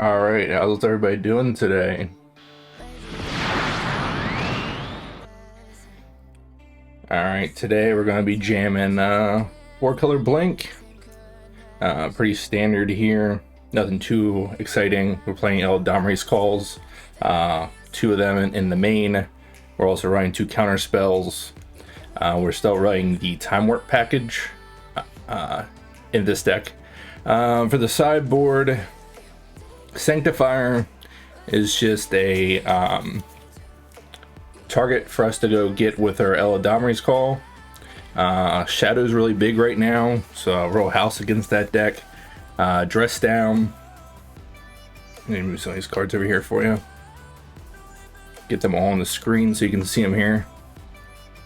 All right, how's everybody doing today? All right, today we're going to be jamming four color blink. Pretty standard here, nothing too exciting. We're playing El Domri's calls, two of them in the main. We're also running two counter spells. We're still running the Time Warp package in this deck. For the sideboard, Sanctifier is just a target for us to go get with our Eladamri's Call. Shadow's really big right now, so I'll roll house against that deck. Dress down. Let me move some of these cards over here for you. Get them all on the screen so you can see them here.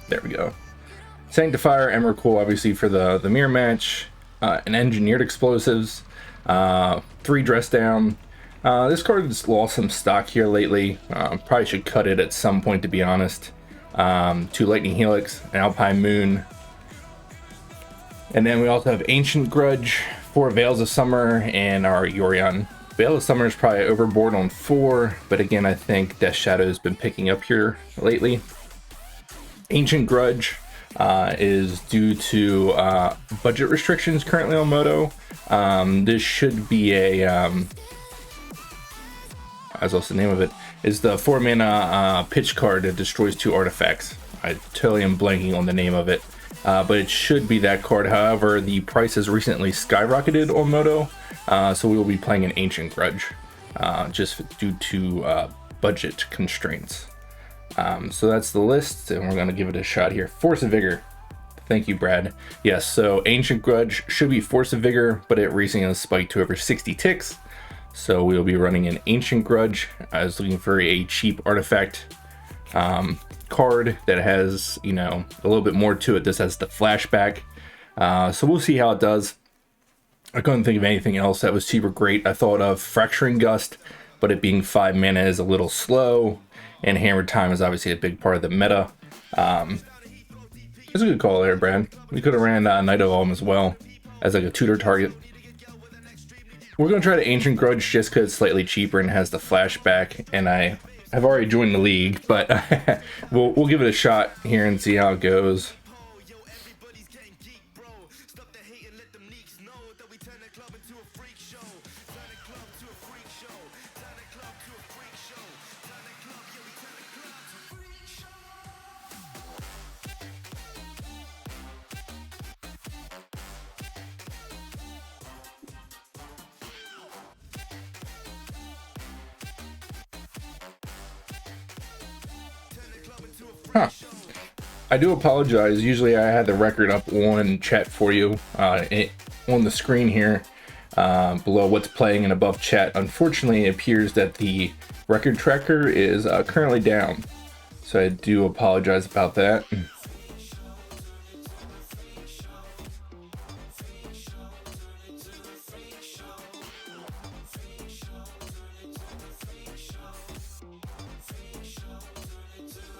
There we go. Sanctifier, Emrakul, obviously for the mirror match. And Engineered Explosives. 3 dress down. This card's lost some stock here lately. Probably should cut it at some point, to be honest. 2 Lightning Helix, an Alpine Moon. And then we also have Ancient Grudge, 4 Veils of Summer, and our Yorion. Veil of Summer is probably overboard on 4, but again, I think Death Shadow has been picking up here lately. Ancient Grudge is due to budget restrictions currently on Moto. This should be a... as what's the name of it, is the 4 mana pitch card that destroys 2 artifacts. I totally am blanking on the name of it, but it should be that card. However, the price has recently skyrocketed on Moto, so we will be playing an Ancient Grudge, just due to budget constraints. So that's the list, and we're going to give it a shot here. Force of Vigor. Thank you, Brad. Yes, so Ancient Grudge should be Force of Vigor, but it recently has spiked to over 60 ticks. So we'll be running an Ancient Grudge. I was looking for a cheap artifact card that has, you know, a little bit more to it. This has the flashback. So we'll see how it does. I couldn't think of anything else that was super great. I thought of Fracturing Gust, but it being 5 mana is a little slow. And Hammer Time is obviously a big part of the meta. It's a good call there, Brad. We could have ran Night of Alm as well as like a tutor target. We're going to try the Ancient Grudge just because it's slightly cheaper and has the flashback, and I have already joined the league, but we'll give it a shot here and see how it goes. Huh. I do apologize. Usually I had the record up on chat for you on the screen here below what's playing and above chat. Unfortunately, it appears that the record tracker is currently down. So I do apologize about that.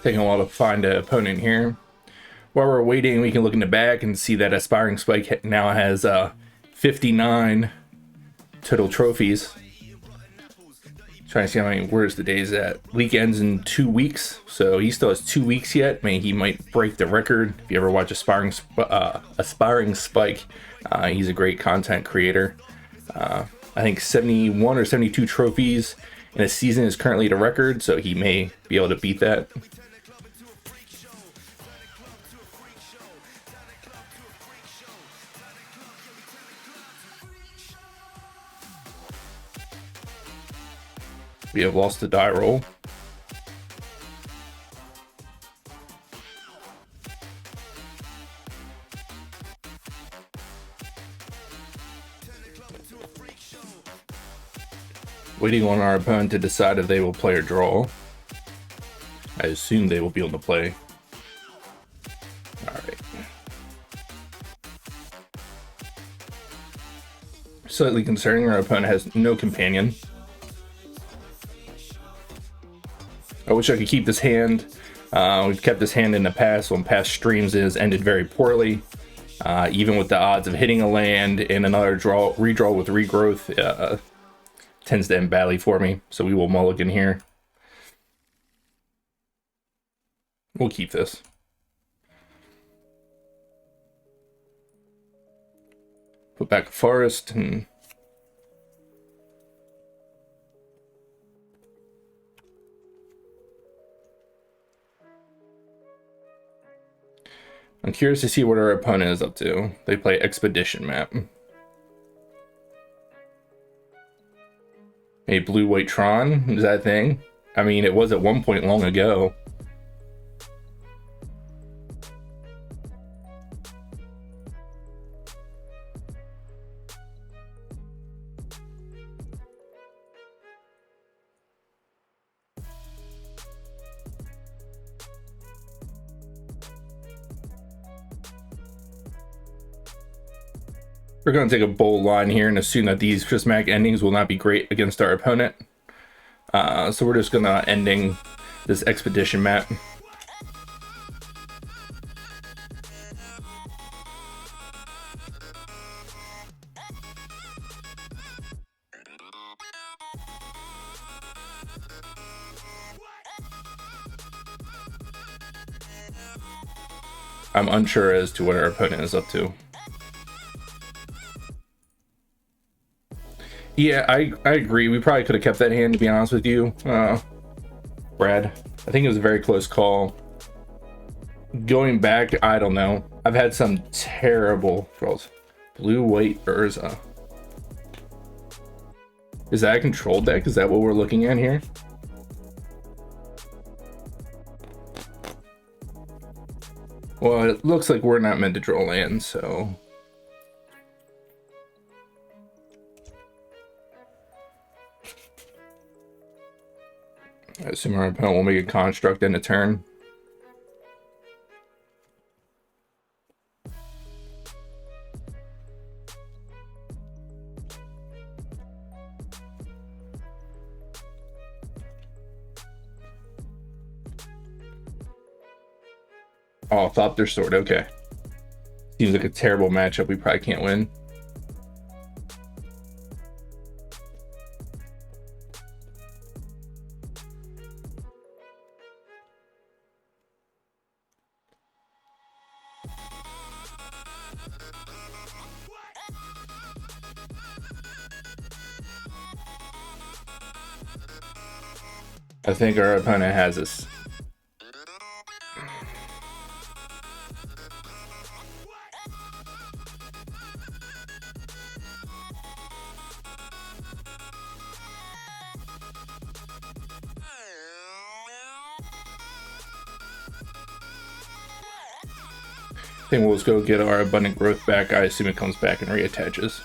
Taking a while to find an opponent here. While we're waiting, we can look in the back and see that Aspiring Spike now has 59 total trophies. Trying to see how many, where's the days at. League ends in 2 weeks, so he still has 2 weeks yet. Maybe he might break the record. If you ever watch Aspiring Spike, he's a great content creator. I think 71 or 72 trophies in a season is currently the record, so he may be able to beat that. We have lost the die roll. Waiting on our opponent to decide if they will play or draw. I assume they will be able to play. Alright. Slightly concerning, our opponent has no companion. I wish I could keep this hand. We've kept this hand in the past on past streams. It has ended very poorly. Even with the odds of hitting a land and another redraw with regrowth, tends to end badly for me, so we will mulligan here. We'll keep this. Put back a forest and I'm curious to see what our opponent is up to. They play Expedition map. A blue-white Tron, is that a thing? I mean, it was at one point long ago. We're going to take a bold line here and assume that these prismatic endings will not be great against our opponent. So we're just going to ending this Expedition map. I'm unsure as to what our opponent is up to. Yeah, I agree. We probably could have kept that hand, to be honest with you, Brad. I think it was a very close call. Going back, I don't know. I've had some terrible draws. Blue-white Urza. Is that a control deck? Is that what we're looking at here? Well, it looks like we're not meant to draw land, so... I assume our opponent will make a construct in a turn. Oh, Thopter Sword, okay. Seems like a terrible matchup we probably can't win. I think our opponent has us. I think we'll just go get our abundant growth back. I assume it comes back and reattaches.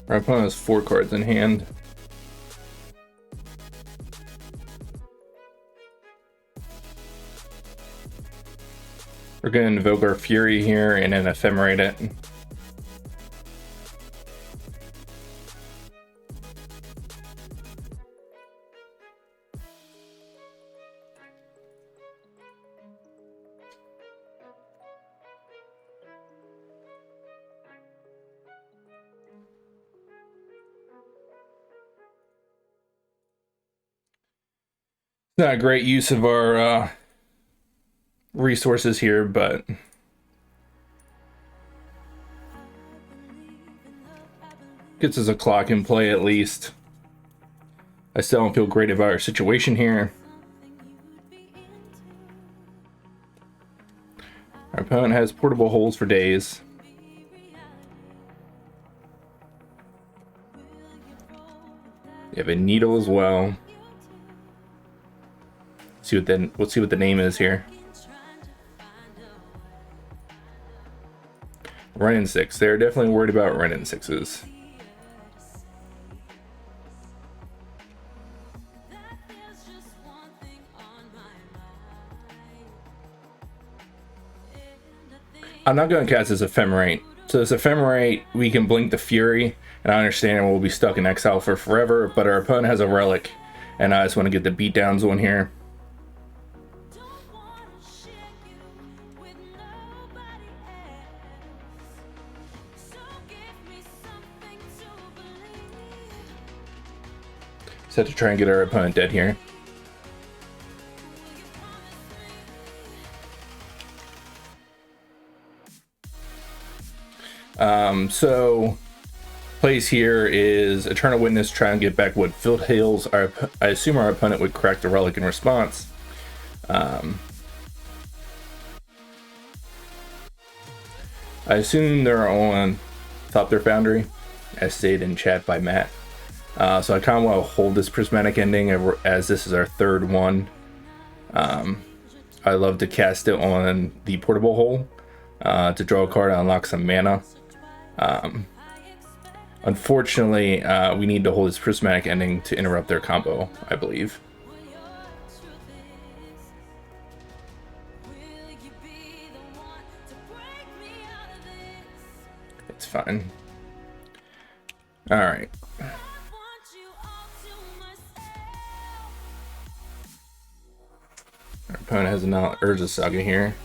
Our opponent has 4 cards in hand. We're going to invoke our Fury here and then ephemerate it. Not a great use of our resources here, but gets us a clock in play at least. I still don't feel great about our situation here. Our opponent has portable holes for days. You have a needle as well. Let's see what the name is here. Renin 6. They're definitely worried about Renin 6s. I'm not going to cast this Ephemerate. So this Ephemerate, we can blink the Fury, and I understand we'll be stuck in exile for forever, but our opponent has a Relic, and I just want to get the beatdowns on here. Set to try and get our opponent dead here. So plays here is Eternal Witness, try and get back what Field Hills. I assume our opponent would crack the relic in response. I assume they're on Thopter Foundry, as stated in chat by Matt. So I kind of want to hold this Prismatic Ending as this is our third one. I love to cast it on the Portable Hole to draw a card and unlock some mana. Unfortunately, we need to hold this Prismatic Ending to interrupt their combo, I believe. It's fine. All right. Our opponent has an Urza Saga here.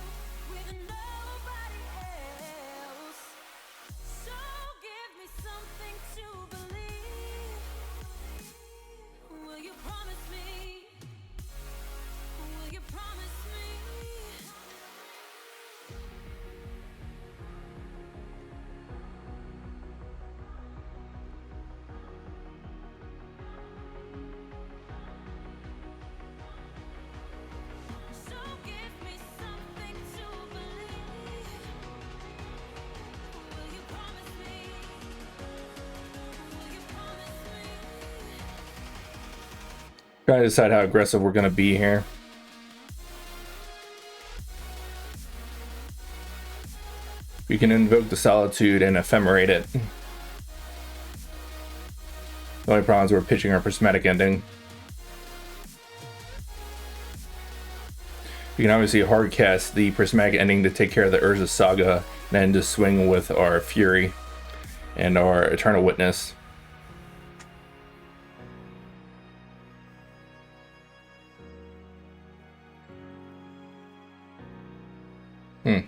Trying to decide how aggressive we're going to be here. We can invoke the Solitude and ephemerate it. The only problem is we're pitching our Prismatic Ending. We can obviously hardcast the Prismatic Ending to take care of the Urza Saga, and then just swing with our Fury and our Eternal Witness.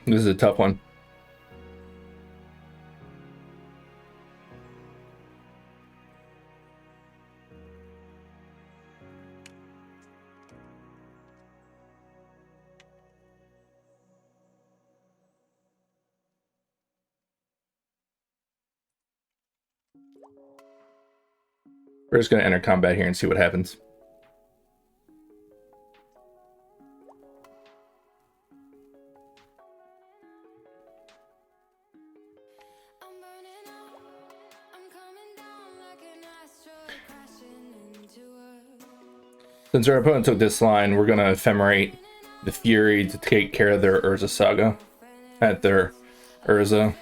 This is a tough one. We're just going to enter combat here and see what happens. Since our opponent took this line, we're going to ephemerate the Fury to take care of their Urza Saga at their Urza.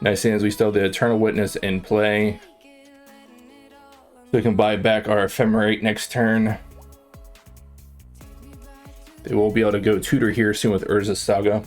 Nice thing is we still have the Eternal Witness in play. So we can buy back our Ephemerate next turn. They will be able to go tutor here soon with Urza Saga.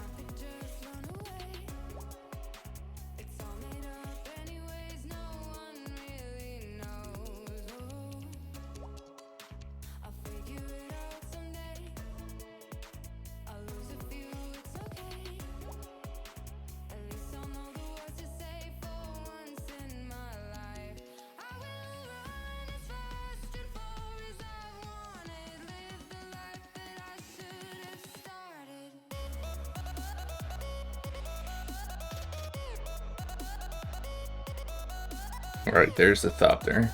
Alright, there's the Thopter.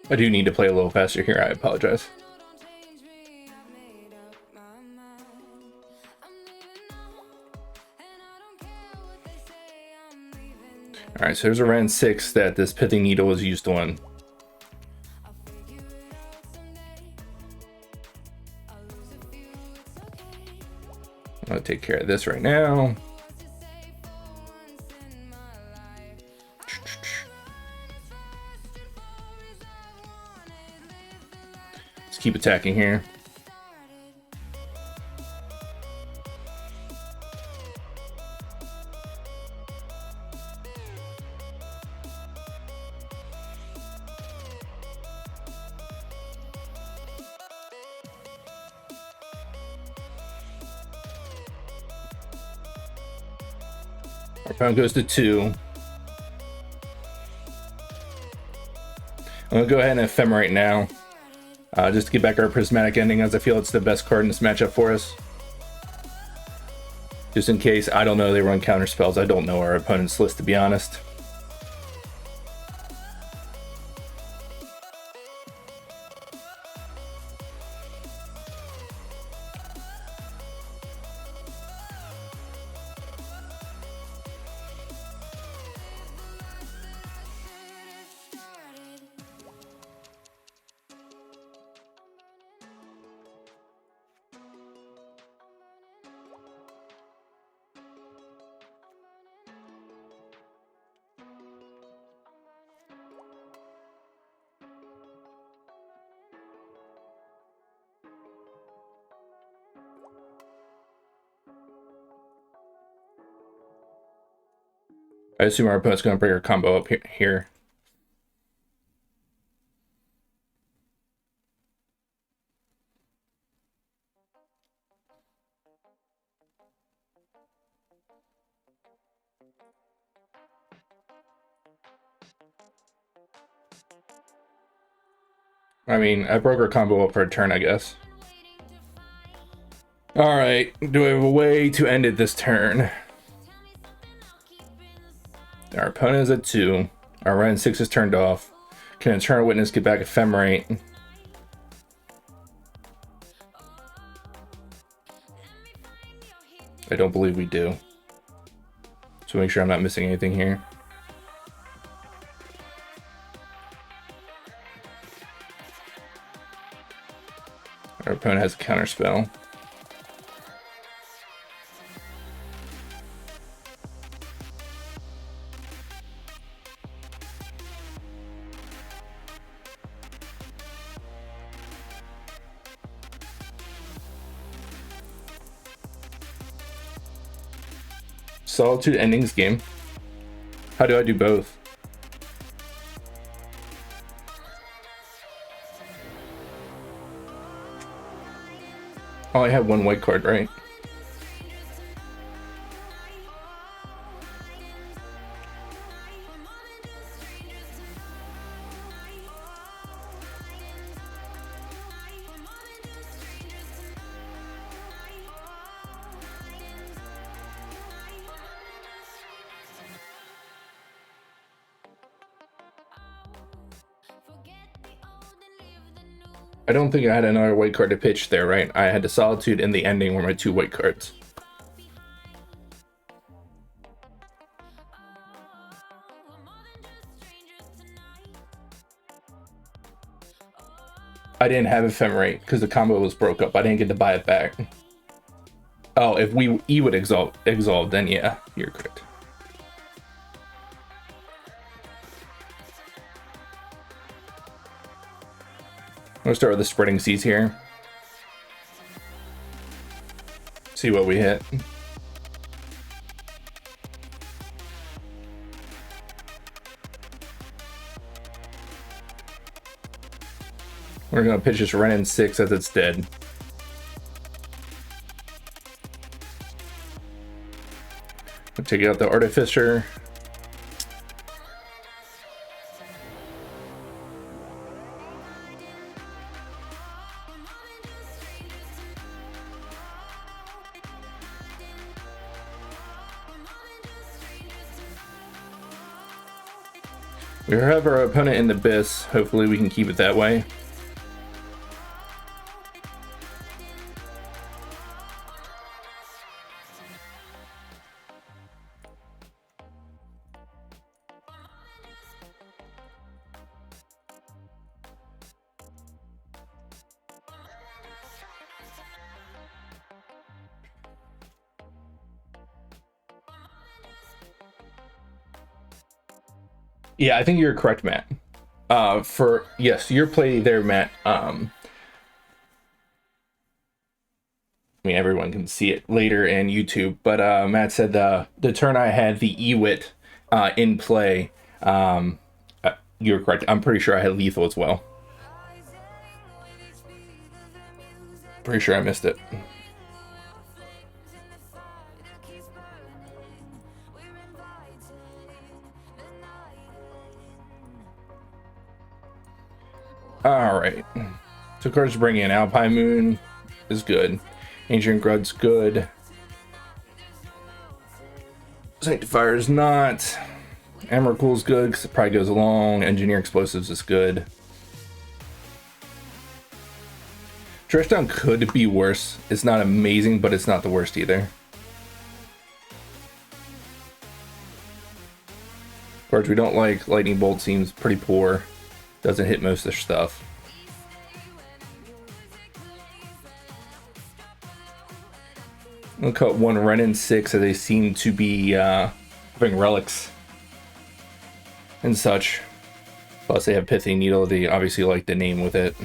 I do need to play a little faster here, I apologize. Alright, so there's a Ren 6 that this Pithing Needle was used on. I'm going to take care of this right now. Let's keep attacking here. Our opponent goes to 2. I'm gonna go ahead and ephemerate now, just to get back our prismatic ending, as I feel it's the best card in this matchup for us. Just in case, I don't know they run counter spells. I don't know our opponent's list, to be honest. I assume our opponent's going to bring our combo up here. I mean, I broke our combo up for a turn, I guess. Alright, do we have a way to end it this turn? Our opponent is at 2. Our Ren 6 is turned off. Can Eternal Witness get back Ephemerate? I don't believe we do. So make sure I'm not missing anything here. Our opponent has a counter spell. Solitude endings game. How do I do both? Oh, I have one white card, right? I don't think I had another white card to pitch there, right? I had the Solitude and the ending were my 2 white cards. I didn't have Ephemerate because the combo was broke up. I didn't get to buy it back. Oh, if E would exalt, then yeah, you're correct. I'm gonna start with the Spreading Seas here. See what we hit. We're gonna pitch this Ren in 6 as it's dead. We'll take out the Artificer. We have our opponent in the Abyss. Hopefully we can keep it that way. Yeah, I think you're correct, Matt. Yes, your play there, Matt. I mean, everyone can see it later in YouTube, but Matt said the turn I had the Ewit in play. You're correct. I'm pretty sure I had lethal as well. Pretty sure I missed it. Alright. So cards to bring in. Alpine Moon is good. Ancient Grud's good. Sanctifier is not. Emrakul is good because it probably goes along. Engineer Explosives is good. Dress Down could be worse. It's not amazing, but it's not the worst either. Cards we don't like. Lightning Bolt seems pretty poor. Doesn't hit most of their stuff. We'll cut one Renin 6 as they seem to be having relics and such. Plus they have Pithy Needle. They obviously like the name with it.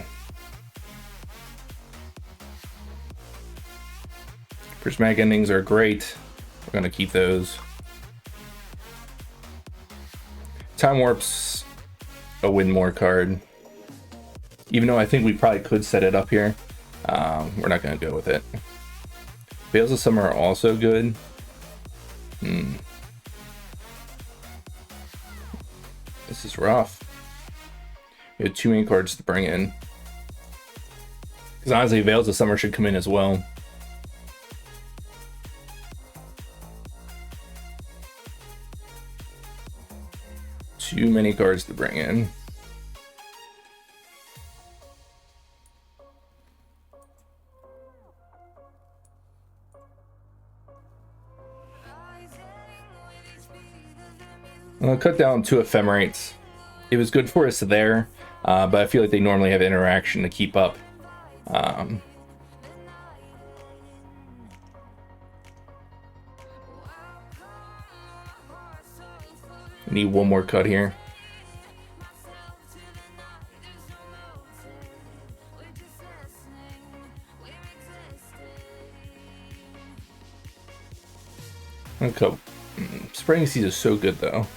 Prismatic Endings are great. We're going to keep those. Time Warp's a win more card. Even though I think we probably could set it up here. We're not going to go with it. Veils of Summer are also good. This is rough. We have too many cards to bring in. Because honestly, Veils of Summer should come in as well. Too many cards to bring in. I'll cut down 2 Ephemerates. It was good for us there, but I feel like they normally have interaction to keep up. Need one more cut here. Okay. Spraying Seas is so good though.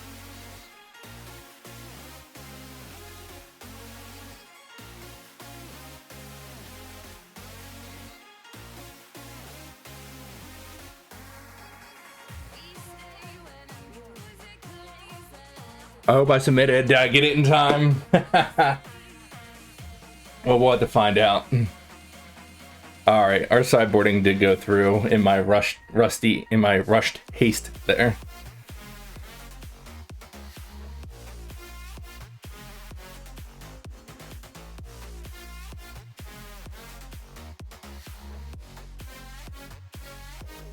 I hope I submitted. Did I get it in time? Well, we'll have to find out. Alright, our sideboarding did go through in my rushed haste there.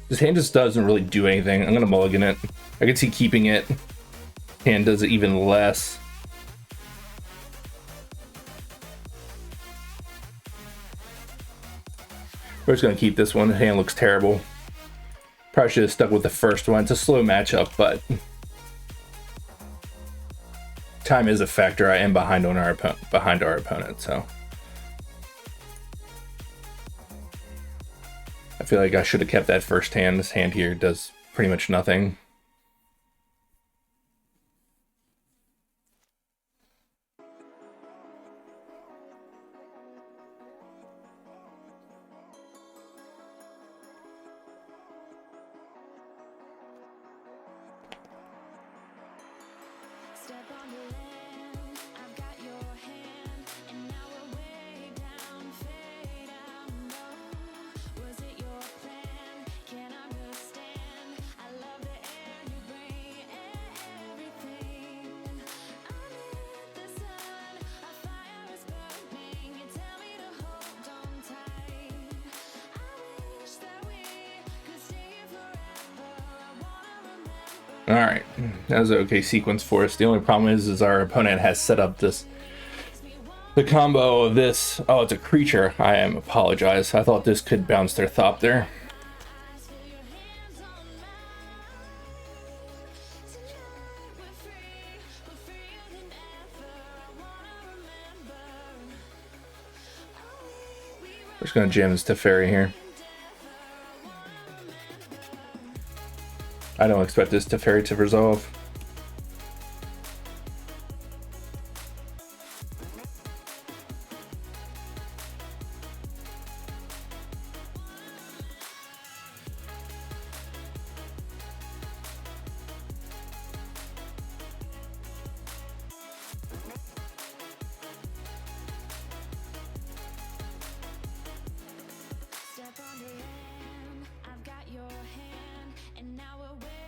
This hand just doesn't really do anything. I'm gonna mulligan it. I can see keeping it. Hand does it even less. We're just gonna keep this one. The hand looks terrible. Probably should have stuck with the first one. It's a slow matchup, but time is a factor. I am behind our opponent, so I feel like I should have kept that first hand. This hand here does pretty much nothing. Alright, that was an okay sequence for us. The only problem is our opponent has set up the combo of this. Oh, it's a creature. I apologize. I thought this could bounce their Thopter. We're just gonna jam this Teferi here. I don't expect this Teferi to resolve.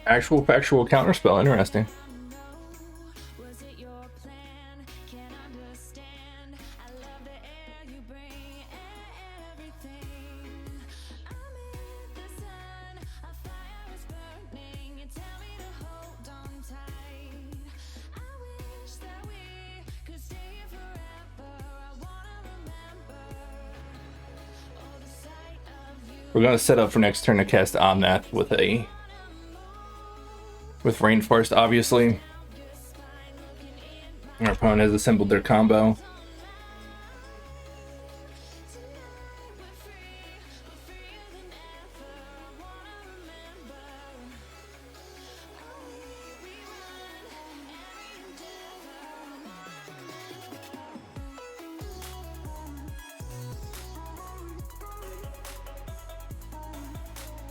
Actual factual counterspell, interesting. We're gonna set up for next turn to cast Omnath with Rainforest, obviously. Our opponent has assembled their combo.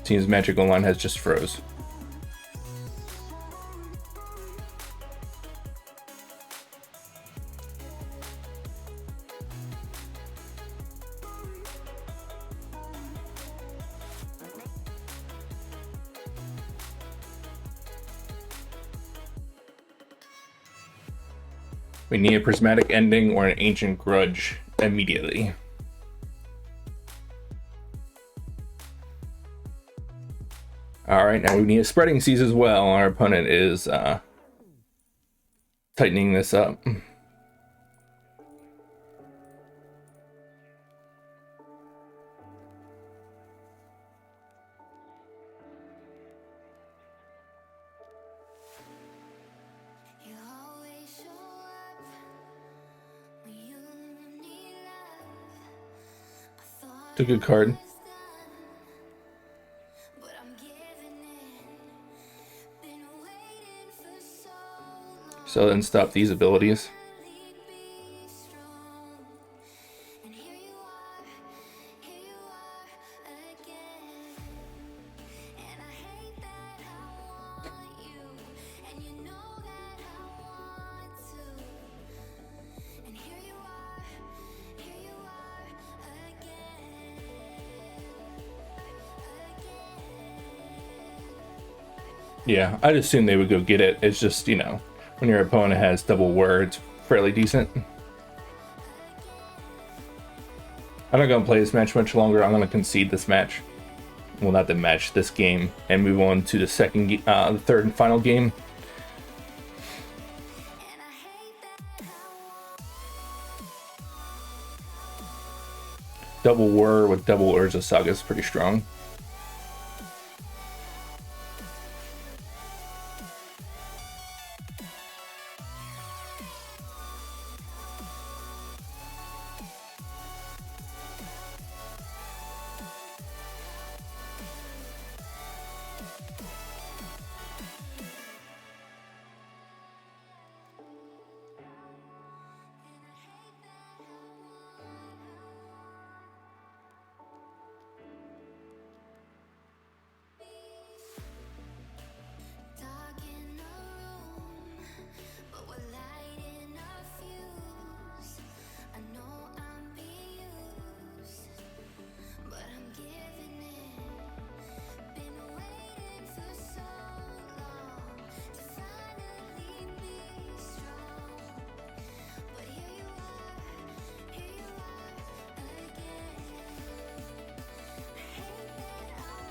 Team's Magic Online has just froze. We need a Prismatic Ending or an Ancient Grudge immediately. Alright, now we need a Spreading Seas as well. Our opponent is tightening this up. It's a good card. So then stop these abilities. Yeah, I'd assume they would go get it. It's just, you know, when your opponent has double words, fairly decent. I'm not going to play this match much longer. I'm going to concede this match. Well, not the match, this game, and move on to the the third and final game. Double Whir with double Urza Saga is pretty strong.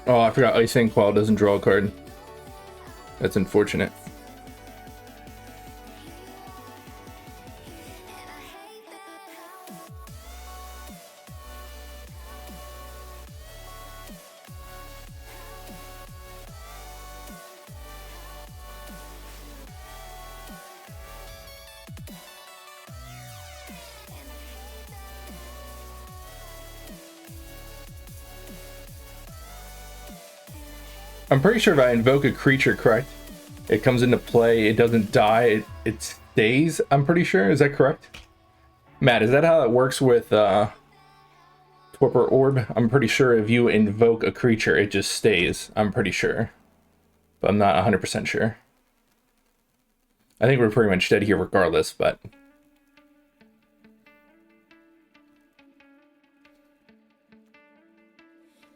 Oh, I forgot Ice Inkwell doesn't draw a card. That's unfortunate. I'm pretty sure if I invoke a creature, correct? It comes into play, it doesn't die, it stays, I'm pretty sure. Is that correct? Matt, is that how it works with Torpor Orb? I'm pretty sure if you invoke a creature, it just stays. I'm pretty sure. But I'm not 100% sure. I think we're pretty much dead here regardless, but...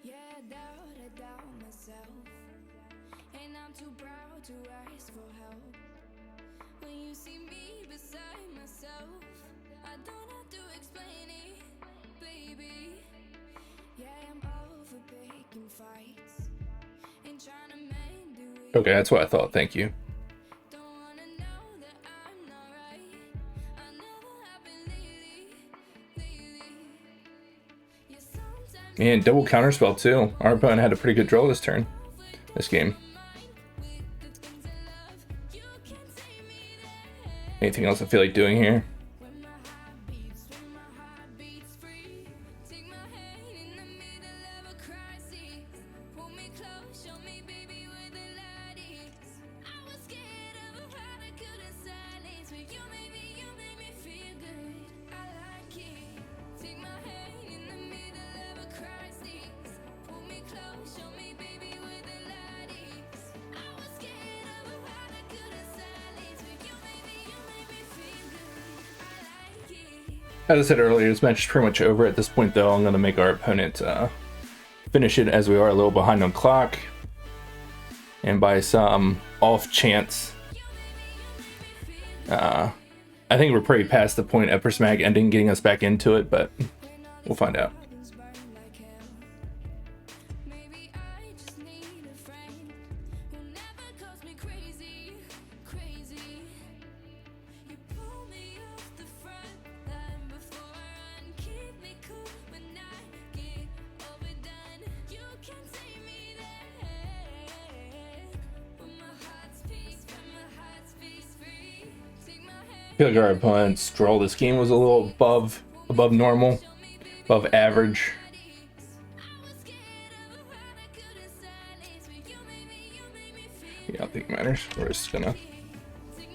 Yeah, doubt myself, and I'm too proud. Okay, that's what I thought. Thank you. And double counterspell too. Our opponent had a pretty good draw this turn, this game. Anything else I feel like doing here? As I said earlier, this match is pretty much over at this point, though. I'm going to make our opponent finish it, as we are a little behind on clock. And by some off chance, I think we're pretty past the point of Empress Mag ending, getting us back into it, but we'll find out. I feel like our opponent's draw this game was a little above normal, above average. Yeah, I don't think it matters. We're just gonna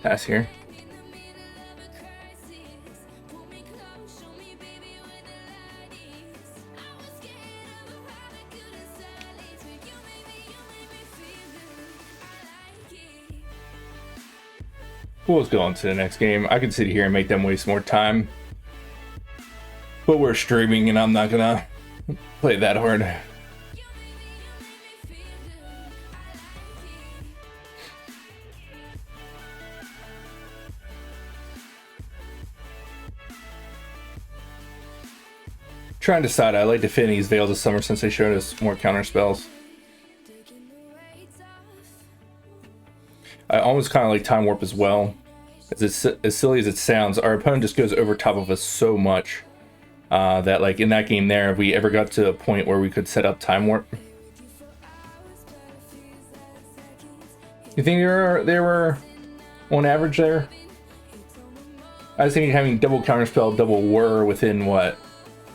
pass here. We'll just go on to the next game. I could sit here and make them waste more time, but we're streaming and I'm not gonna play that hard. Trying to decide. I like Definity's Veils of Summer since they showed us more counter spells. I almost kind of like Time Warp as well. As silly as it sounds, our opponent just goes over top of us so much that, like, in that game there, if we ever got to a point where we could set up Time Warp. You think they were on average there? I was thinking having double counterspell, double whir within, what,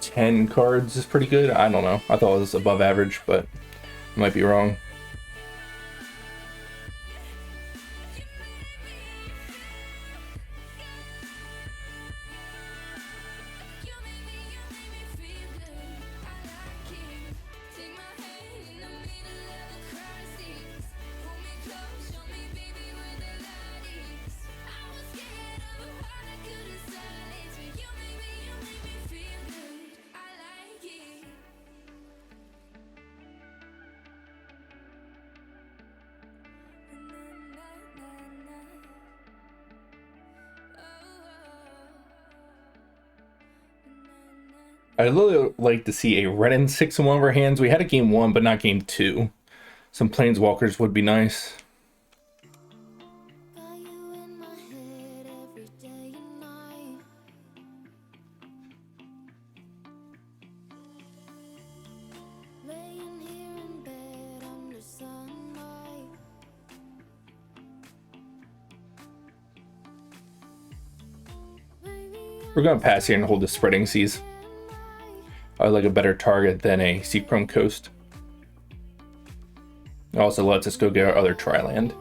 10 cards is pretty good? I don't know. I thought it was above average, but I might be wrong. I'd really like to see a red and 6 in one of our hands. We had a game 1, but not game 2. Some Planeswalkers would be nice. We're going to pass here and hold the Spreading Seas. I like a better target than a Seachrome Coast. It also lets us go get our other tri-land.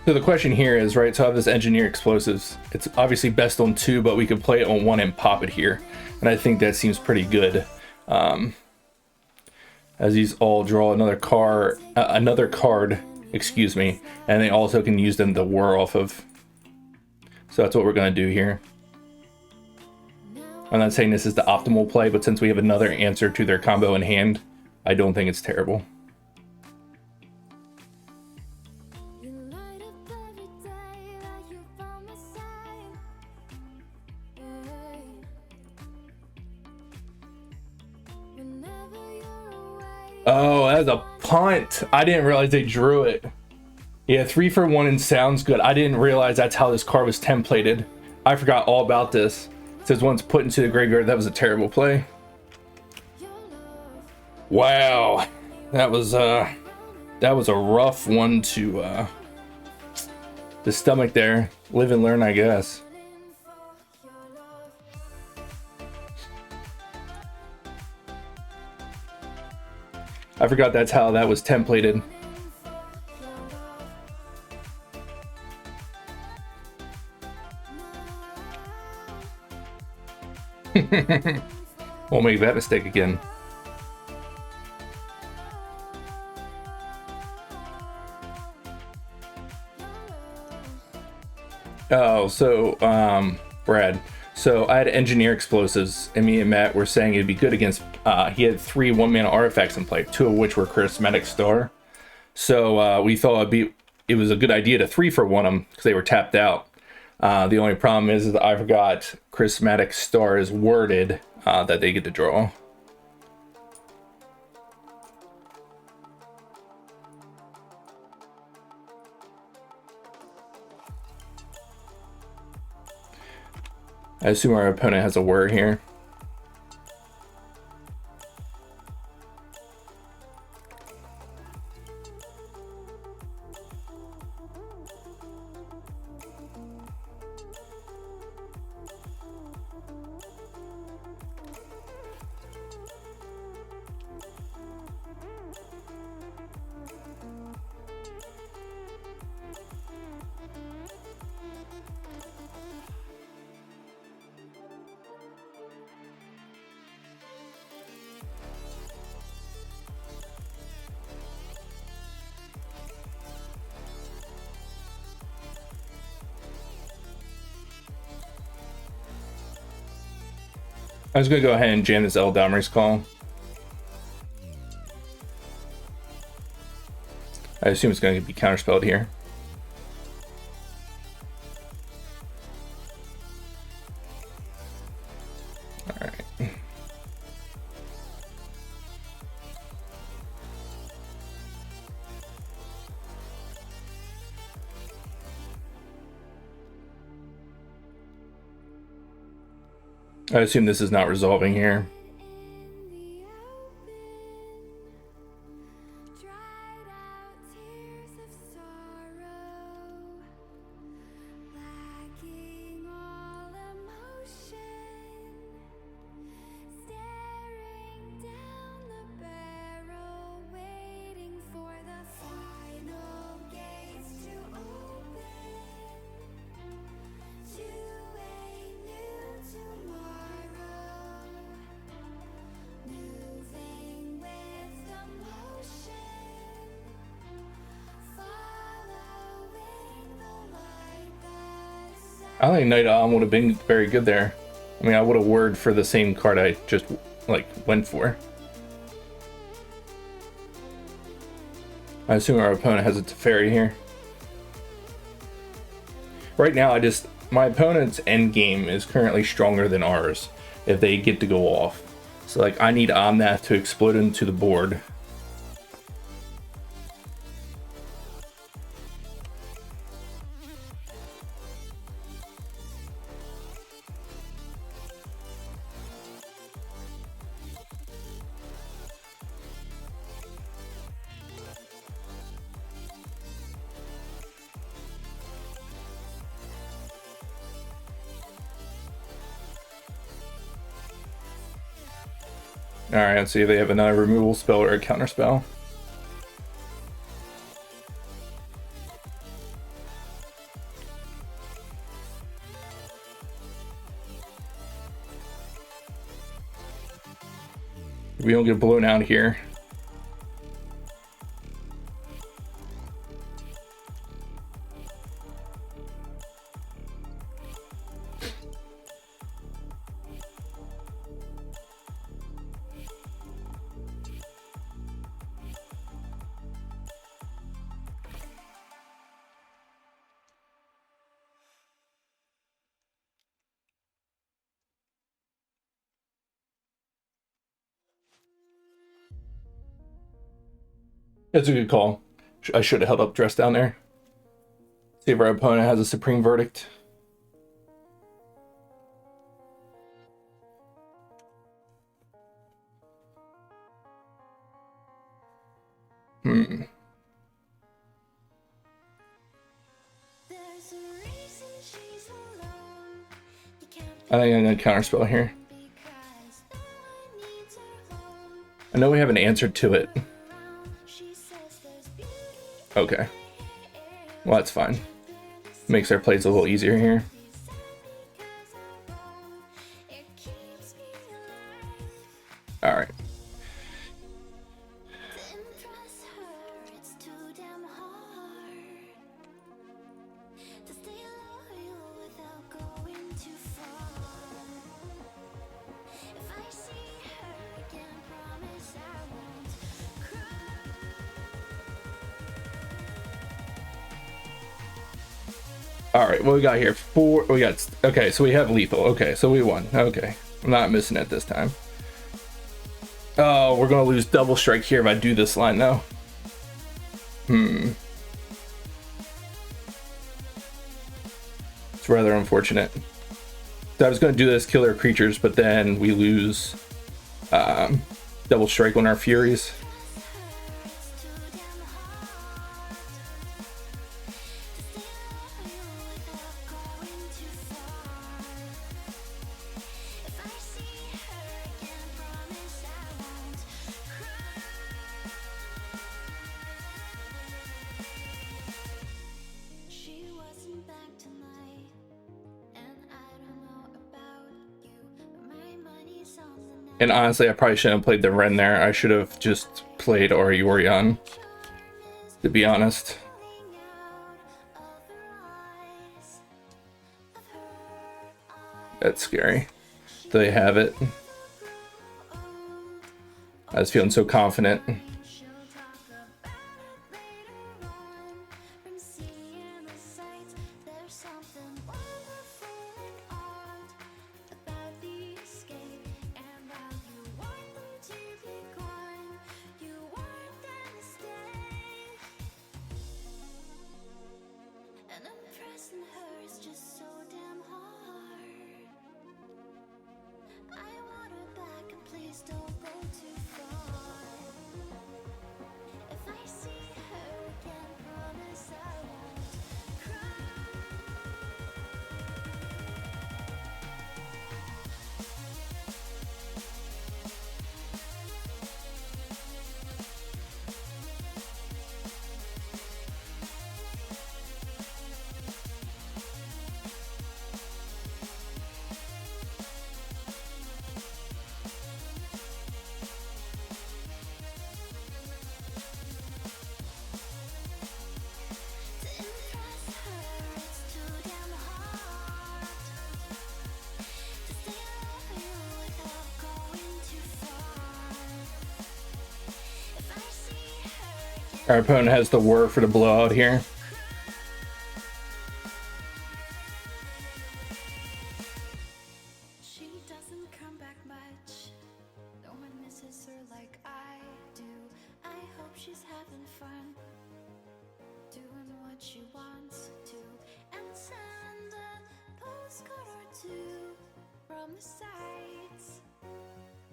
So the question here is, right, so I have this Engineer Explosives. It's obviously best on 2, but we could play it on 1 and pop it here. And I think that seems pretty good. as these all draw another card, excuse me, and they also can use them to whir off of. So that's what we're going to do here. I'm not saying this is the optimal play, but since we have another answer to their combo in hand, I don't think it's terrible. Oh, that's a punt. I didn't realize they drew it. Yeah, 3 for 1 and sounds good. I didn't realize that's how this card was templated. I forgot all about this. It says once put into the graveyard. That was a terrible play. Wow, that was a rough one to the stomach there. Live and learn, I guess. I forgot that's how that was templated. Won't make that mistake again. Oh, so Brad. So I had engineer explosives, and me and Matt were saying it'd be good against. He had 3 1-mana artifacts in play, 2 of which were Charismatic Star. So we thought it was a good idea to 3 for 1 them because they were tapped out. The only problem is that I forgot Charismatic Star is worded that they get to draw. I assume our opponent has a word here. I was going to go ahead and jam this Eladamri's Call. I assume it's going to be counterspelled here. Alright. I assume this is not resolving here. I think Night On would have been very good there. I mean, I would have word for the same card I just went for. I assume our opponent has a Teferi here. Right now, my opponent's end game is currently stronger than ours if they get to go off. So I need Omnath to explode into the board. Alright, let's see if they have another removal spell or a counter spell. If we don't get blown out here, That's a good call. I should have held up dress down there. See if our opponent has a supreme verdict. I think I'm gonna counterspell here. I know we haven't answered to it. Okay. Well, that's fine. Makes our plays a little easier here. All right. All right, what we got here? Okay, so we have lethal. Okay, so we won. Okay, I'm not missing it this time. Oh, we're gonna lose double strike here if I do this line though. It's rather unfortunate. So I was gonna do this, kill their creatures, but then we lose double strike on our furies. And honestly, I probably shouldn't have played the Ren there. I should have just played Orion, to be honest. That's scary. They have it. I was feeling so confident. Our opponent has the word for the blowout here. She doesn't come back much. No one misses her like I do. I hope she's having fun, doing what she wants to, and send a postcard or two from the sights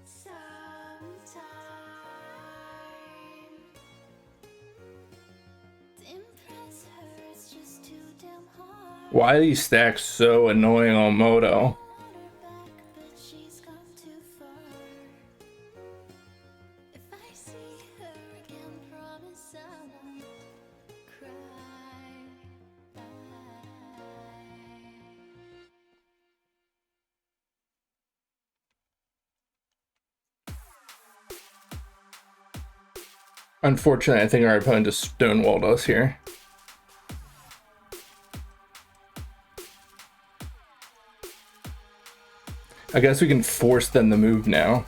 sometime. To impress her, it's just too damn hard. Why are these stacks so annoying on Moto? Unfortunately, I think our opponent just stonewalled us here. I guess we can force them to move now.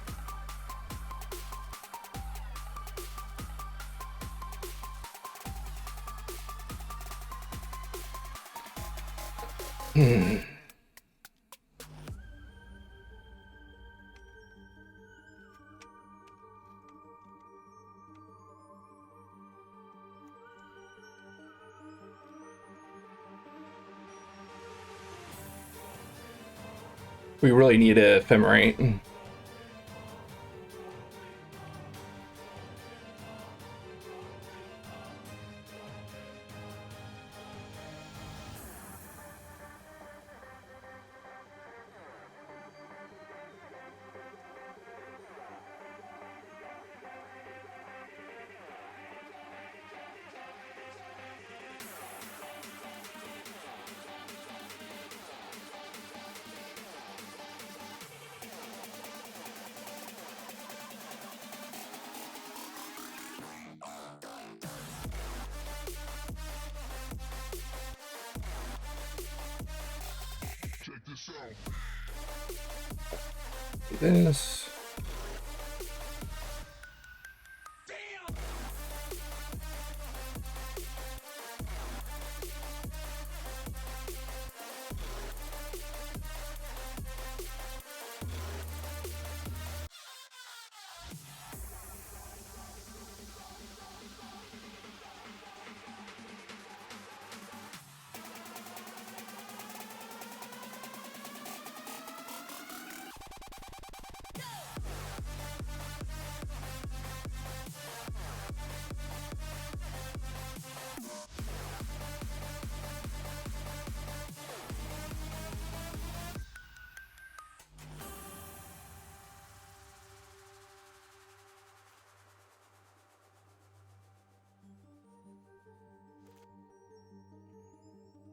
We really need a ephemerate. This.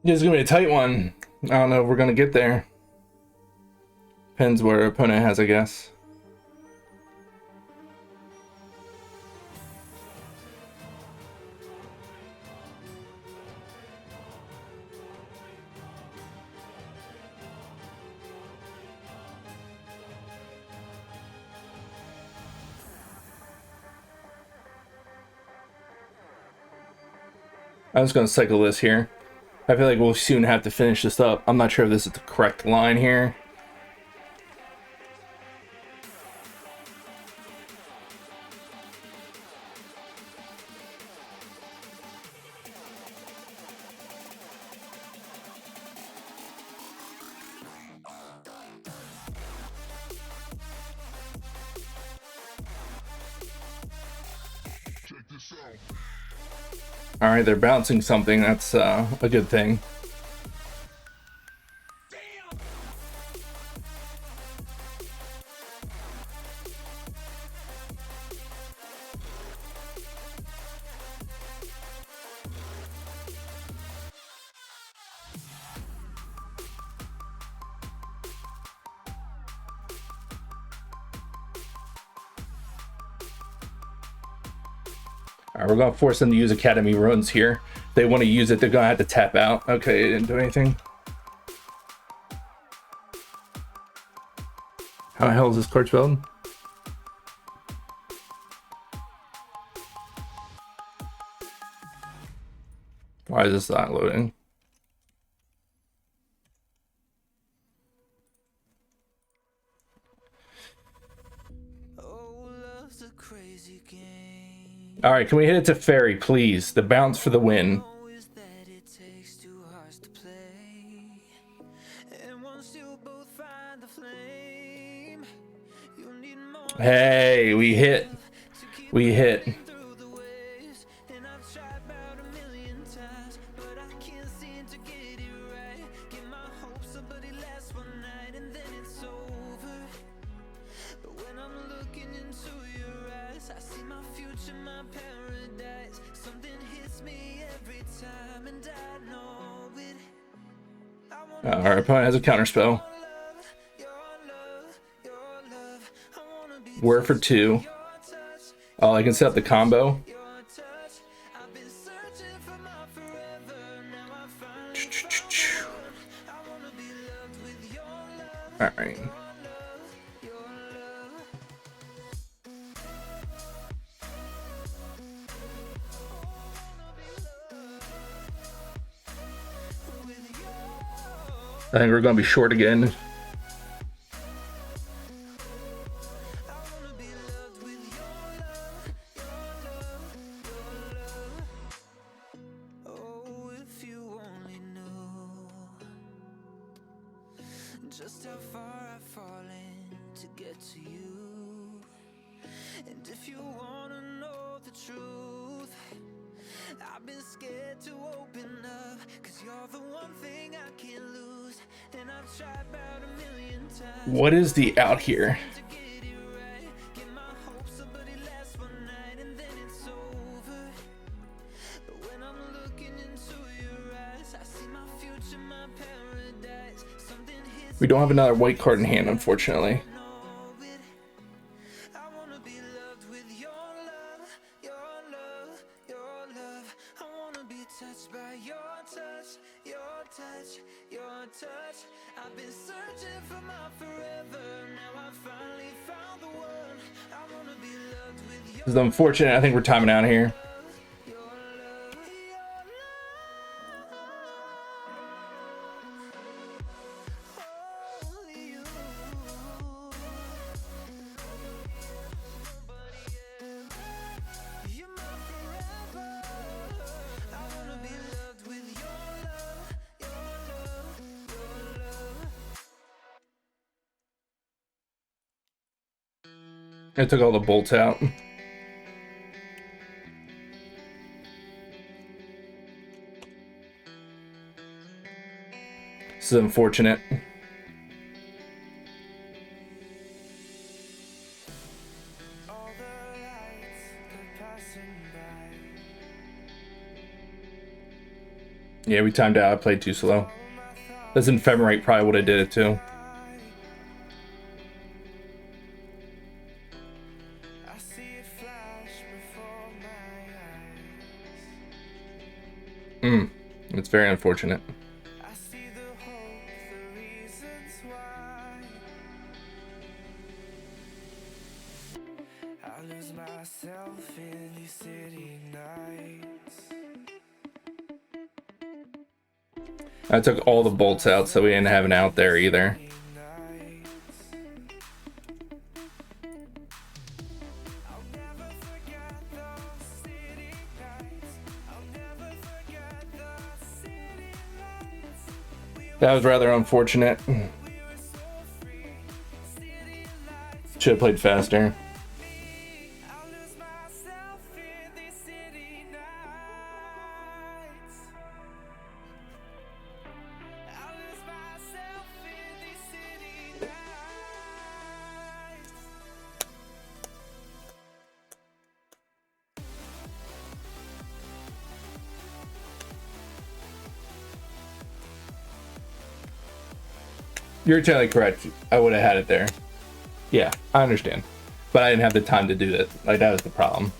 This is gonna be a tight one. I don't know if we're gonna get there. Depends where our opponent has, I guess. I'm just gonna cycle this here. I feel like we'll soon have to finish this up. I'm not sure if this is the correct line here. All right, they're bouncing something. That's a good thing. All right, we're gonna force them to use Academy runes here. If they want to use it, they're gonna have to tap out. Okay, it didn't do anything. How the hell is this card spelled? Why is this not loading? All right, can we hit it to fairy, please? The bounce for the win. Hey, we hit. We hit. Our opponent has a counterspell. We're for 2. Oh, I can set up the combo. All right. I think we're going to be short again. just how far I've fallen to get to you. And if you wanna know the truth, I've been scared to open up, cause you're the one thing I can't lose. And I've tried about 1,000,000 times. What is the out here? To get it right, get my hopes up, but it lasts one night and then it's over. But when I'm looking into your eyes, I see my future, my paradise. Something hits We don't have another white card in hand, unfortunately. I wanna be loved with your love, your love, your love. I wanna be touched by your touch, your touch, your touch. I've been searching for my forever. Now I finally found the one. I wanna be loved with your This is unfortunate. I think we're timing out here. love, your love, only you. You're my forever. I wanna be loved with your love, your love, your love. I took all the bolts out. This is unfortunate. All the lights go passing by. Yeah, we timed out. I played too slow. This ephemerate probably would have did it too. I see it flash before my eyes. It's very unfortunate. I see the hope, the reasons why. I lose myself in these city nights. I took all the bolts out, so we didn't have an out there either. Nights. I'll never forget those city nights. I'll never forget those city lights. That was rather unfortunate. We were so free. City lights. Should have played faster. I'll lose myself in these city nights. I'll lose myself in these city nights. You're entirely correct. I would have had it there. Yeah, I understand. But I didn't have the time to do that. Like, that was the problem.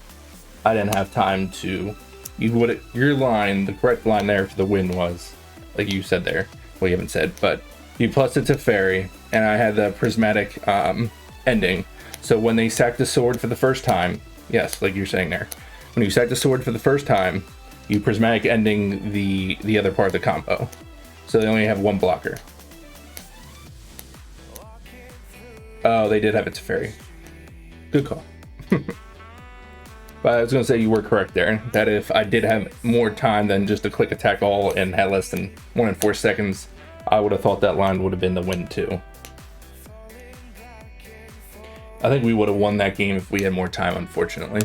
I didn't have time to... Your line, the correct line there for the win was, like you said there. Well, you haven't said, but you plus it to fairy, and I had the prismatic ending. So when they sack the sword for the first time, yes, like you're saying there. When you sack the sword for the first time, you prismatic ending the other part of the combo. So they only have one blocker. Oh, they did have it to fairy. Good call. But I was going to say you were correct there. That if I did have more time than just a click attack all and had less than 1 in 4 seconds, I would have thought that line would have been the win too. I think we would have won that game if we had more time, unfortunately.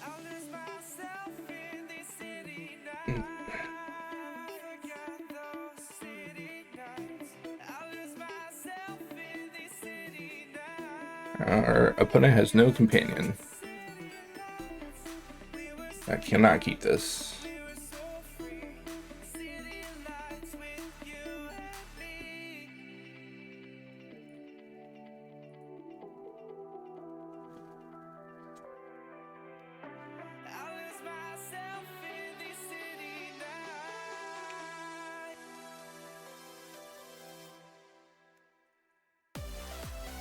I'll lose myself in these city nights. Forget those city nights. I'll lose myself in these city nights. Our opponent has no companion. I cannot keep this. We were so free. City lights with you and me. I'll lose myself in these city nights.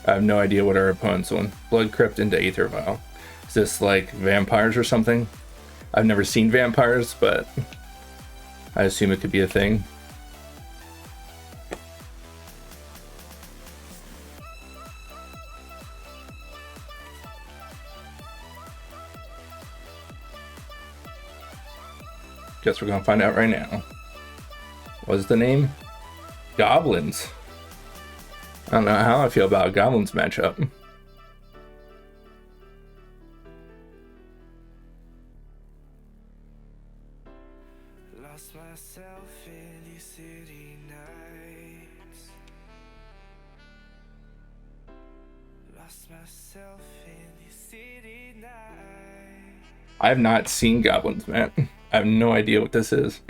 I have no idea what our opponent's on. Blood Crypt into Aether Vial. Is this like vampires or something? I've never seen vampires, but I assume it could be a thing. Guess we're gonna find out right now. What's the name? Goblins. I don't know how I feel about a Goblins matchup. Lost myself in these city nights. Lost myself in these city nights. I have not seen Goblins, man. I have no idea what this is.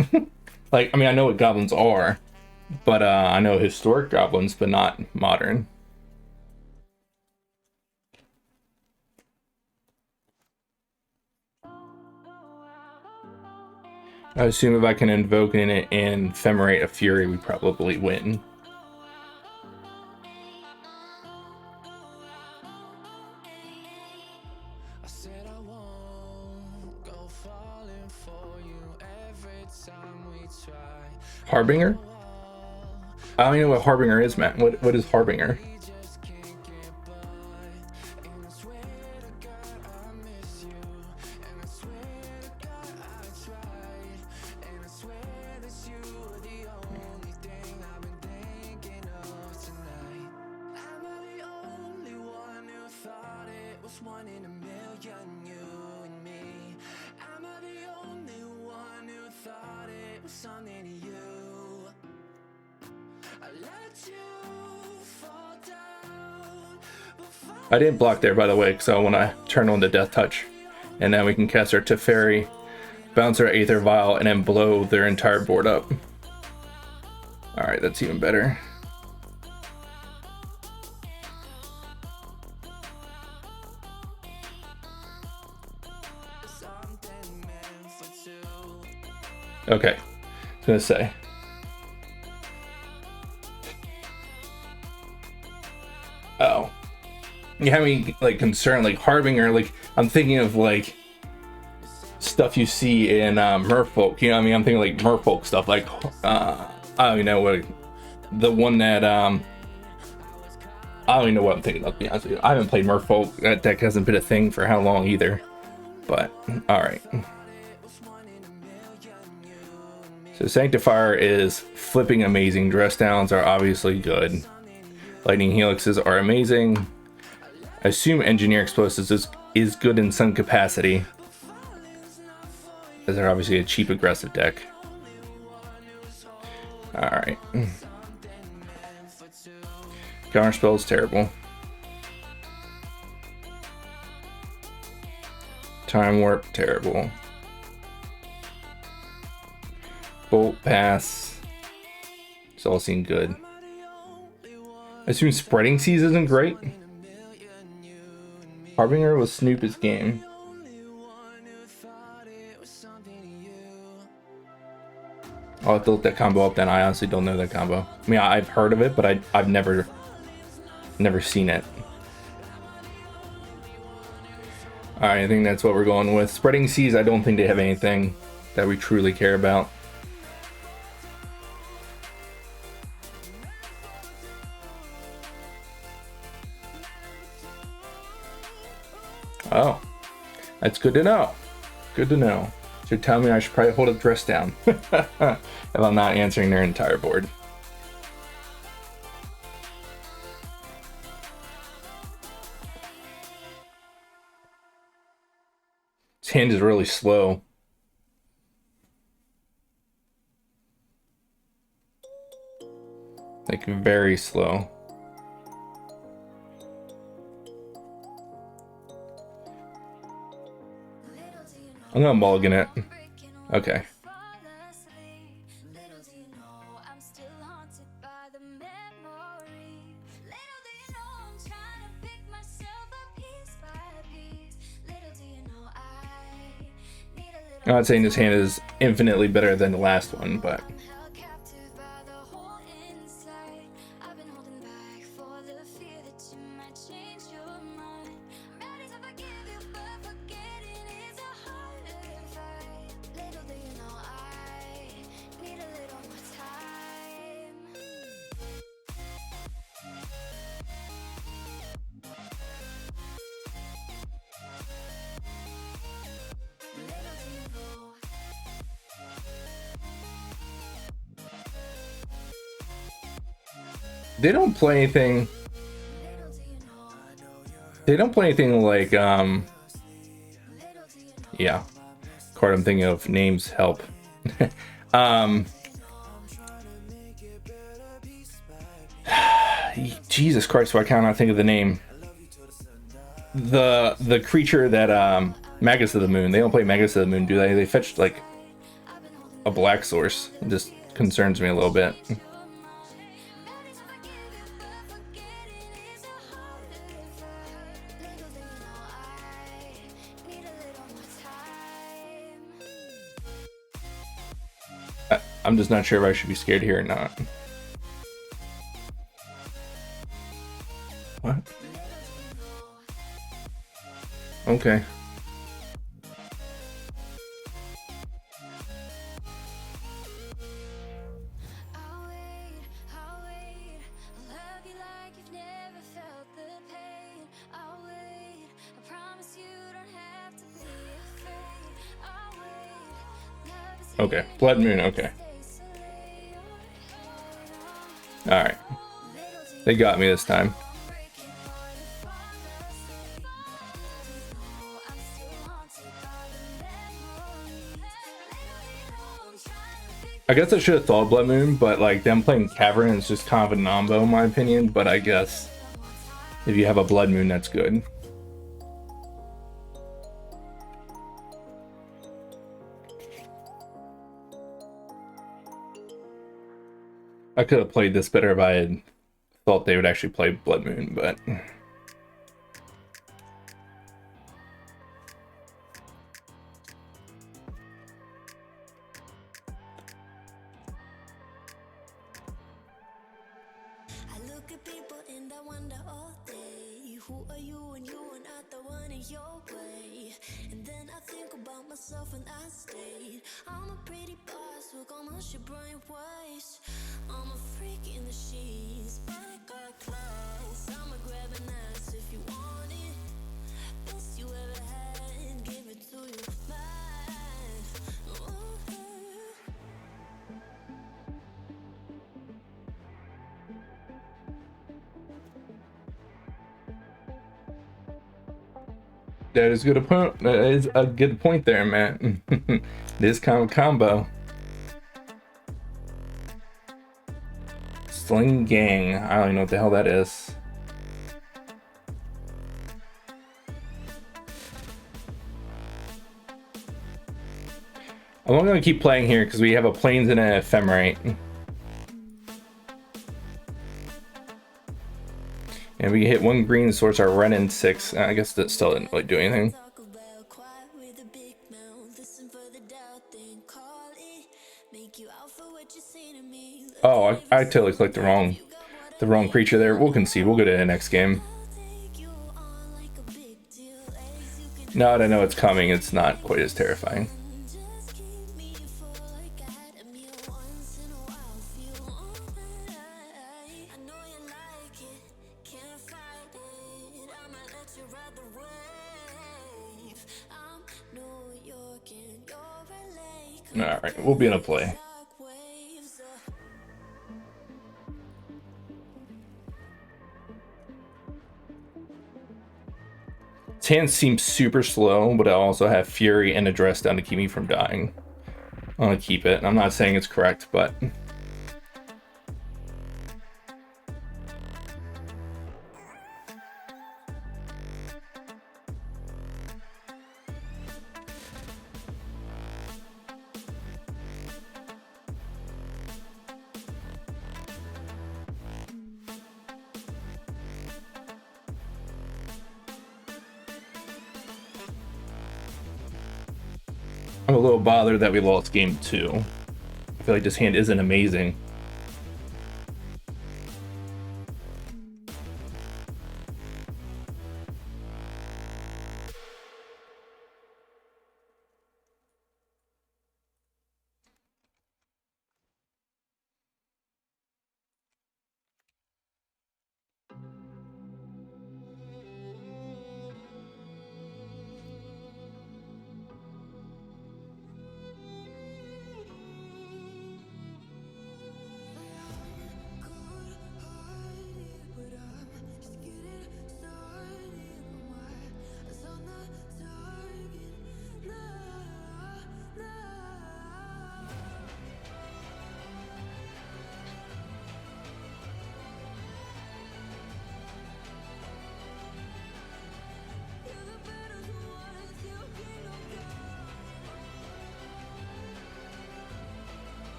Like, I mean, I know what Goblins are, but I know historic Goblins, but not modern. I assume if I can invoke in it and ephemerate a Fury, we probably win. I said I won't go falling for you every time we try. Harbinger? I don't even know what Harbinger is, man. What is Harbinger? We just can't get by. And I swear to God I miss you. And I swear to God I tried. And I swear that you were the only thing I've been thinking of tonight. Am I the only one who thought it was one in a million, you and me? Am I the only one who thought it was something to you? I let you fall down before I didn't block there, by the way, because I want to turn on the Death Touch. And then we can cast our Teferi, bounce our Aether Vial, and then blow their entire board up. Alright, that's even better. something meant for two. Okay, I was gonna say. Oh. You have me, like, concerned, like, Harbinger, like, I'm thinking of, like, stuff you see in Merfolk, you know what I mean? I'm thinking, like, Merfolk stuff, like, I don't even know what, the one that, I don't even know what I'm thinking of, to be honest with you. I haven't played Merfolk, that deck hasn't been a thing for how long either, but, alright. So Sanctifier is flipping amazing, Dress Downs are obviously good, Lightning Helixes are amazing. I assume Engineer Explosives is good in some capacity, as they're obviously a cheap aggressive deck. Alright. Counterspell is terrible. Time Warp, terrible. Bolt Pass, it's all seen good. I assume Spreading Seas isn't great. Harbinger will snoop his game. I'll have to look that combo up then. I honestly don't know that combo. I mean, I've heard of it, but I've never seen it. Alright, I think that's what we're going with. Spreading Seas, I don't think they have anything that we truly care about. Oh, that's good to know. Good to know. So tell me I should probably hold a Dress Down if I'm not answering their entire board. His hand is really slow. Like, very slow. I'm gonna mulligan it. Okay. I'm not saying this hand is infinitely better than the last one, but They don't play anything. They don't play anything like yeah. Card I'm thinking of names help. Jesus Christ, why can't I think of the name? The creature that Magus of the Moon. They don't play Magus of the Moon, do they? They fetch like a black source. It just concerns me a little bit. I'm just not sure if I should be scared here or not. What? Okay. Okay, Blood Moon, okay. Alright. They got me this time. I guess I should have thought Blood Moon, but like them playing Cavern is just kind of a nombo in my opinion, but I guess if you have a Blood Moon, that's good. I could have played this better if I had thought they would actually play Blood Moon, but... That is good point. That is a good point there, man. This kind of combo. Sling Gang. I don't even know what the hell that is. I'm only gonna keep playing here because we have a Plains and an Ephemerate. And we hit one green source our Ren in 6. I guess that still didn't really do anything. Oh, I totally clicked the wrong creature there. We'll concede. We'll go to the next game. Now that I know it's coming, it's not quite as terrifying. Alright, we'll be in a play. His hand seems super slow, but I also have Fury and a Dress Down to keep me from dying. I'm gonna keep it. I'm not saying it's correct, but... I'm a little bothered that we lost game 2. I feel like this hand isn't amazing.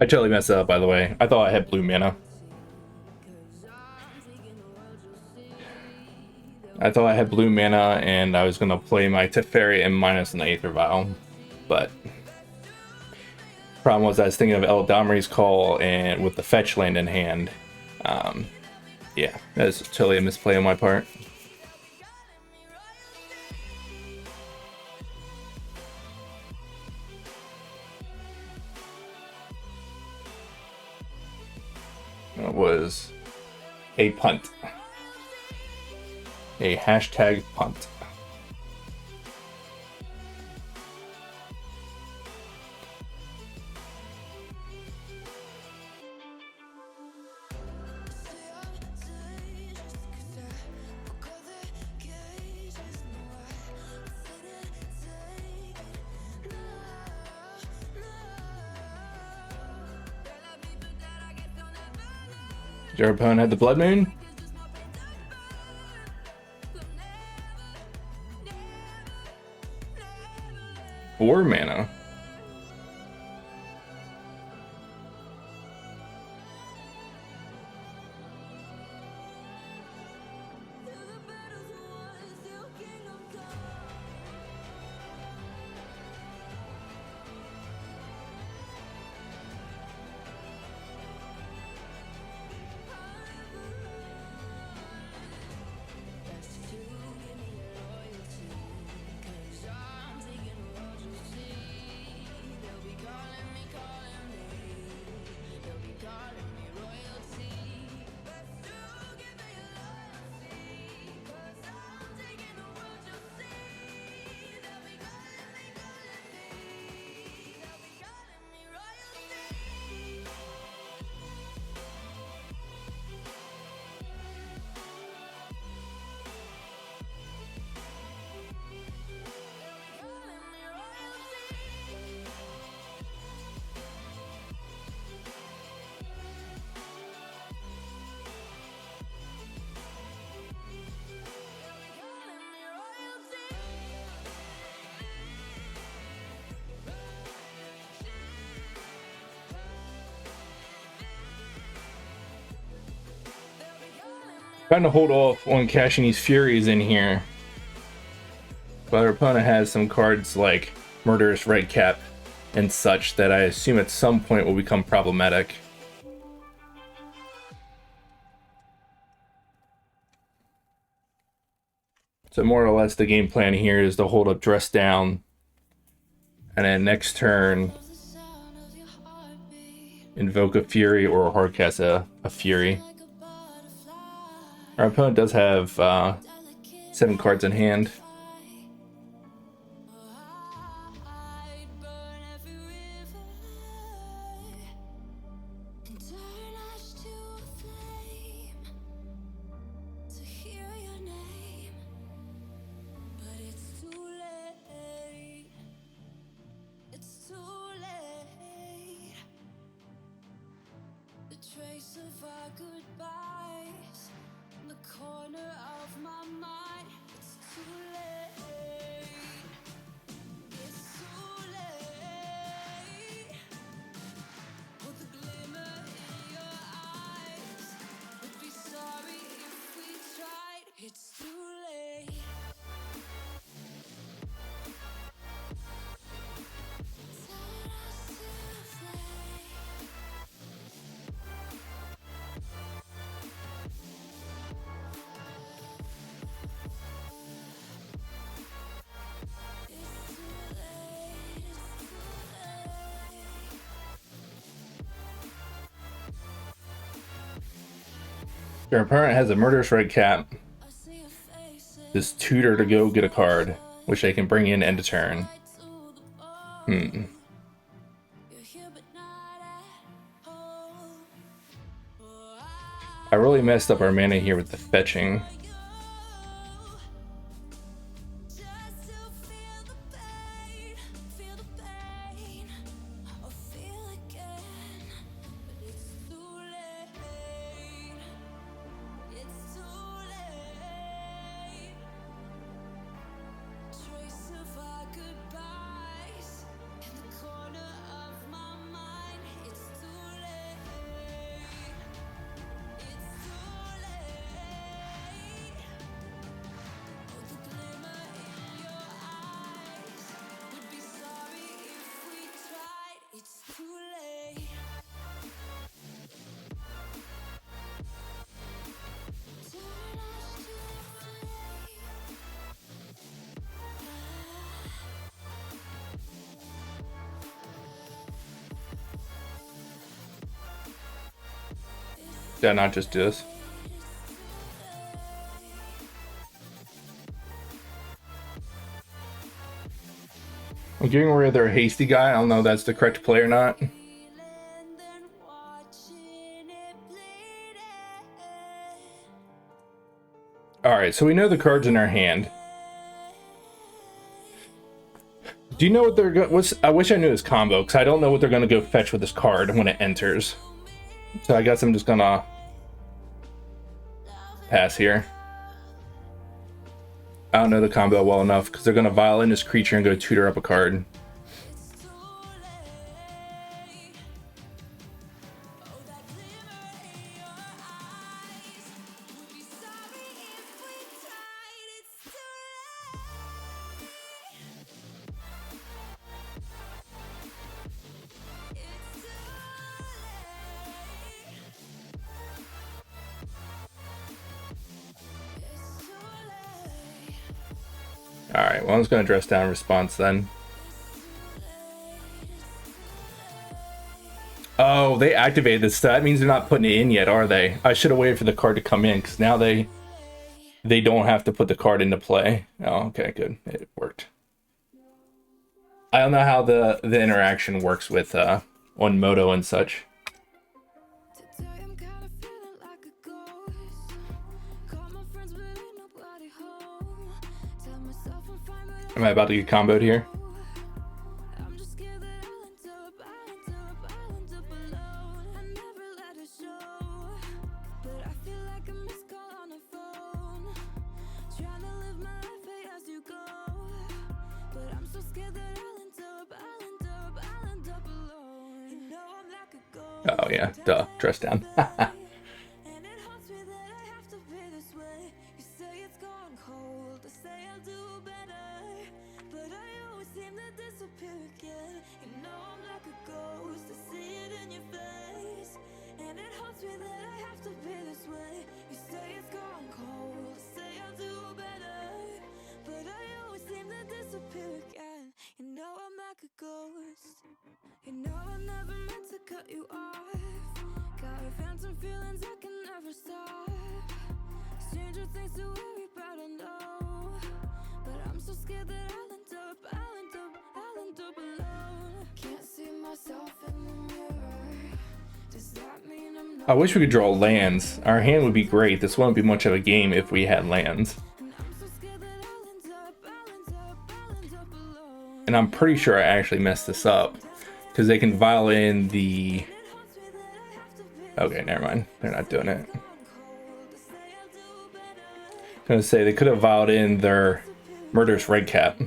I totally messed it up, by the way. I thought I had blue mana. I thought I had blue mana and I was going to play my Teferi and minus an Aether Vial. But problem was I was thinking of Eladamri's Call and with the fetch land in hand. Yeah, that's totally a misplay on my part. It was a punt. A hashtag punt. Your opponent had the Blood Moon? Four mana. Trying to hold off on cashing these Furies in here. But our opponent has some cards like Murderous Redcap and such that I assume at some point will become problematic. So more or less the game plan here is to hold up Dress Down, and then next turn invoke a Fury or hardcast a Fury. Our opponent does have 7 cards in hand. Your opponent has a Murderous Redcap. This tutor to go get a card, which they can bring in end of turn. I really messed up our mana here with the fetching. Did I not just do this? I'm getting rid of their hasty guy. I don't know if that's the correct play or not. Alright, so we know the cards in our hand. Do you know what they're going to... I wish I knew this combo, because I don't know what they're going to go fetch with this card when it enters. So I guess I'm just going to pass here. I don't know the combo well enough, because they're going to violin this creature and go tutor up a card. Alright, well, I'm just going to dress down response then. Oh, they activated this. That means they're not putting it in yet, are they? I should have waited for the card to come in, because now they don't have to put the card into play. Oh, okay, good. It worked. I don't know how the interaction works with on Moto and such. Am I about to get comboed here? Oh yeah, duh, dress down. You know I never meant to cut you off. Got a phantom feelings I can never stop. Stranger things to worry about, I know. But I'm so scared that I'll end up alone. Can't see myself in the mirror. Does that mean I'm not? I wish we could draw lands. Our hand would be great. This wouldn't be much of a game if we had lands. And I'm pretty sure I actually messed this up. Because they can violin the... Okay, never mind. They're not doing it. I'm going to say they could have violin their Murderous Red Cap.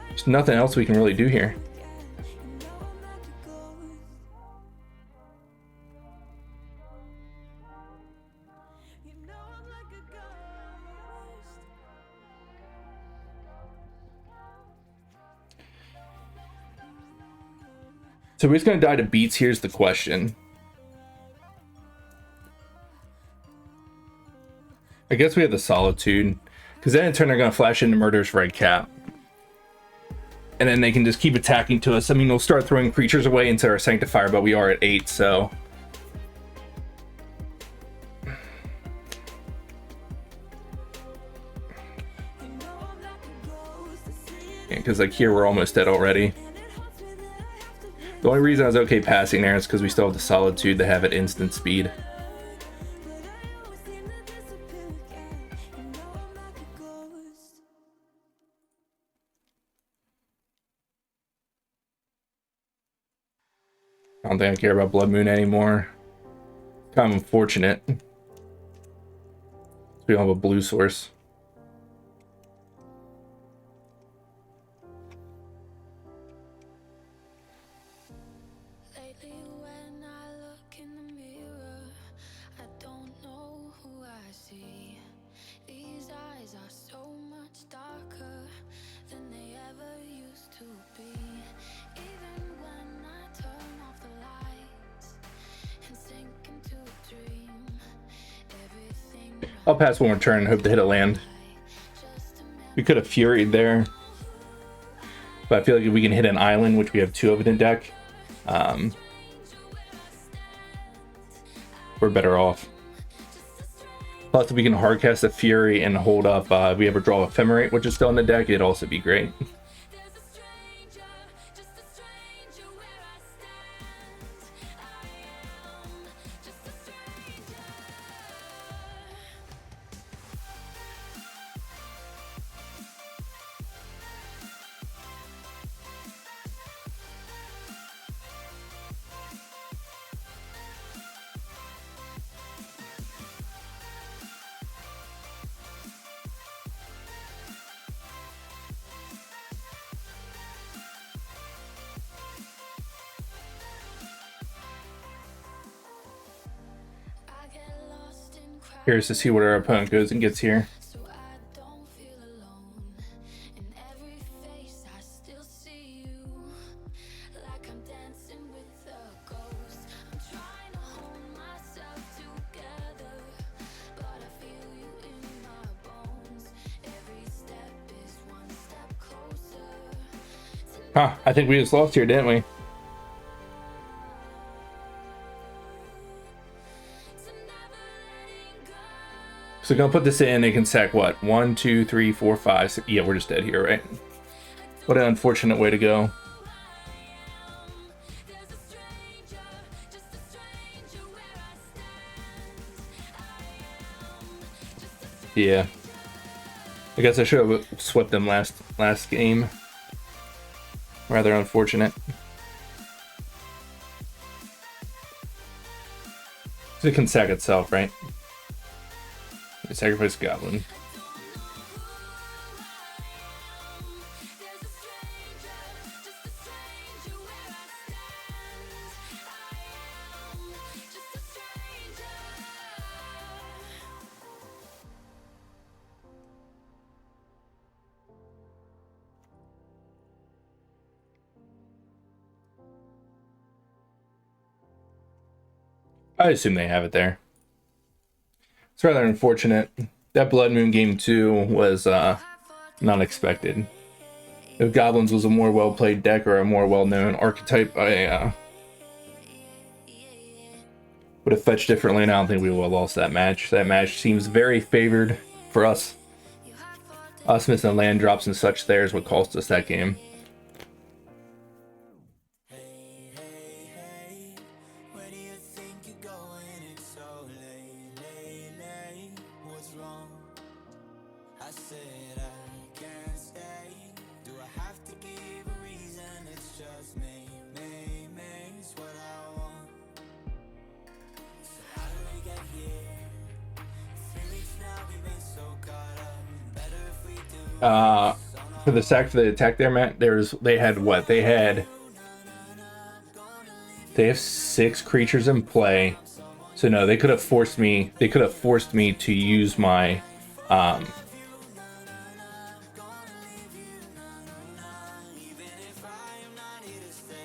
There's nothing else we can really do here. So we're just going to die to beats. Here's the question. I guess we have the Solitude. Because then in turn they're going to flash into Murderous Red Cap. And then they can just keep attacking to us. I mean, we'll start throwing creatures away into our Sanctifier, but we are at 8, so... Yeah, because like here we're almost dead already. The only reason I was okay passing there is because we still have the Solitude to have at instant speed. I don't think I care about Blood Moon anymore. Kind of unfortunate. We don't have a blue source. I'll pass one more turn and hope to hit a land. We could have Furied there. But I feel like if we can hit an island, which we have 2 of in the deck, we're better off. Plus, if we can hardcast a Fury and hold up, if we ever draw Ephemerate, which is still in the deck, it'd also be great. I get lost in crowds. Curious to see what our opponent goes and gets here. So I don't feel alone. In every face I still see you. Like I'm dancing with a ghost. I'm trying to hold myself together, but I feel you in my bones. Every step is one step closer. Huh, I think we just lost here, didn't we? So gonna put this in, they can sack what? 1, 2, 3, 4, 5, 6. Yeah, we're just dead here, right? What an unfortunate way to go. Yeah. I guess I should have swept them last game. Rather unfortunate. It can sack itself, right? Sacrifice Goblin. I assume they have it there. It's rather unfortunate. That Blood Moon game 2 was not expected. If Goblins was a more well-played deck or a more well-known archetype, I would have fetched differently, and I don't think we would have lost that match. That match seems very favored for us. Us missing land drops and such there is what cost us that game. For the sack for the attack there, Matt, they had what? They have 6 creatures in play. So no, they could have forced me to use my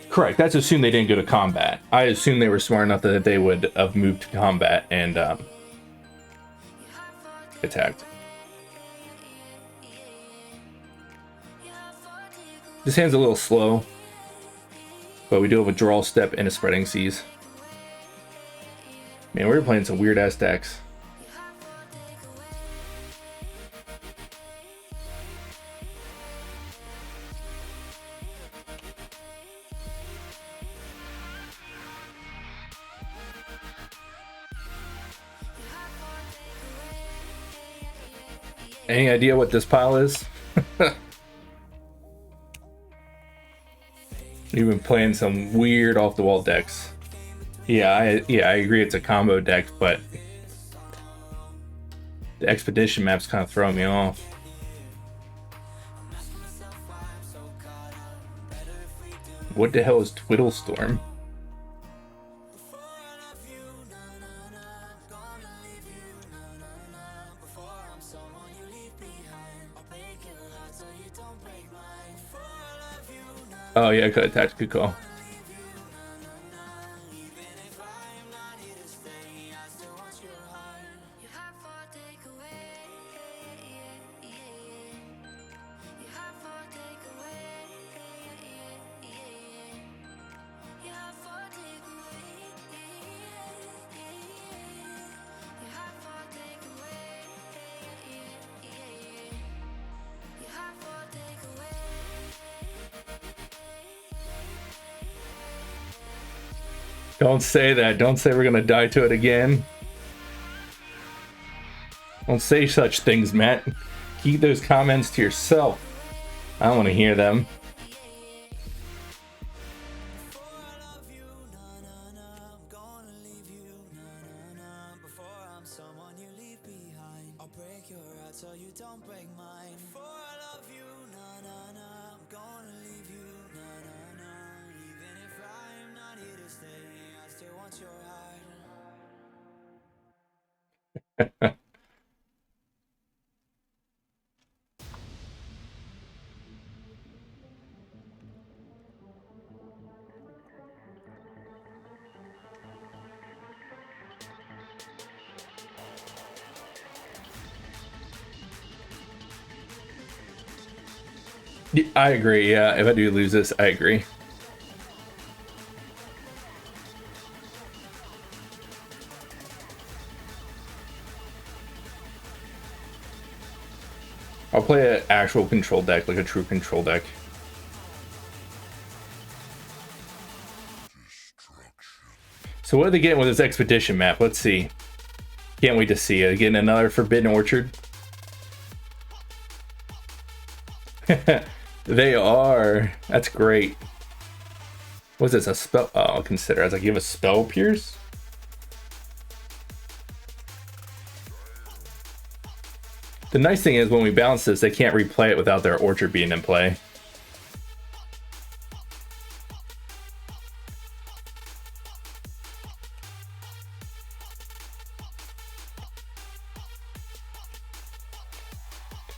correct. That's assumed they didn't go to combat. I assume they were smart enough that they would have moved to combat and attacked. This hand's a little slow, but we do have a draw step and a spreading seas. Man, we were playing some weird ass decks. Any idea what this pile is? You've been playing some weird off-the-wall decks. Yeah, I agree it's a combo deck, but the expedition map's kind of throwing me off. What the hell is Twiddlestorm? Oh yeah, I could attach. Good call. Don't say that. Don't say we're gonna die to it again. Don't say such things, Matt. Keep those comments to yourself. I don't want to hear them. I agree, yeah. If I do lose this, I agree. I'll play an actual control deck, like a true control deck. So what are they getting with this expedition map? Let's see. Can't wait to see it. Getting another Forbidden Orchard. They are. That's great. What's this? A spell? Oh, I'll consider. I was like, you have a spell pierce? The nice thing is when we bounce this, they can't replay it without their orchard being in play.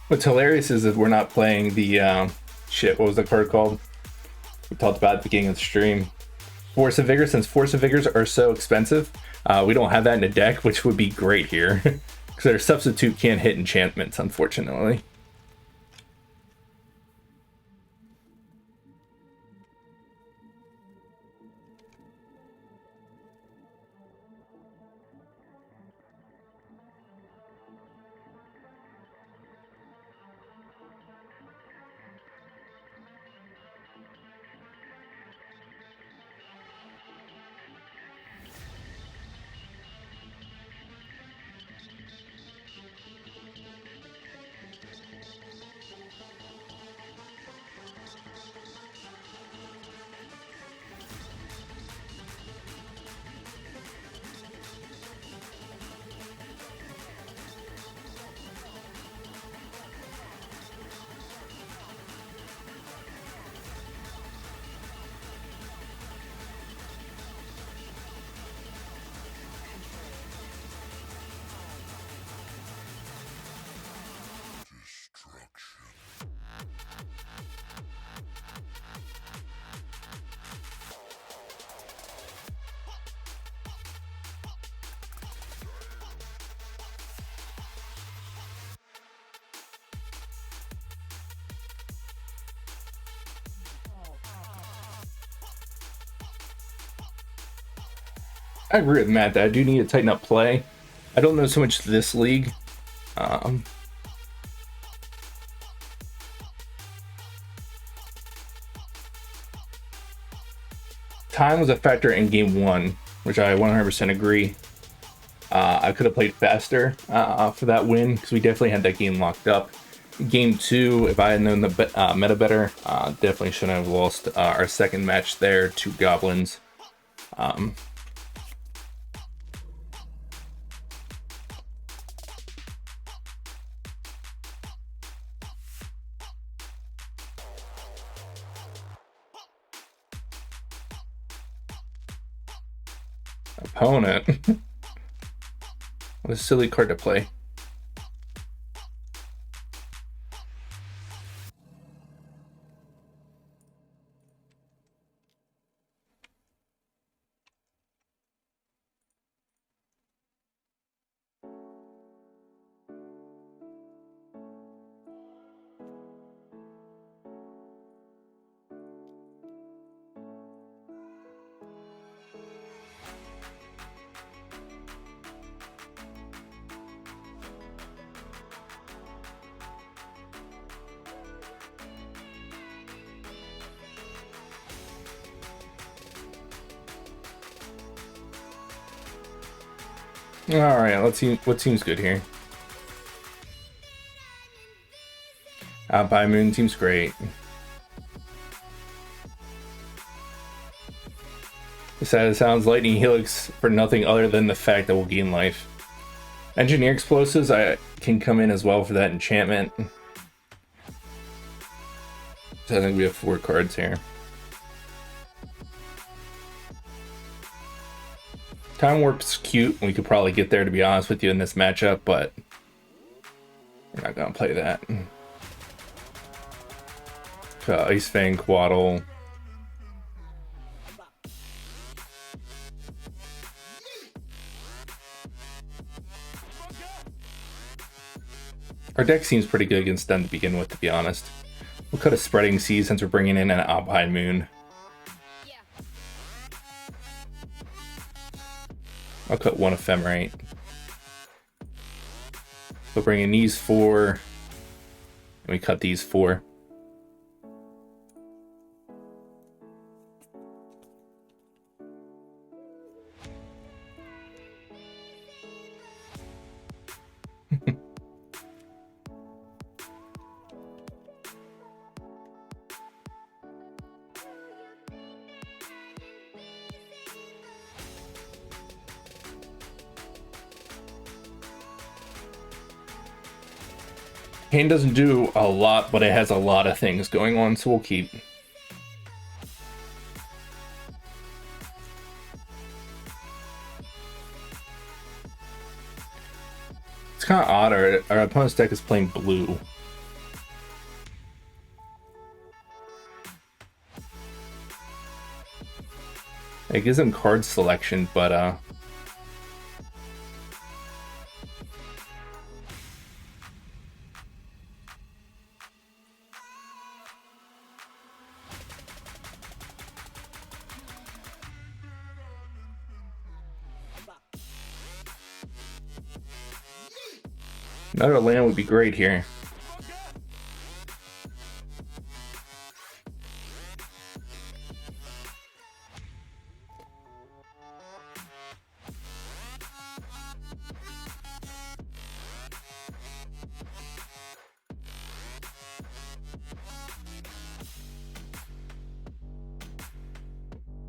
What's hilarious is that we're not playing the shit. What was the card called? We talked about at the beginning of the stream. Force of Vigor. Since Force of Vigors are so expensive, we don't have that in a deck, which would be great here because their substitute can't hit enchantments, unfortunately. I agree with Matt that I do need to tighten up play. I don't know so much this league. Time was a factor in game one, which I 100% agree. I could have played faster for that win because we definitely had that game locked up. Game two, if I had known the meta better, definitely shouldn't have lost our second match there to Goblins. Opponent. What a silly card to play. All right, let's see what seems good here. By Moon seems great. Sad it sounds, Lightning Helix for nothing other than the fact that we'll gain life. Engineer Explosives I can come in as well for that enchantment. So I think we have 4 cards here. Time Warp's cute. We could probably get there, to be honest with you, in this matchup, but we're not gonna play that. Ice Fang, Quaddle. Our deck seems pretty good against them to begin with, to be honest. We'll cut a Spreading Sea since we're bringing in an Alpine Moon. I'll cut 1 Ephemerate. We'll bring in these 4. And we cut these 4. Hand doesn't do a lot, but it has a lot of things going on, so we'll keep. It's kind of odd, our opponent's deck is playing blue. It gives them card selection, but another land would be great here.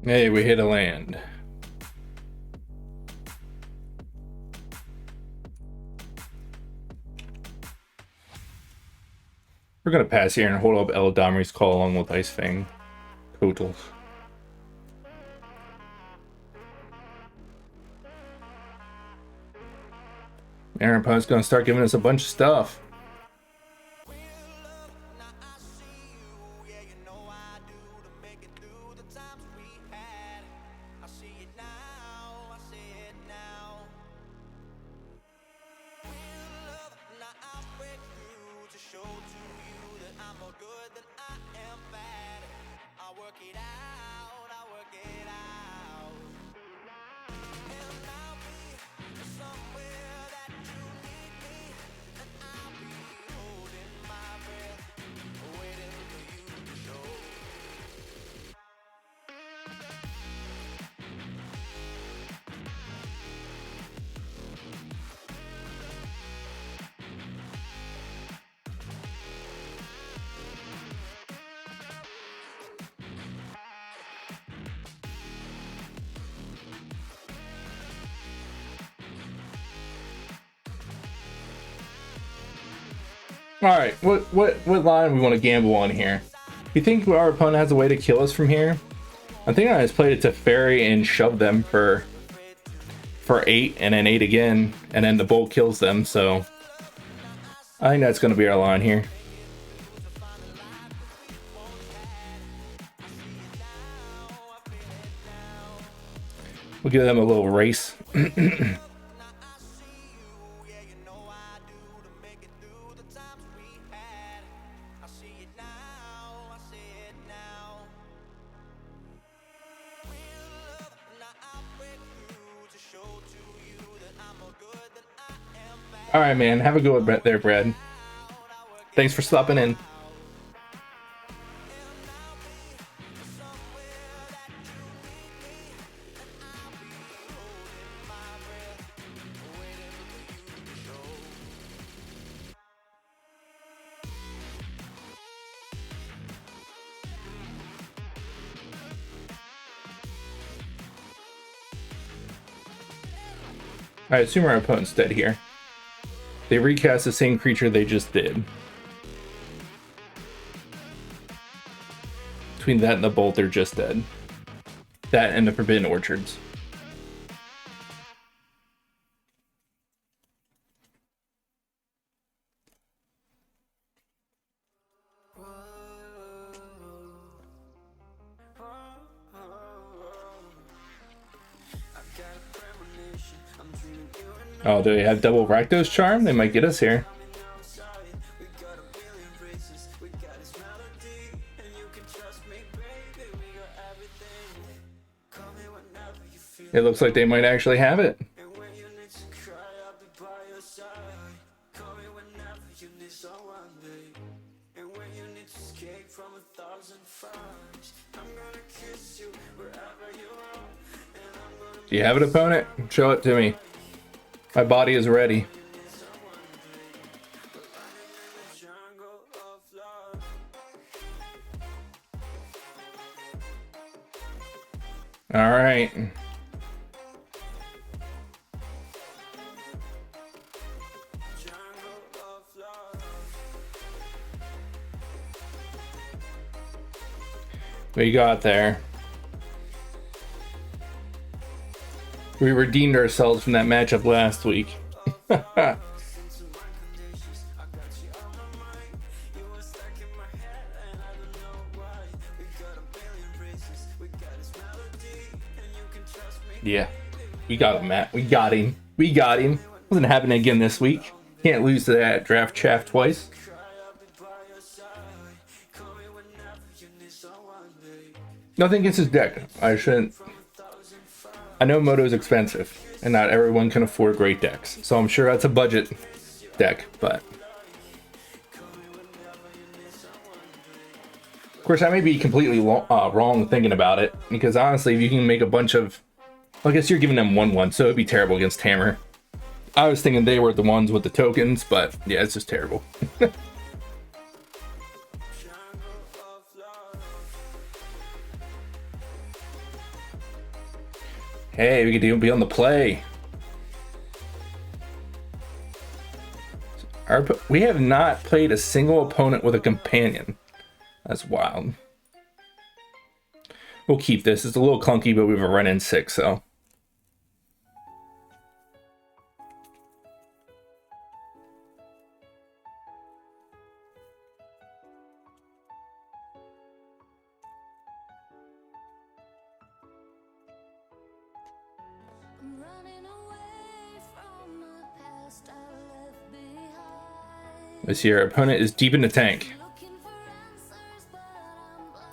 Hey, we hit a land. We're gonna pass here and hold up Eladamri's Call along with Ice Fang. Totals. Our opponent's gonna start giving us a bunch of stuff. All right, what line we want to gamble on here? You think our opponent has a way to kill us from here? I think I just played it to Fairy and shove them for 8 and then 8 again, and then the Bolt kills them. So I think that's going to be our line here. We'll give them a little race. All right, man. Have a good one there, Brad. Thanks for stopping in. I assume our opponent's dead here. They recast the same creature they just did. Between that and the Bolt, they're just dead. That and the Forbidden Orchards. Oh, do they have double Rakdos Charm? They might get us here. It looks like they might actually have it. Do you have it, opponent? Show it to me. My body is ready. All right. What you got there? We redeemed ourselves from that matchup last week. Yeah, we got him, Matt. We got him. We got him. Wasn't happening again this week. Can't lose to that draft chaff twice. Nothing against his deck. I shouldn't. I know Moto's expensive, and not everyone can afford great decks. So I'm sure that's a budget deck, but... Of course, I may be completely wrong thinking about it, because honestly, if you can make a bunch of... I guess you're giving them 1/1, so it'd be terrible against Hammer. I was thinking they were the ones with the tokens, but yeah, it's just terrible. Hey, we could be on the play. We have not played a single opponent with a companion. That's wild. We'll keep this. It's a little clunky, but we have a run in 6, so. This year, our opponent is deep in the tank.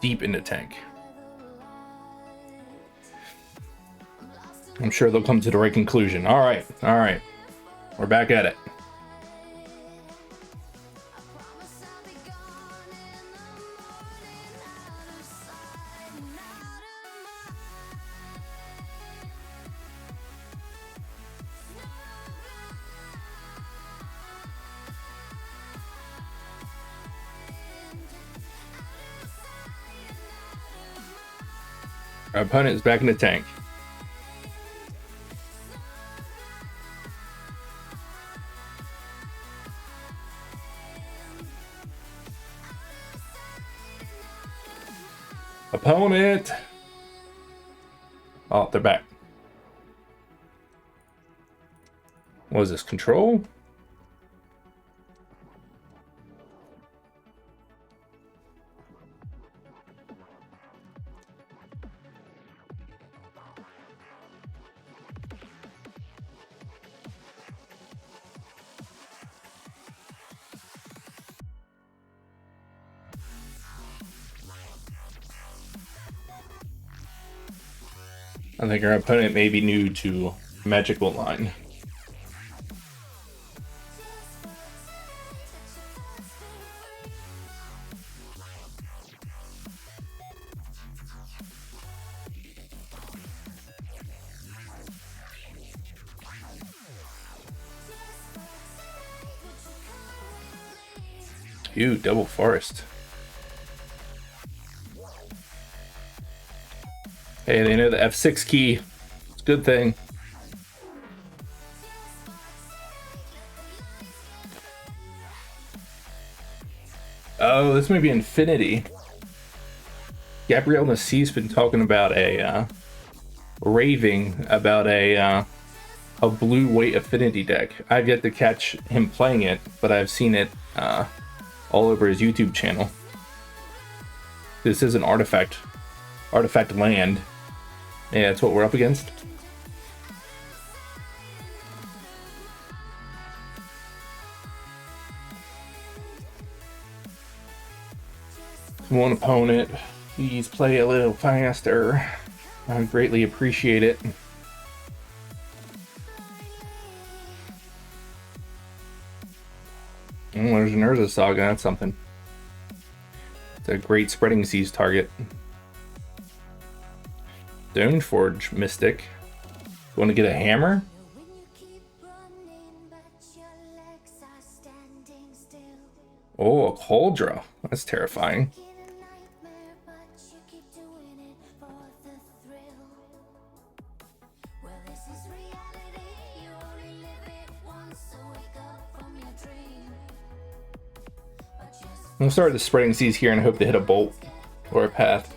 Deep in the tank. I'm sure they'll come to the right conclusion. All right, all right. We're back at it. Our opponent is back in the tank. Opponent! Oh, they're back. What is this, control? I think our opponent may be new to Magic Online. Ew, double forest. Hey, they know the F6 key. It's a good thing. Oh, this may be Infinity. Gabriel Nassif's been talking about raving about a blue white Affinity deck. I've yet to catch him playing it, but I've seen it all over his YouTube channel. This is an artifact land. Yeah, that's what we're up against. One opponent, please play a little faster. I greatly appreciate it. There's an Urza Saga, that's something. It's a great spreading seas target. Stoneforge Mystic. Want to get a hammer? Oh, a Cauldron. That's terrifying. I'm gonna start the spreading seas here and hope to hit a bolt or a path.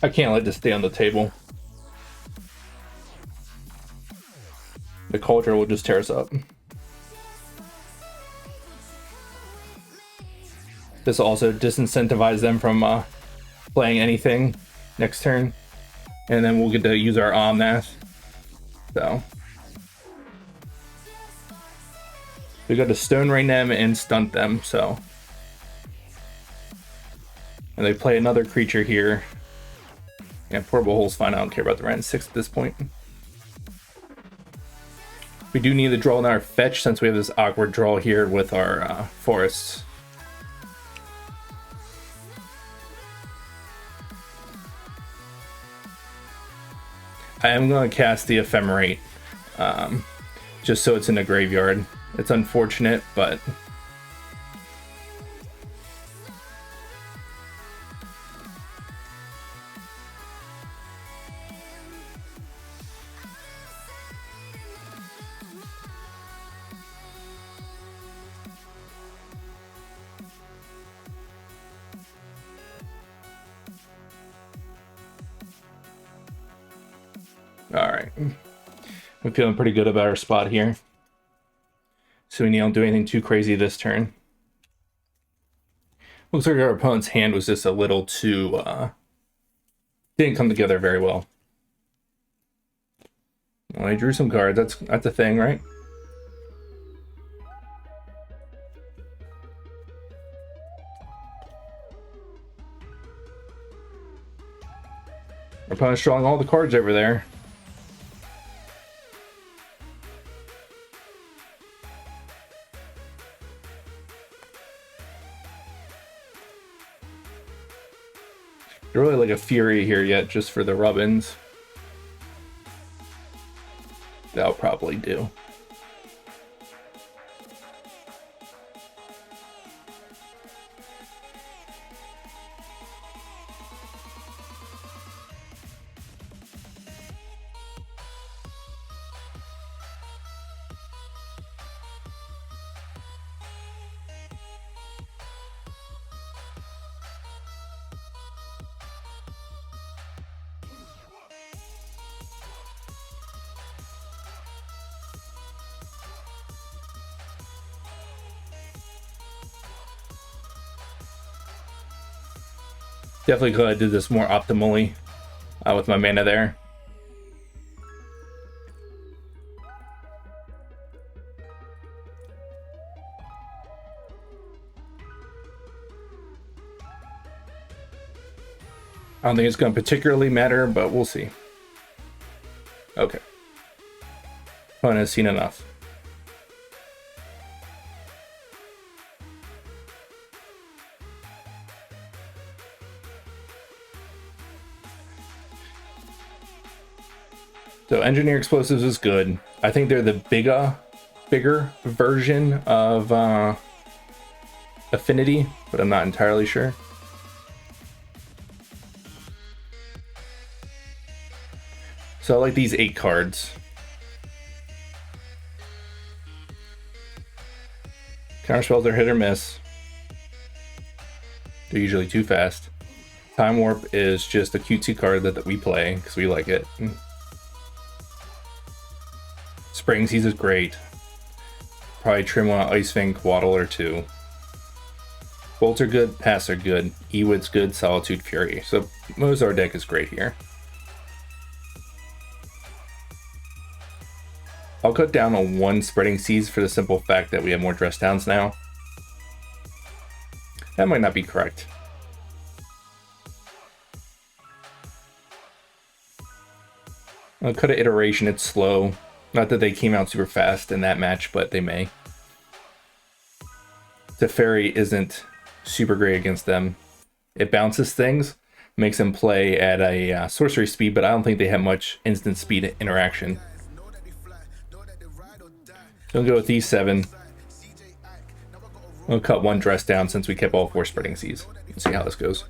I can't let this stay on the table. The Cauldron will just tear us up. This will also disincentivize them from playing anything next turn. And then we'll get to use our Omnath. So we got to Stone Rain them and stunt them, so. And they play another creature here. Yeah, Portable Hole's fine. I don't care about the Ren 6 at this point. We do need to draw in our fetch since we have this awkward draw here with our forests. I am going to cast the Ephemerate just so it's in the graveyard. It's unfortunate, but alright. I'm feeling pretty good about our spot here. So we don't do anything too crazy this turn. Looks like our opponent's hand was just a little too didn't come together very well. Well, I drew some cards, that's a thing, right? Our opponent's drawing all the cards over there. Really like a Fury here yet, just for the rubbins. That'll probably do. Definitely could have did this more optimally with my mana there. I don't think it's going to particularly matter, but we'll see. Okay. Opponent has seen enough. So Engineer Explosives is good. I think they're the bigger version of Affinity, but I'm not entirely sure. So I like these 8 cards. Counterspells are hit or miss. They're usually too fast. Time Warp is just a cutesy card that we play because we like it. Spring Seas is great. Probably trim one Ice Fink, Waddle, or 2. Bolts are good, Pass are good, Ewit's good, Solitude, Fury. So most of our deck is great here. I'll cut down on 1 Spreading Seas for the simple fact that we have more dress downs now. That might not be correct. I'll cut an Iteration, it's slow. Not that they came out super fast in that match, but they may. Teferi isn't super great against them. It bounces things, makes them play at a sorcery speed, but I don't think they have much instant speed interaction. Don't go with these 7. We'll cut 1 dress down since we kept all 4 Spreading Seas. Let's see how this goes.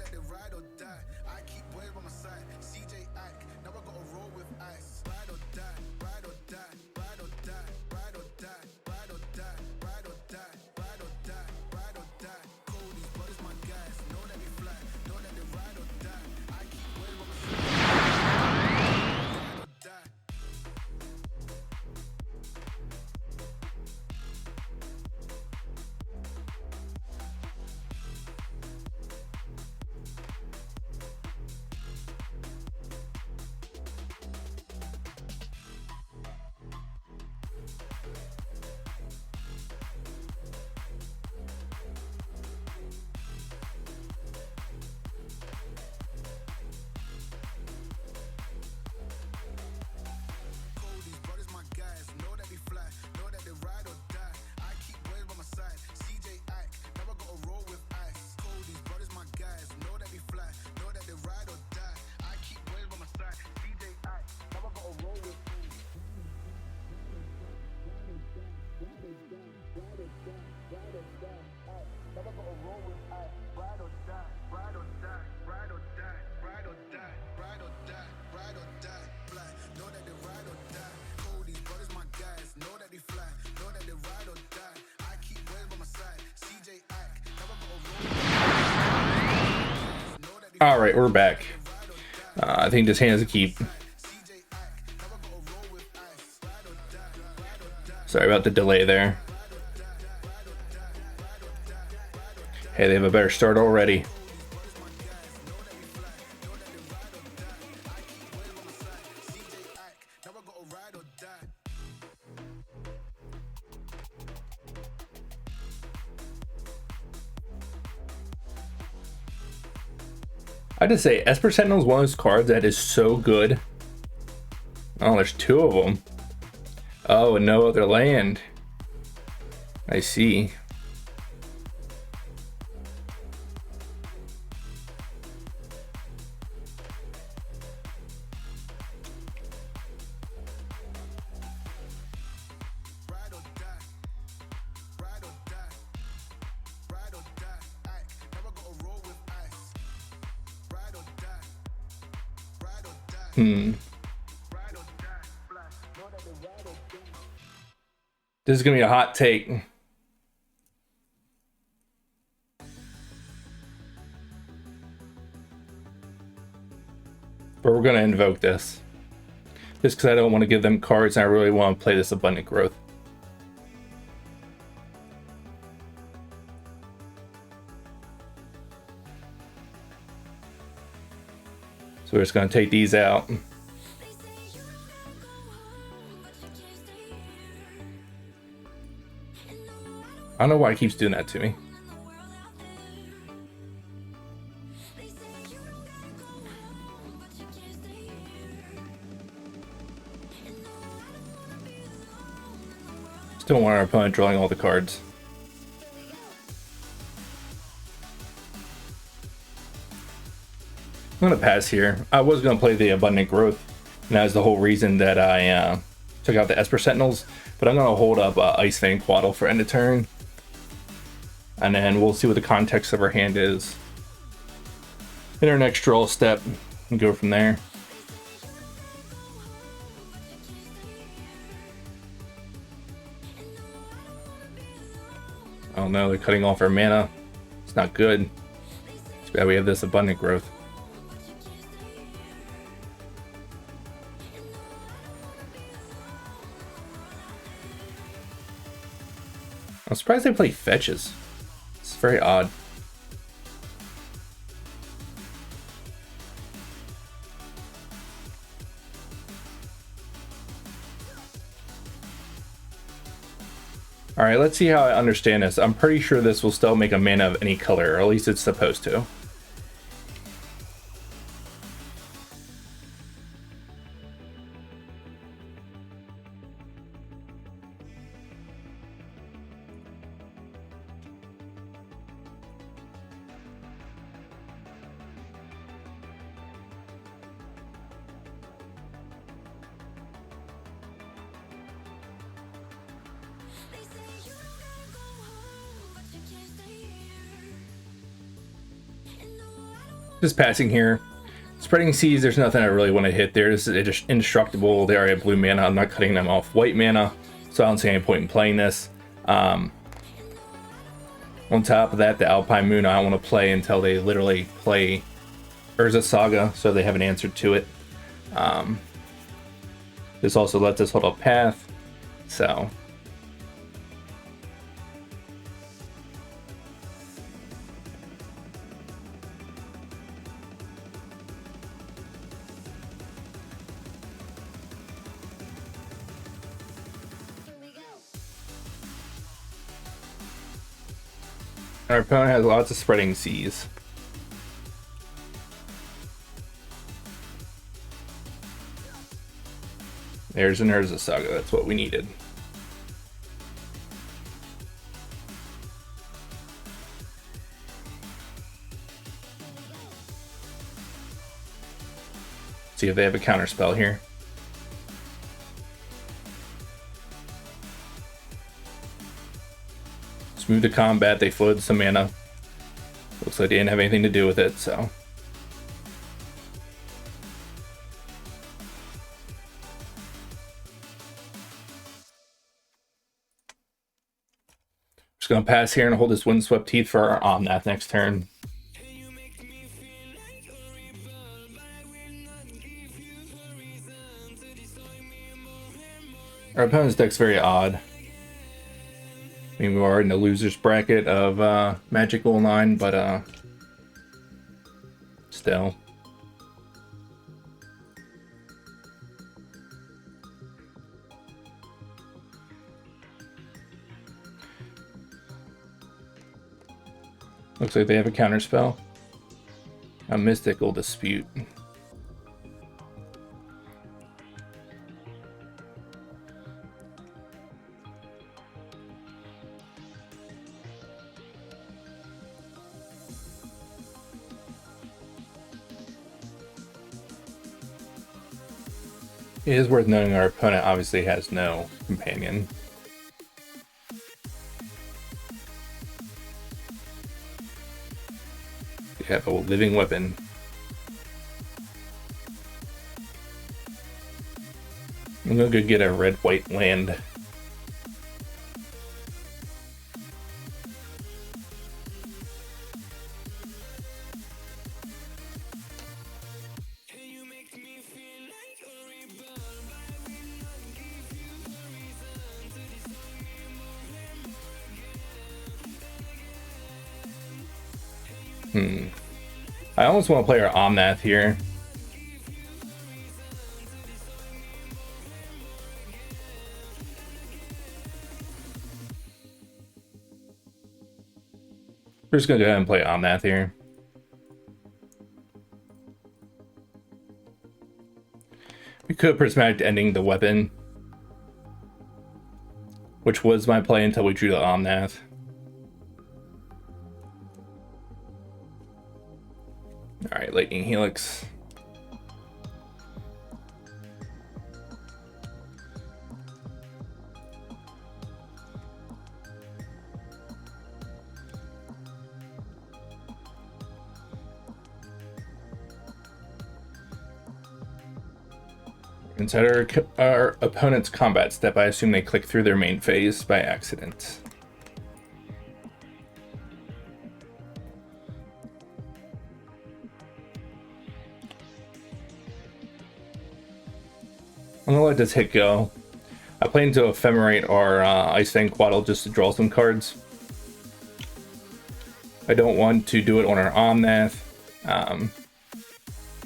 All right, we're back. I think this hand is a keep. Sorry about the delay there. Hey, they have a better start already. I just say Esper Sentinel is one of those cards that is so good. Oh, there's 2 of them. Oh, and no other land. I see. This is gonna be a hot take. But we're gonna invoke this. Just because I don't want to give them cards and I really want to play this Abundant Growth. So we're just gonna take these out. I don't know why it keeps doing that to me. Still want our opponent drawing all the cards. I'm gonna pass here. I was gonna play the Abundant Growth And that was the whole reason that I took out the Esper Sentinels. But I'm going to hold up Ice Fang Quaddle for end of turn. And then we'll see what the context of our hand is in our next draw step and go from there. Oh no, they're cutting off our mana. It's not good. It's bad we have this abundant growth. I'm surprised they play fetches. It's very odd. Alright, let's see how I understand this. I'm pretty sure this will still make a mana of any color, or at least it's supposed to. Just passing here. Spreading Seas, there's nothing I really want to hit there. This is just indestructible. They already have blue mana. I'm not cutting them off white mana, so I don't see any point in playing this. On top of that, the Alpine Moon, I don't want to play until they literally play Urza Saga, so they have an answer to it. This also lets us hold up path, so... Our opponent has lots of Spreading Seas. There's an Urza Saga, that's what we needed. See if they have a counter spell here. Smooth the combat, they floated some mana. Looks like they didn't have anything to do with it, so. Just gonna pass here and hold this Windswept Teeth for our Omnath next turn. Our opponent's deck's very odd. I mean, we are in the loser's bracket of Magic Online, but still. Looks like they have a counter spell. A Mystical Dispute. It is worth noting our opponent obviously has no companion. They have a living weapon. I'm gonna go get a red-white land. I almost want to play our Omnath here. We're just going to go ahead and play Omnath here. We could Prismatic Ending the weapon, which was my play until we drew the Omnath. Alright, Lightning Helix. Inside our opponent's combat step, I assume they click through their main phase by accident. I'm gonna let this hit go. I plan to ephemerate our Ice Fang Quaddle just to draw some cards. I don't want to do it on our Omnath,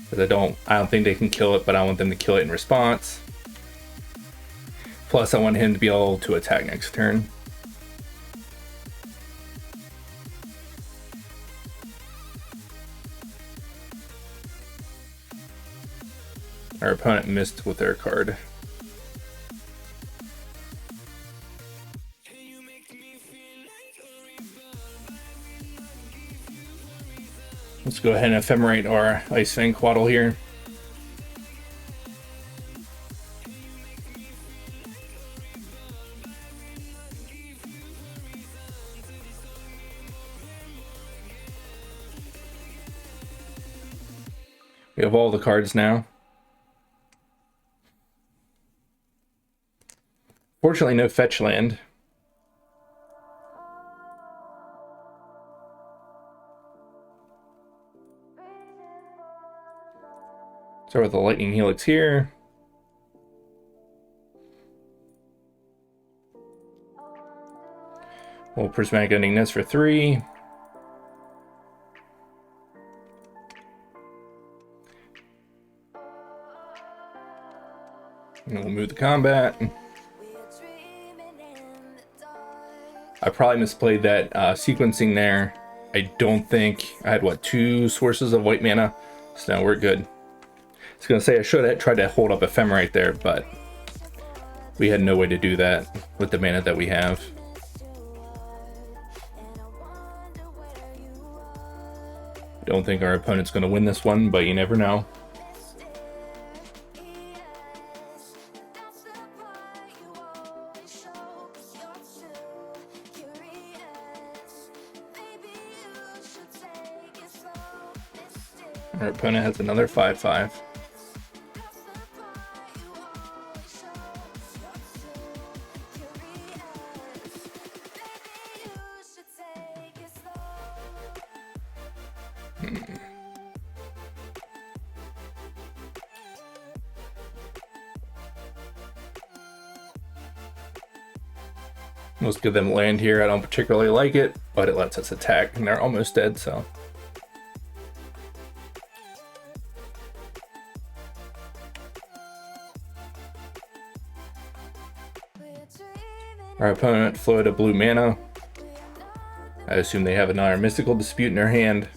because I don't think they can kill it, but I want them to kill it in response. Plus, I want him to be able to attack next turn. Our opponent missed with their card. Let's go ahead and ephemerate our Ice Fang Quaddle here. We have all the cards now. Fortunately, no fetch land. Start with the Lightning Helix here. We'll Prismatic Ending this for 3. And we'll move the combat. I probably misplayed that sequencing there. I don't think I had, what, 2 sources of white mana? So no, we're good. I was going to say I should have tried to hold up Ephemerate there, but we had no way to do that with the mana that we have. Don't think our opponent's going to win this one, but you never know. Our opponent has another 5/5. Let's give them land here. I don't particularly like it, but it lets us attack, and they're almost dead, so. Our opponent flowed a blue mana. I assume they have another Mystical Dispute in their hand.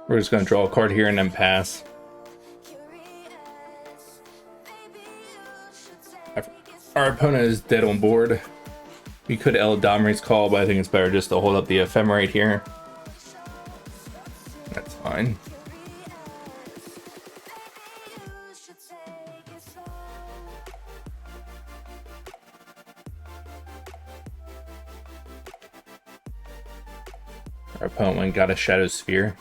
We're just going to draw a card here and then pass. Our opponent is dead on board. We could Eladamri's Call, but I think it's better just to hold up the Ephemerate here. That's fine. Our opponent went and got a Shadow Sphere.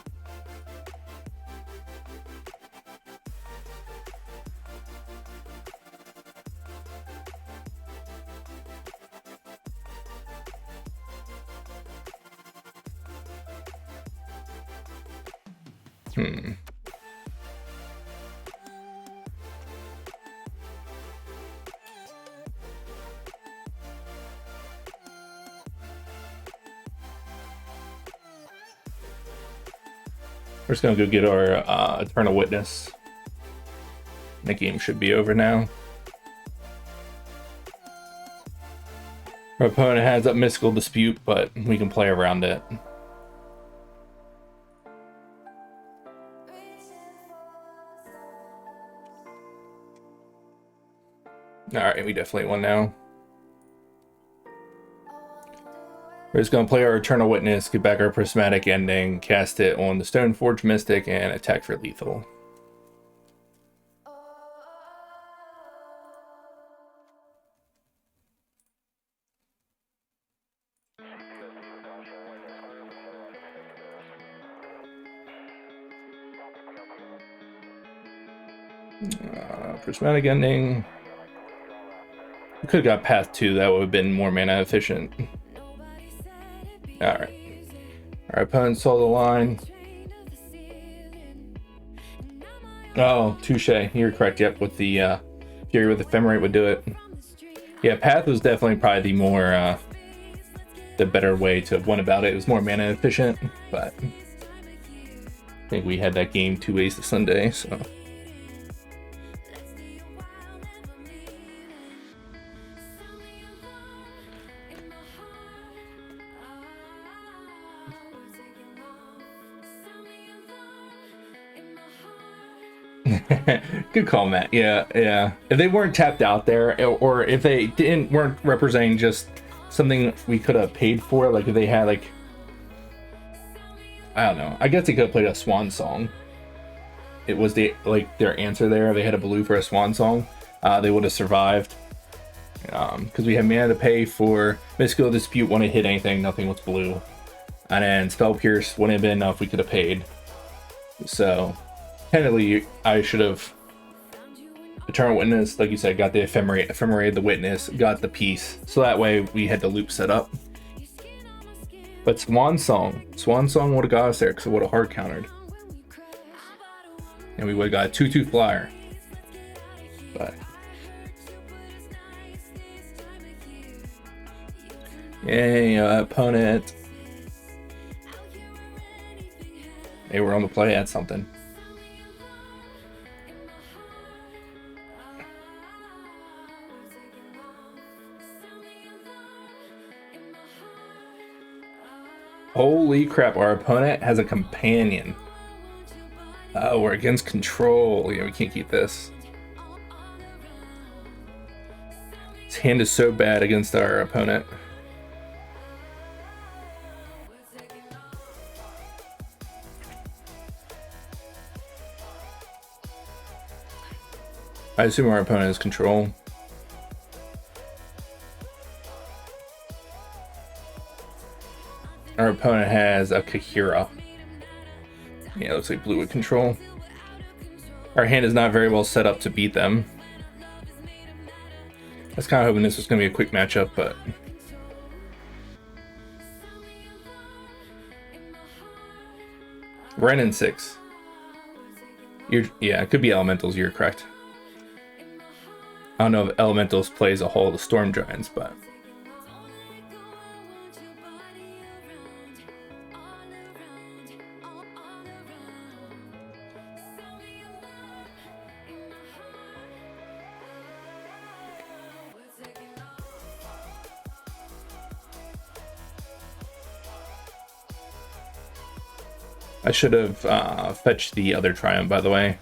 We're just gonna go get our Eternal Witness. The game should be over now. Our opponent has a Mystical Dispute, but we can play around it. Alright, we definitely won now. We're just going to play our Eternal Witness, get back our Prismatic Ending, cast it on the Stoneforge Mystic, and attack for lethal. Prismatic Ending. We could have got Path 2, that would have been more mana efficient. Alright. Our opponent saw the line. Oh, touche. You're correct. Yep, with the Fury with Ephemerate would do it. Yeah, Path was definitely probably the more, the better way to have won about it. It was more mana efficient, but I think we had that game 2 ways to Sunday, so. Good call, Matt. Yeah. If they weren't tapped out there, or if they weren't representing just something we could have paid for, like if they had like, I don't know. I guess they could have played a Swan Song. It was their answer there. They had a blue for a Swan Song. They would have survived. Because we had mana to pay for Mystical Dispute. Wouldn't hit anything. Nothing was blue. And then Spell Pierce wouldn't have been enough. We could have paid. So technically, I should have Eternal Witness, like you said, got the Ephemerate, the Witness, got the piece. So that way we had the loop set up. But Swan Song would have got us there because it would have hard countered. And we would have got a 2/2 flyer. But yay, opponent. They were on the play at something. Holy crap, our opponent has a companion. Oh, we're against control. Yeah, we can't keep this. His hand is so bad against our opponent. I assume our opponent has control. Our opponent has a Kahira. Yeah, looks like blue with control. Our hand is not very well set up to beat them. I was kind of hoping this was going to be a quick matchup, but Ren in 6. Yeah, it could be Elementals, you're correct. I don't know if Elementals plays a Hall of the Storm Giants, but I should have fetched the other Triumph, by the way.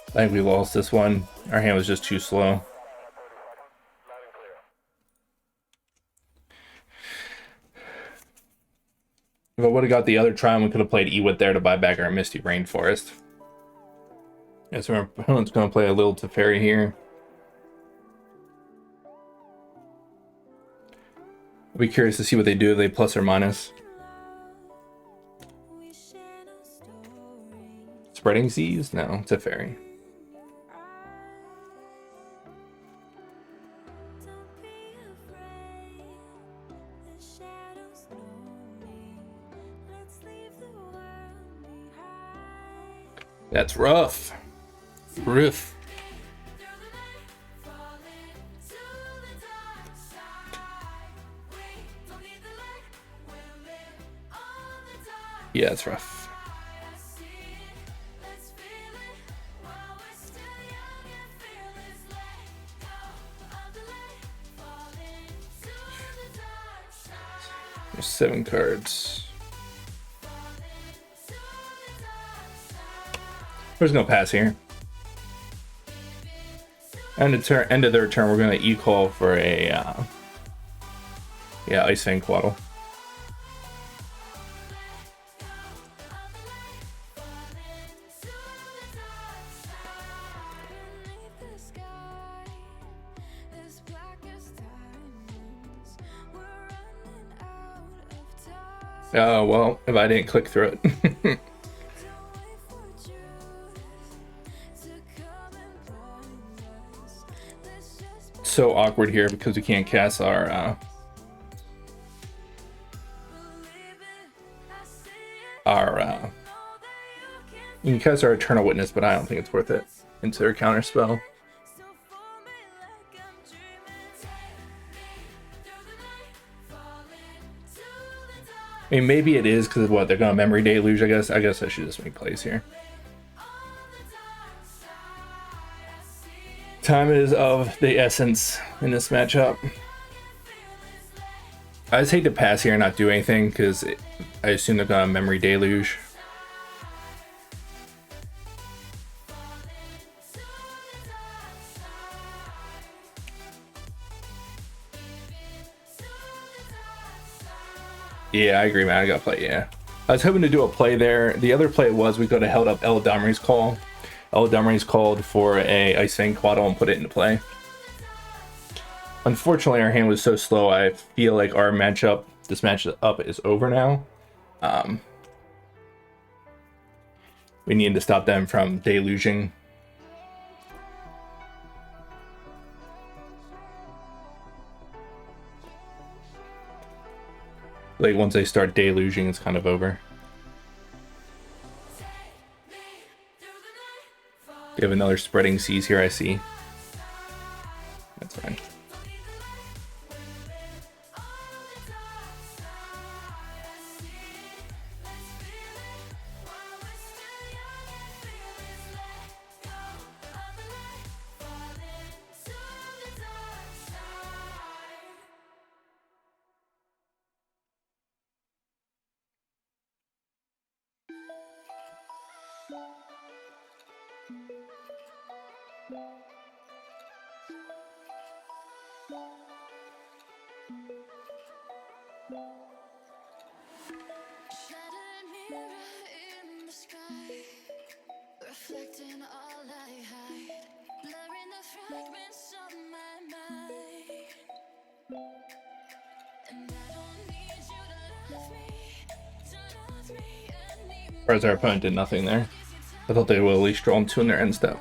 I think we lost this one. Our hand was just too slow. If I would have got the other Triumph, we could have played Ewit there to buy back our Misty Rainforest. Yeah, so our opponent's going to play a little Teferi here. I'll be curious to see what they do. If they plus or minus. Spreading Seas? No, Teferi. That's rough. Rough. Yeah, it's rough. 7 cards. We're just gonna pass here. End of their turn, we're gonna e-call for a yeah, Ice Fang Quaddle. Oh, well, if I didn't click through it. So awkward here because we can't cast our you can cast our Eternal Witness, but I don't think it's worth it into their counter spell. I mean, maybe it is because of what they're gonna Memory Deluge. I guess I should just make plays here. Time is of the essence in this matchup. I just hate to pass here and not do anything because I assume they're gonna Memory Deluge. Yeah, I agree, man. I gotta play, yeah. I was hoping to do a play there. The other play was we could have held up Eladamri's Call. Eladamri's called for a Ice Fang Quaddle and put it into play. Unfortunately, our hand was so slow, I feel like our matchup, this matchup is over now. We need to stop them from deluging. Like, once they start deluging, it's kind of over. They have another Spreading Seas here, I see. That's fine. Shattered mirror in the sky, reflecting all I hide, blurring the fragments of my mind. And I don't need you to love me anymore. Whereas our opponent did nothing there. I thought they would at least draw 2 in their end step.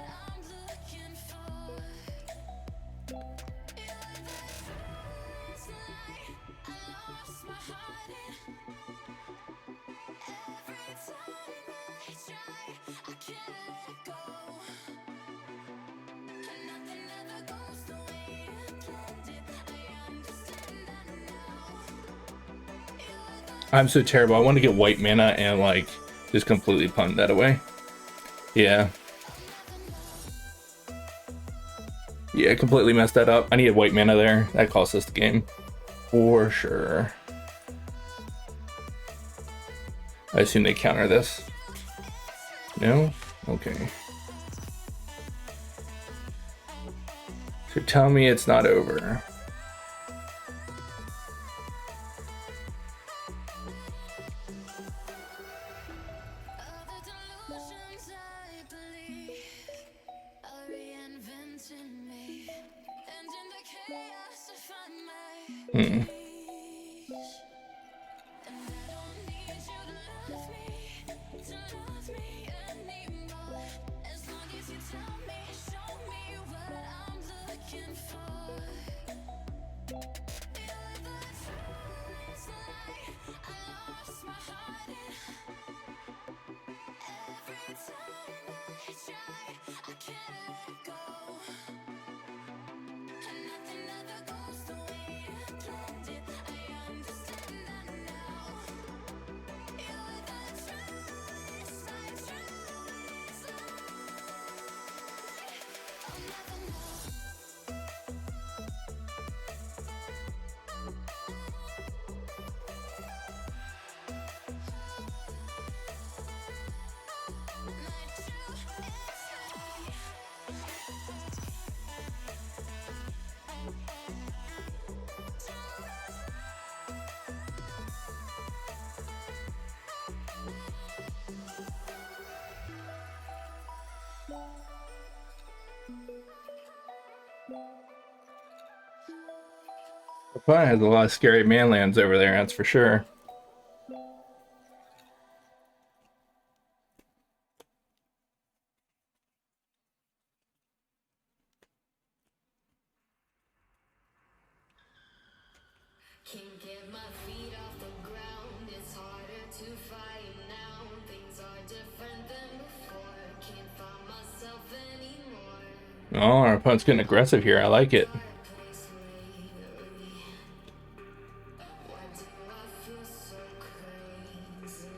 I'm so terrible. I want to get white mana and like just completely punt that away. Yeah. Yeah, completely messed that up. I needed white mana there. That cost us the game. For sure. I assume they counter this. No? Okay. So tell me it's not over. Opponent has a lot of scary manlands over there, that's for sure. Can't get my feet off the ground, it's harder to fight now. Things are different than before, can't find myself anymore. Oh, our opponent's getting aggressive here, I like it. Place lately. Why do I feel so crazy?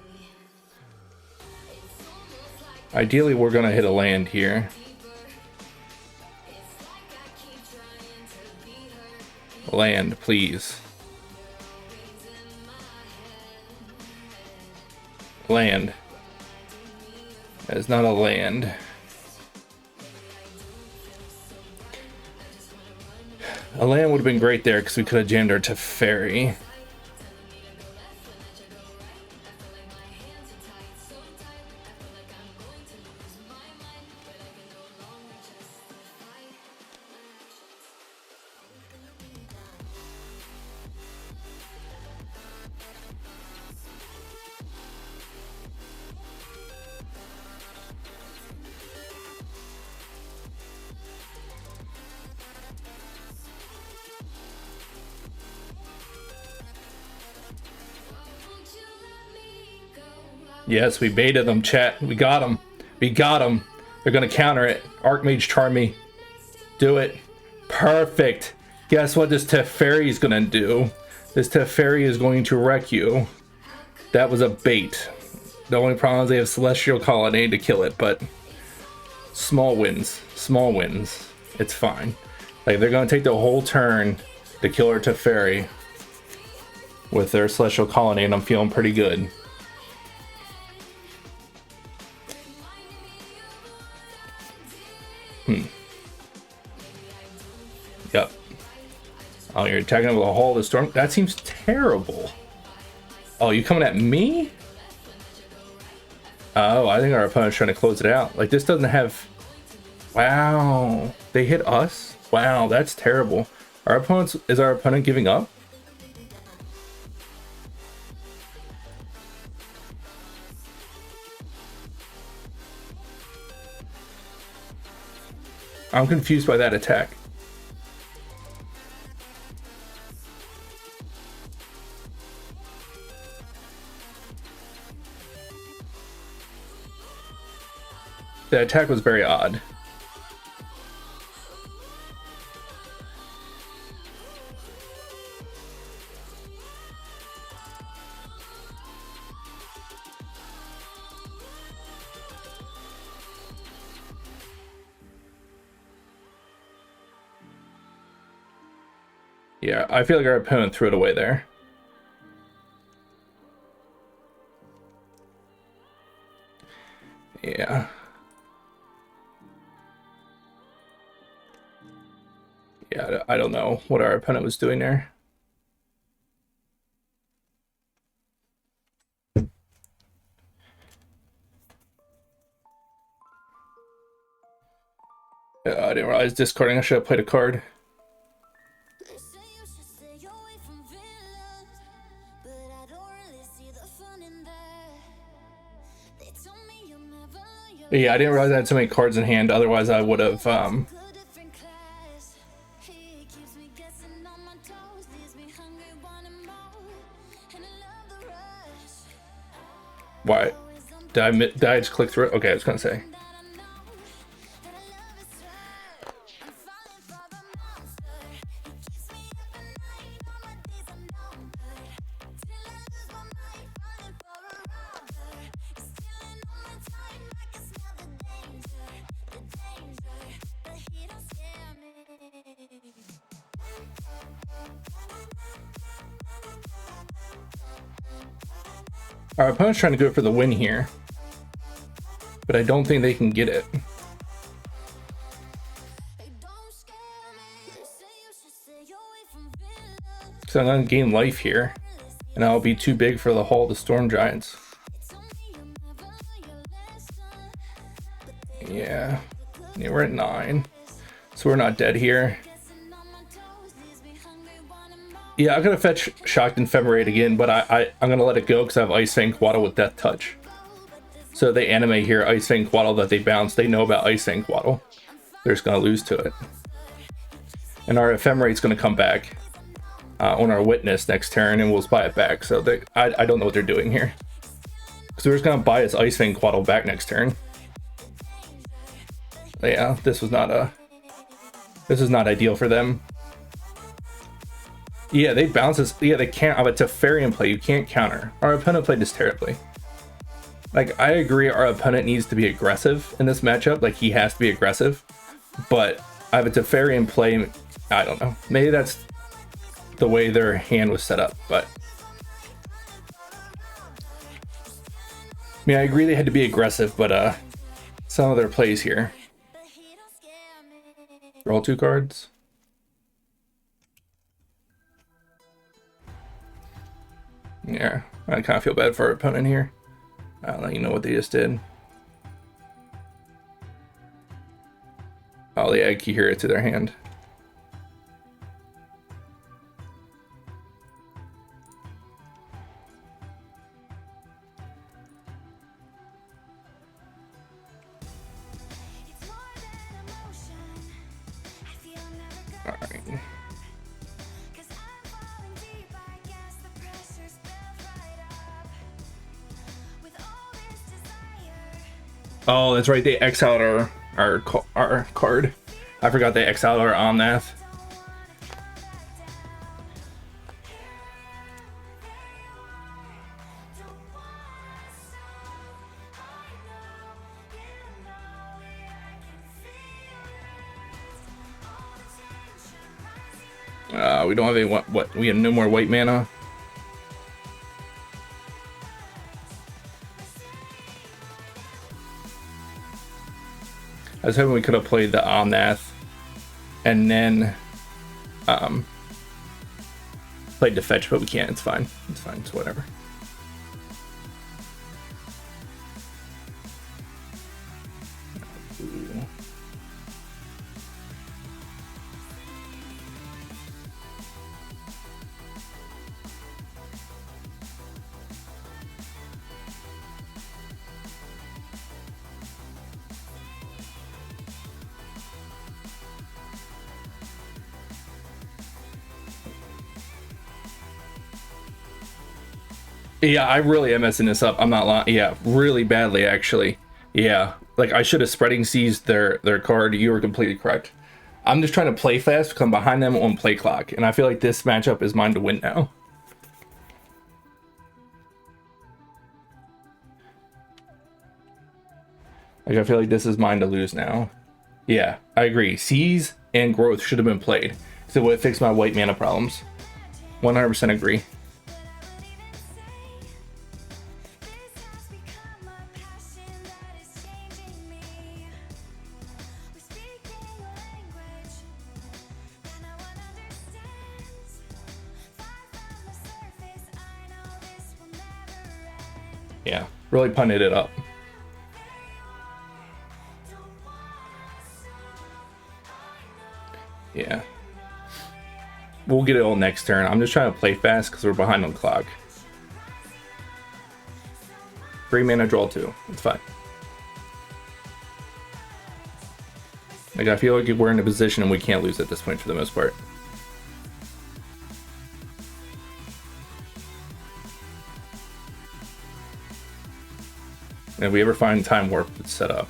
It's almost like Ideally, we're gonna hit a land here. deeper. It's like I keep trying to be her. Land, please. Land. That is not a land. A land would have been great there because we could have jammed her to Fairy. Yes, we baited them, chat. We got them. We got them. They're going to counter it. Archmage charm me. Do it. Perfect. Guess what this Teferi is going to do? This Teferi is going to wreck you. That was a bait. The only problem is they have Celestial Colonnade to kill it, but small wins. Small wins. It's fine. Like, they're going to take the whole turn to kill our Teferi with their Celestial Colonnade, and I'm feeling pretty good. Yep. Oh, you're attacking with a Hall of the Storm? That seems terrible. Oh, you coming at me? Oh, I think our opponent's trying to close it out. Like, this doesn't have... Wow. They hit us? Wow, that's terrible. Is our opponent giving up? I'm confused by that attack. The attack was very odd. Yeah, I feel like our opponent threw it away there. Yeah. Yeah, I don't know what our opponent was doing there. I didn't realize discarding. I should have played a card. They say you should stay away from villains, but I don't really see the fun in that. They told me you'll never learn your Yeah, I didn't realize I had so many cards in hand. Otherwise, I would have. good different class. He keeps me guessing on my toes, leaves me hungry, wanting more, and I love the rush. Why? Did I just click through it? Okay, I was gonna say. That I know, that I love is right. I'm falling for the monster. He keeps me up at night, all my days are numbered. Till I lose my mind, falling for a robber. He's stealing all my time, I can smell the danger, but he don't scare me. Our opponent's trying to go for the win here, but I don't think they can get it. They don't scare me. They say you should stay away from villains. So I'm gonna gain life here, and I'll be too big for the Hall of the Storm Giants. They told me you'll never learn your lesson, but Yeah, we're at 9. they So we're not dead here. Yeah, I'm gonna fetch Shocked Ephemerate again, but I'm gonna let it go because I have Ice Fang Quaddle with Death Touch. So they animate here Ice Fang Quaddle that they bounce. They know about Ice Fang Quaddle. They're just gonna lose to it. And our Ephemerate's gonna come back on our Witness next turn, and we'll buy it back. So I don't know what they're doing here. Because we're just gonna buy its Ice Fang Quaddle back next turn. But yeah, this is not ideal for them. Yeah, they bounce this. Yeah, they can't have a Teferian play. You can't counter. Our opponent played this terribly. Like, I agree our opponent needs to be aggressive in this matchup. Like, he has to be aggressive. But I have a Teferian play. I don't know. Maybe that's the way their hand was set up. But I mean, I agree they had to be aggressive. But some of their plays here. Roll 2 cards. Yeah, I kind of feel bad for our opponent here. I'll let you know what they just did. Oh, they add Kihira to their hand. Alright. Oh, that's right. They exiled our card. I forgot they exiled our Omnath. We don't have any what? We have no more white mana. I was hoping we could have played the Omnath and then played to fetch, but we can't. It's fine. It's fine. It's whatever. Ooh. Yeah, I really am messing this up. I'm not lying. Yeah, really badly, actually. Yeah, like I should have spreading seized their card. You were completely correct. I'm just trying to play fast, come behind them on play clock, and I feel like this matchup is mine to win now. Like I feel like this is mine to lose now. Yeah, I agree. Seize and Growth should have been played, so it would fix my white mana problems. 100% agree. Yeah, really punted it up. Yeah. We'll get it all next turn. I'm just trying to play fast because we're behind on clock. 3 mana, draw 2. It's fine. Like, I feel like we're in a position and we can't lose at this point for the most part. And if we ever find Time Warp, it's set up.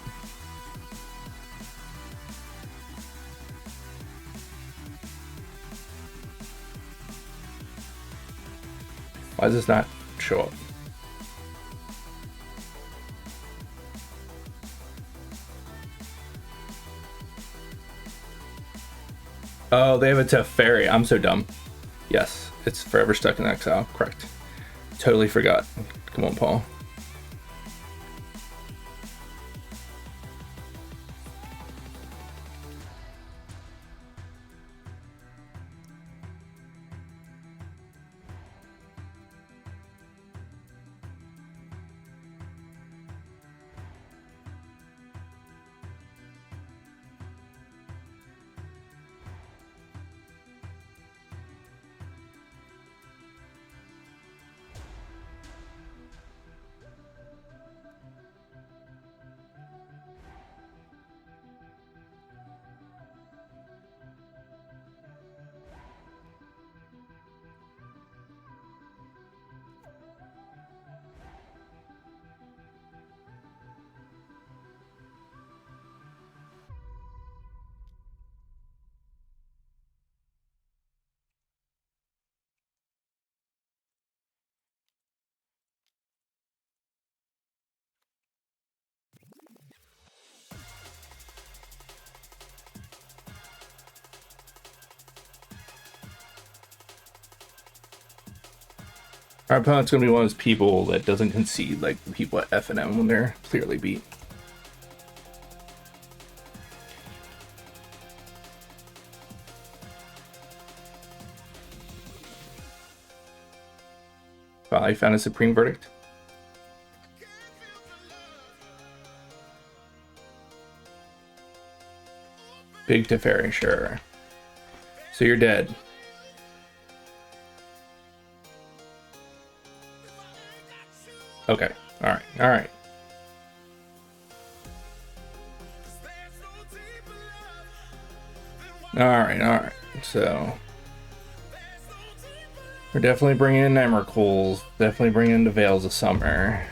Why does this not show up? Oh, they have a Teferi. I'm so dumb. Yes, it's forever stuck in exile. Correct. Totally forgot. Come on, Paul. Our opponent's gonna be one of those people that doesn't concede like the people at F&M when they're clearly beat. Finally found a supreme verdict. Big Teferi, sure. So you're dead. Okay. Alright. Alright. Alright. Alright. So we're definitely bringing in Emrakuls. Definitely bringing in the Veils of Summer.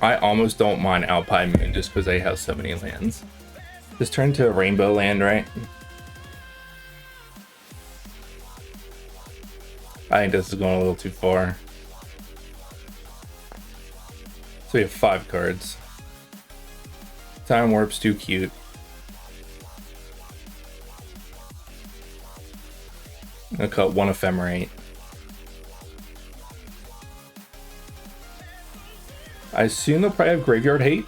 I almost don't mind Alpine Moon just because they have so many lands. Just turn to a rainbow land, right? I think this is going a little too far. So we have 5 cards. Time Warp's too cute. I'm gonna cut 1 Ephemerate. I assume they'll probably have Graveyard Hate.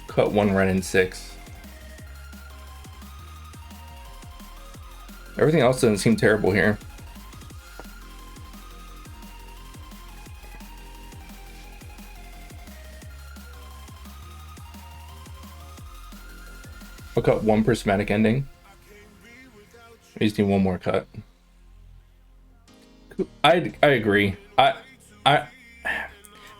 Cut 1 Ren and 6. Everything else doesn't seem terrible here. I'll cut 1 Prismatic Ending. I just need 1 more cut. I agree. I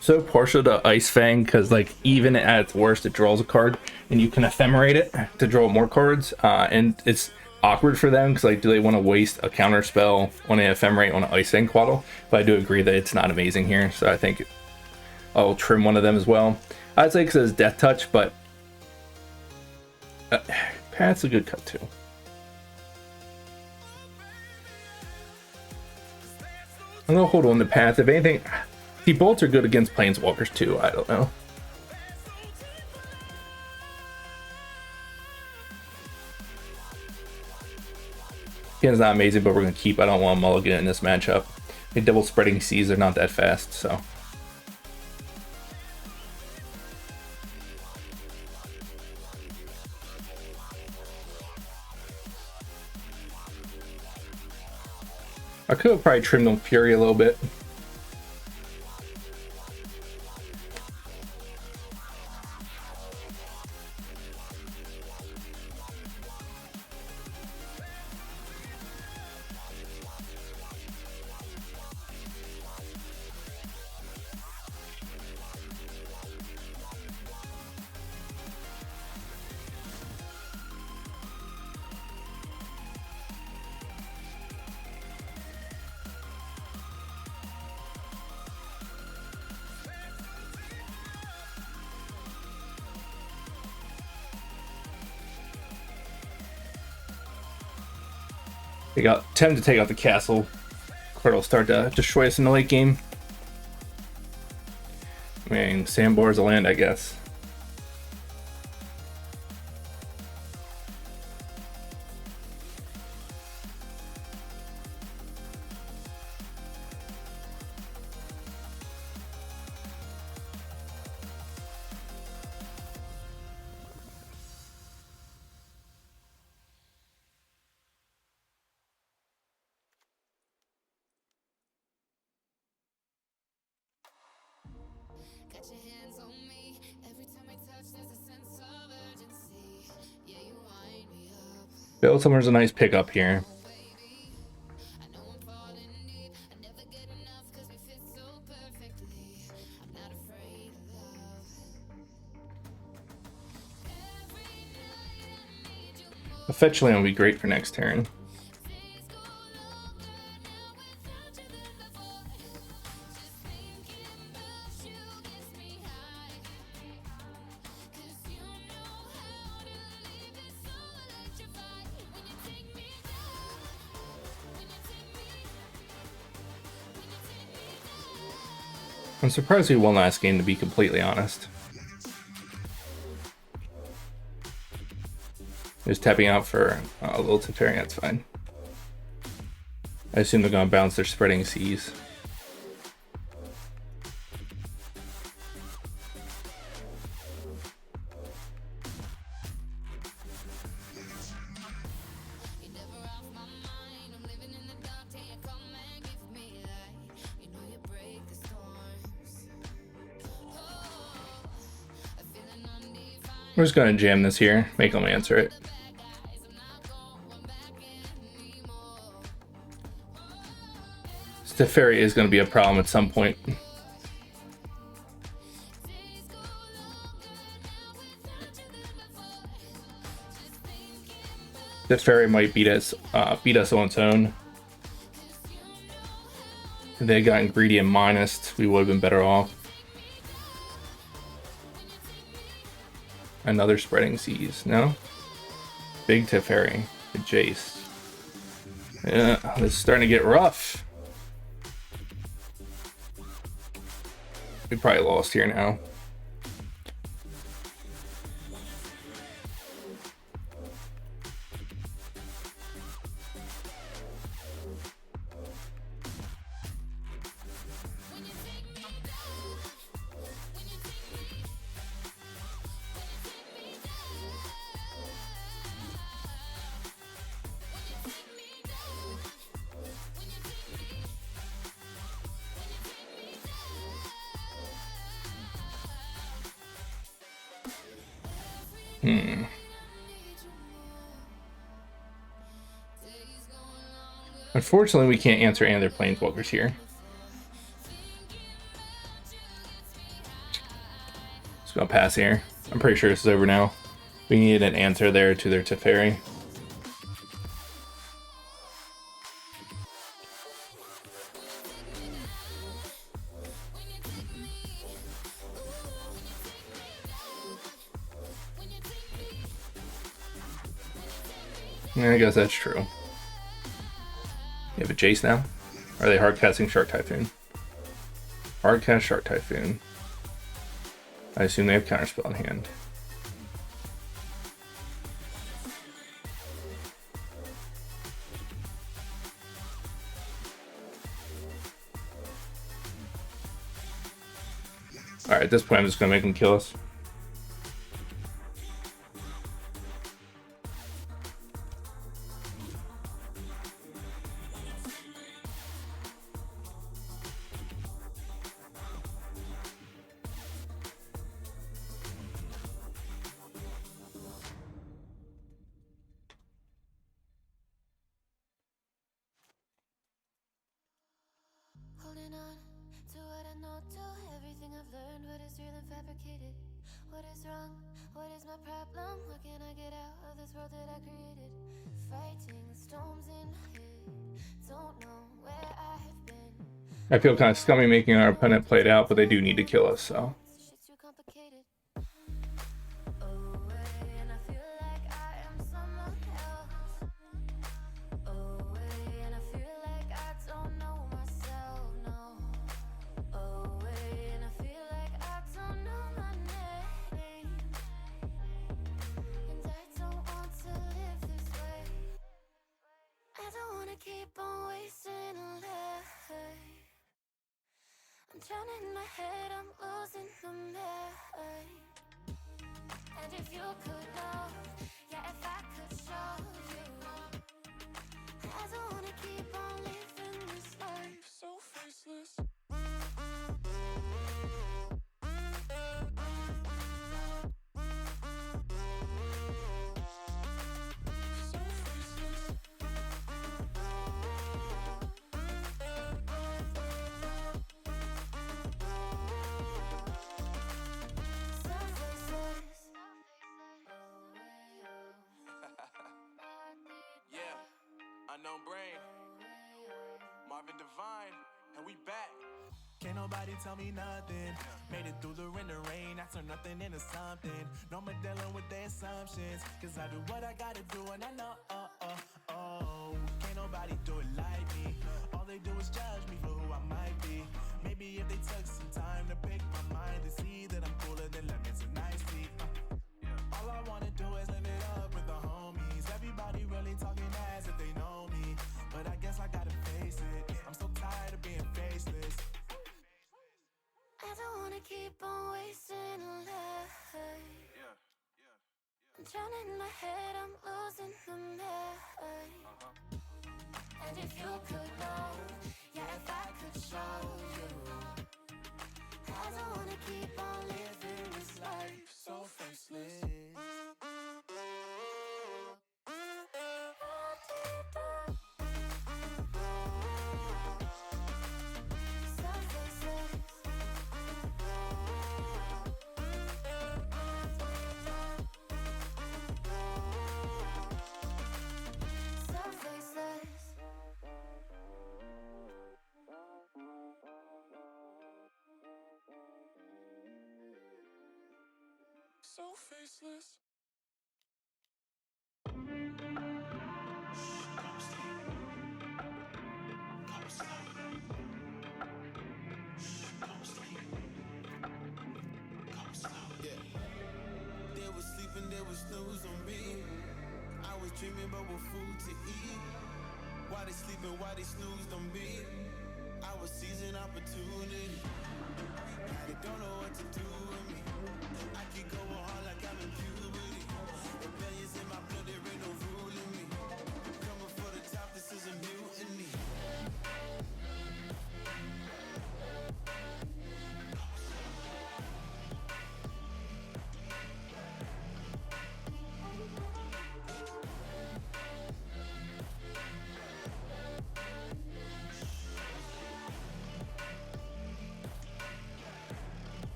so partial to Ice Fang because like even at its worst it draws a card and you can ephemerate it to draw more cards, and it's awkward for them because like do they want to waste a counter spell on an ephemerate on an Ice Fang Quaddle? But I do agree that it's not amazing here, so I think I'll trim one of them as well. I'd say because it's Death Touch, but Path's a good cut too. I'm gonna hold on to Path. If anything, the bolts are good against Planeswalkers too. I don't know. Again, it's not amazing, but we're gonna keep. I don't want Mulligan in this matchup. The double spreading seas are not that fast, so. I could have probably trimmed on Fury a little bit. They got time to take out the castle. Card will start to destroy us in the late game. I mean, Sandbar is a land, I guess. Got your hands on me. Every time I touch, there's a sense of urgency. Yeah, you wind me up, Bill Summer's a nice pickup here. baby. I know I'm falling deep. I never get enough 'cause we fit so perfectly. I'm not afraid of love. Every night I need you more. A fetch land will be great for next turn. Days go longer now without you than before. Just thinking about you gets me high. 'Cause you know how to leave it so electrified. When you take me down, when you take me, when you take me down. I'm surprised we won last game, to be completely honest. Just tapping out for a little Teferi, that's fine. I assume they're gonna bounce their spreading seas. We're just gonna jam this here, make them answer it. Teferi is gonna be a problem at some point. Teferi might beat us on its own. If they had gotten greedy and minused, we would have been better off. Another spreading seas, no? Big Teferi, the Jace. Yeah, this is starting to get rough. We probably lost here now. Unfortunately, we can't answer any of their planeswalkers here. Just gonna pass here. I'm pretty sure this is over now. We needed an answer there to their Teferi. Yeah, I guess that's true. You have a Jace now? Are they hard casting Shark Typhoon? Hard cast Shark Typhoon. I assume they have Counterspell in hand. Alright, at this point I'm just gonna make them kill us. Holding on to what I know, to everything I've learned. What is real and fabricated? What is wrong? What is my problem? What can I get out of this world that I created? Fighting storms in my head. Don't know where I have been. I feel kind of scummy making our opponent play it out, but they do need to kill us, so. Shit's too complicated. Away, and I feel like I am someone else. Away, and I feel like I don't know myself, no. Away, and I feel like I don't know my name. And I don't want to live this way. I don't want to keep on wasting a life. I'm drowning in my head, I'm losing the mind. And if you could know, yeah, if I could show you, I don't wanna keep on living this life so faceless. So faceless. Yeah, unknown brain, Marvin Divine, and we back. Can't nobody tell me nothing. Made it through the rain, I turn nothing into something. No more dealing with their assumptions, cause I do what I gotta do and I know, can't nobody do it like me. All they do is judge me for who I might be. Maybe if they took some time to pick my mind, they see that I'm cooler than lemons and iced tea. All I wanna do is live it up with the homies. Everybody really talking as if they know me, but I guess I gotta face wanna keep on wasting a life. I'm drowning in my head, I'm losing the mind. And if you could know, yeah, if I could show you, I don't wanna keep on living this life so faceless. So faceless. So faceless. So faceless. They was sleeping, they was snooze on me. I was dreaming about what food to eat. Why they sleeping, why they snoozed on me? I was seizing opportunity. Now they don't know what to do with me. I keep going hard like I'm in puberty. Rebellions in my blood, there ain't no ruling me. Coming for the top, this is a mutiny.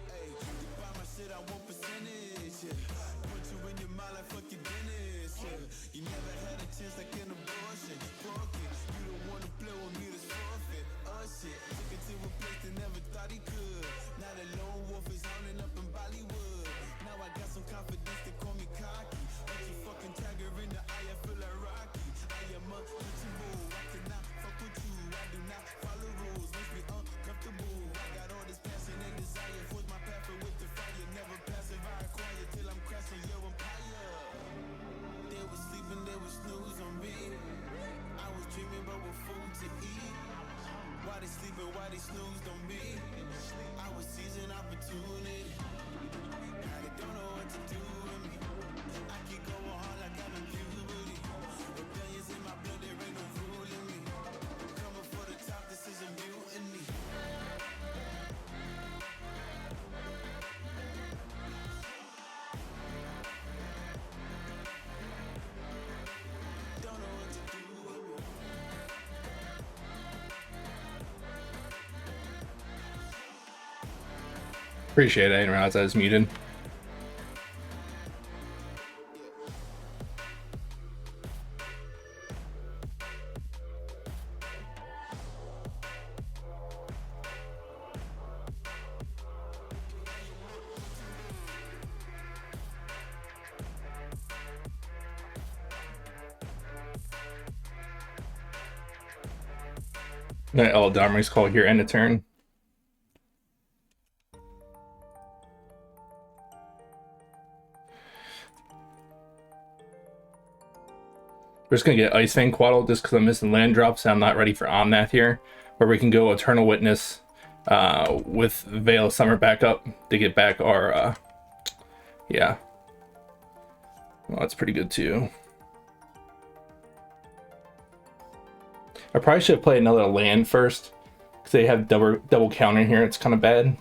Hey, you buy my shit, I want percentage. Yeah. Put you in your mind like fuck your dentist. Yeah. You never had a chance like an abortion. Broken, you don't wanna play with me, that's forfeit. Oh shit, took it to a place they never thought he could. Now the lone wolf is hounding up in Bollywood. Now I got some confidence, they call me cocky. But you fucking tiger in the eye, I feel like Rocky. I am untouchable, I cannot fuck with you. I do not follow rules, makes me uncomfortable. I got all this passion and desire, force my path with the fire. Never passive, I acquire till I'm crashing your empire. They was sleeping, they was snooze on me. I was dreaming about what food to eat. Why they sleeping, why they snoozed on me? I was seizing opportunity. Now they don't know what to do with me. I keep going hard like I'm in puberty. Rebellions in my blood, there ain't no ruling me. Coming for the top, this is a mutiny. Don't know what to do with me. Appreciate it. I didn't realize I was muted. Eladamri's call here, end of turn. We're just gonna get Ice Fang Quaddle just because I'm missing land drops and I'm not ready for Omnath here. Where we can go Eternal Witness with Veil of Summer back up to get back our yeah. Well, that's pretty good too. I probably should have played another land first because they have double counter here. It's kind of bad.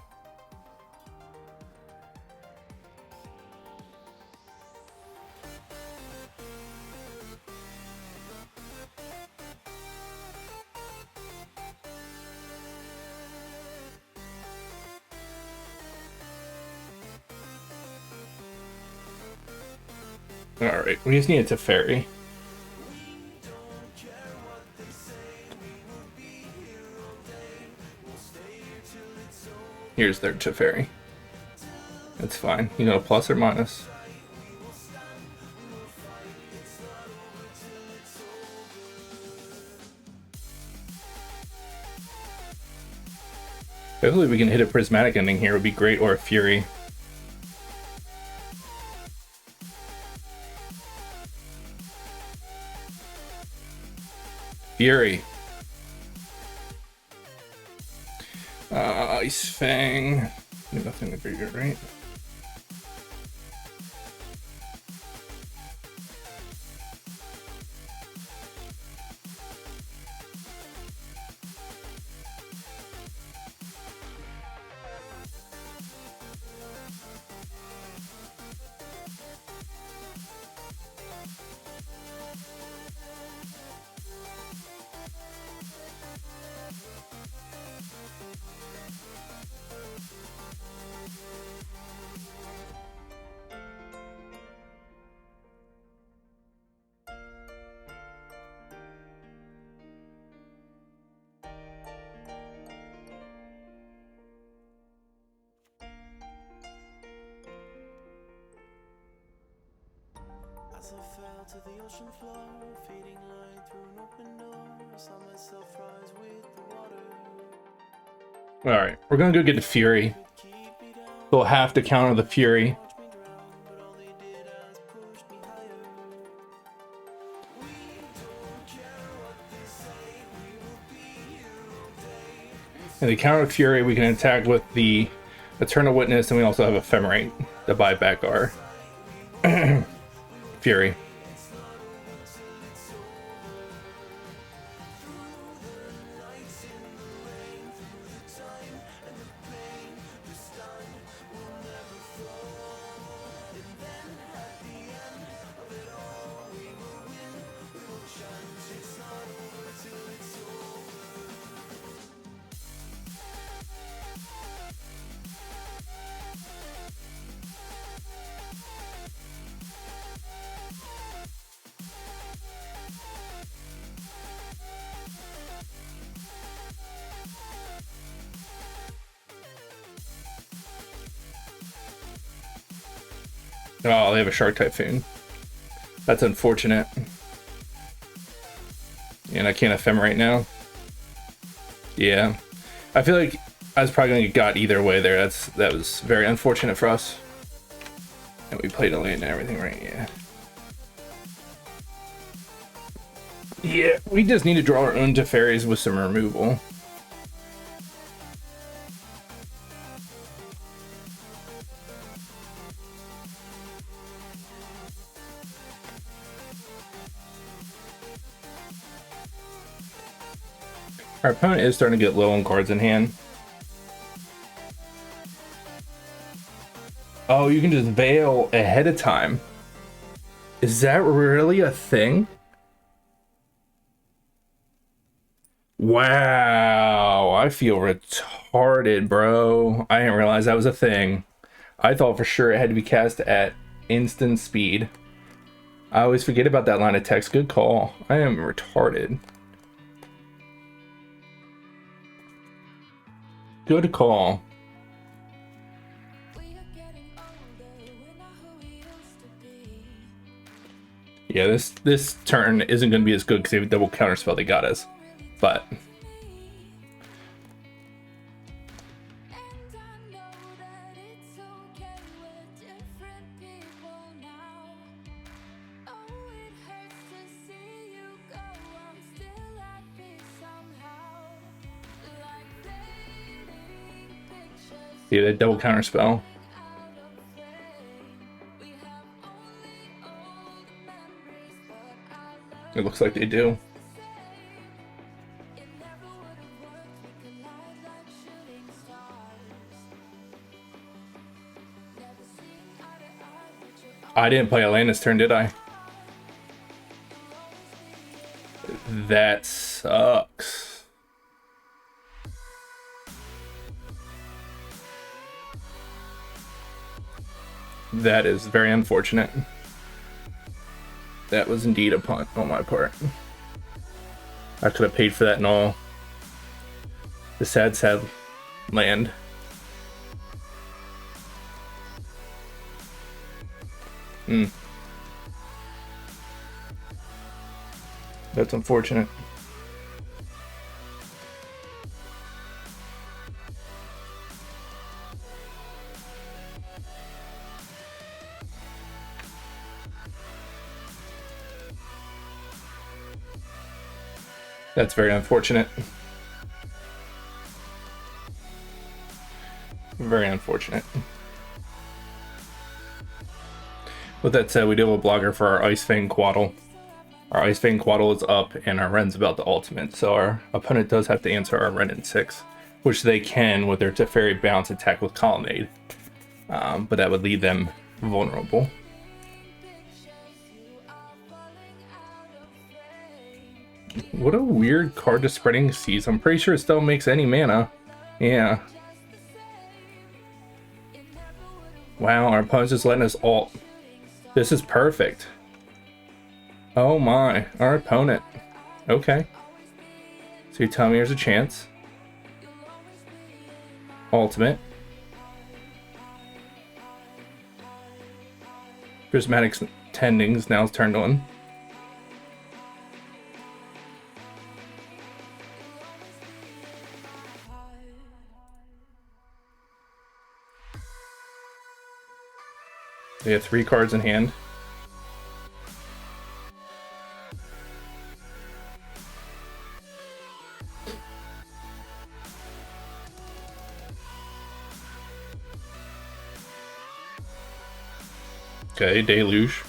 Alright, we just need a Teferi. Here's their Teferi. That's fine. You know, plus or minus. Hopefully we can hit a Prismatic Ending here. It would be great, or a Fury. Fury. Ice Fang. Nothing to be good, right? As I fell to the ocean floor, fading light through an open door, I saw myself rise with the water. All right, we're gonna go get the Fury. We'll have to counter the Fury. Watch me drown, but all they did was push me higher. We don't care what they say, we will be here all day. And the counter Fury, we can attack with the Eternal Witness, and we also have Ephemerate to buy back our Fury. Oh, they have a Shark Typhoon. That's unfortunate. And I can't Ephemerate now. Yeah. I feel like I was probably going to get got either way there. That was very unfortunate for us. And we played a land and everything, right? Yeah. Yeah, we just need to draw our own Teferis with some removal. Our opponent is starting to get low on cards in hand. Oh, you can just veil ahead of time. Is that really a thing? Wow, I feel retarded, bro. I didn't realize that was a thing. I thought for sure it had to be cast at instant speed. I always forget about that line of text. Good call. I am retarded. Good call. Yeah, this turn isn't going to be as good because they have a double counterspell they got us. But yeah, that double counterspell. It looks like they do. I didn't play a land this turn, did I? That sucks. That is very unfortunate. That was indeed a punt on my part. I could have paid for that and all. The sad land. That's unfortunate. That's very unfortunate. Very unfortunate. With that said, we do have a blocker for our Ice Fang Quaddle. Our Ice Fang Quaddle is up, and our Ren's about to ultimate, so our opponent does have to answer our Ren in 6, which they can with their Teferi bounce attack with Colonnade, but that would leave them vulnerable. What a weird card to Spreading Seas. I'm pretty sure it still makes any mana. Yeah. Wow, our opponent's just letting us ult. This is perfect. Oh my, our opponent. Okay. So you're telling me there's a chance. Ultimate. Prismatic Tendings now is turned on. We have 3 cards in hand. Okay, Deluge.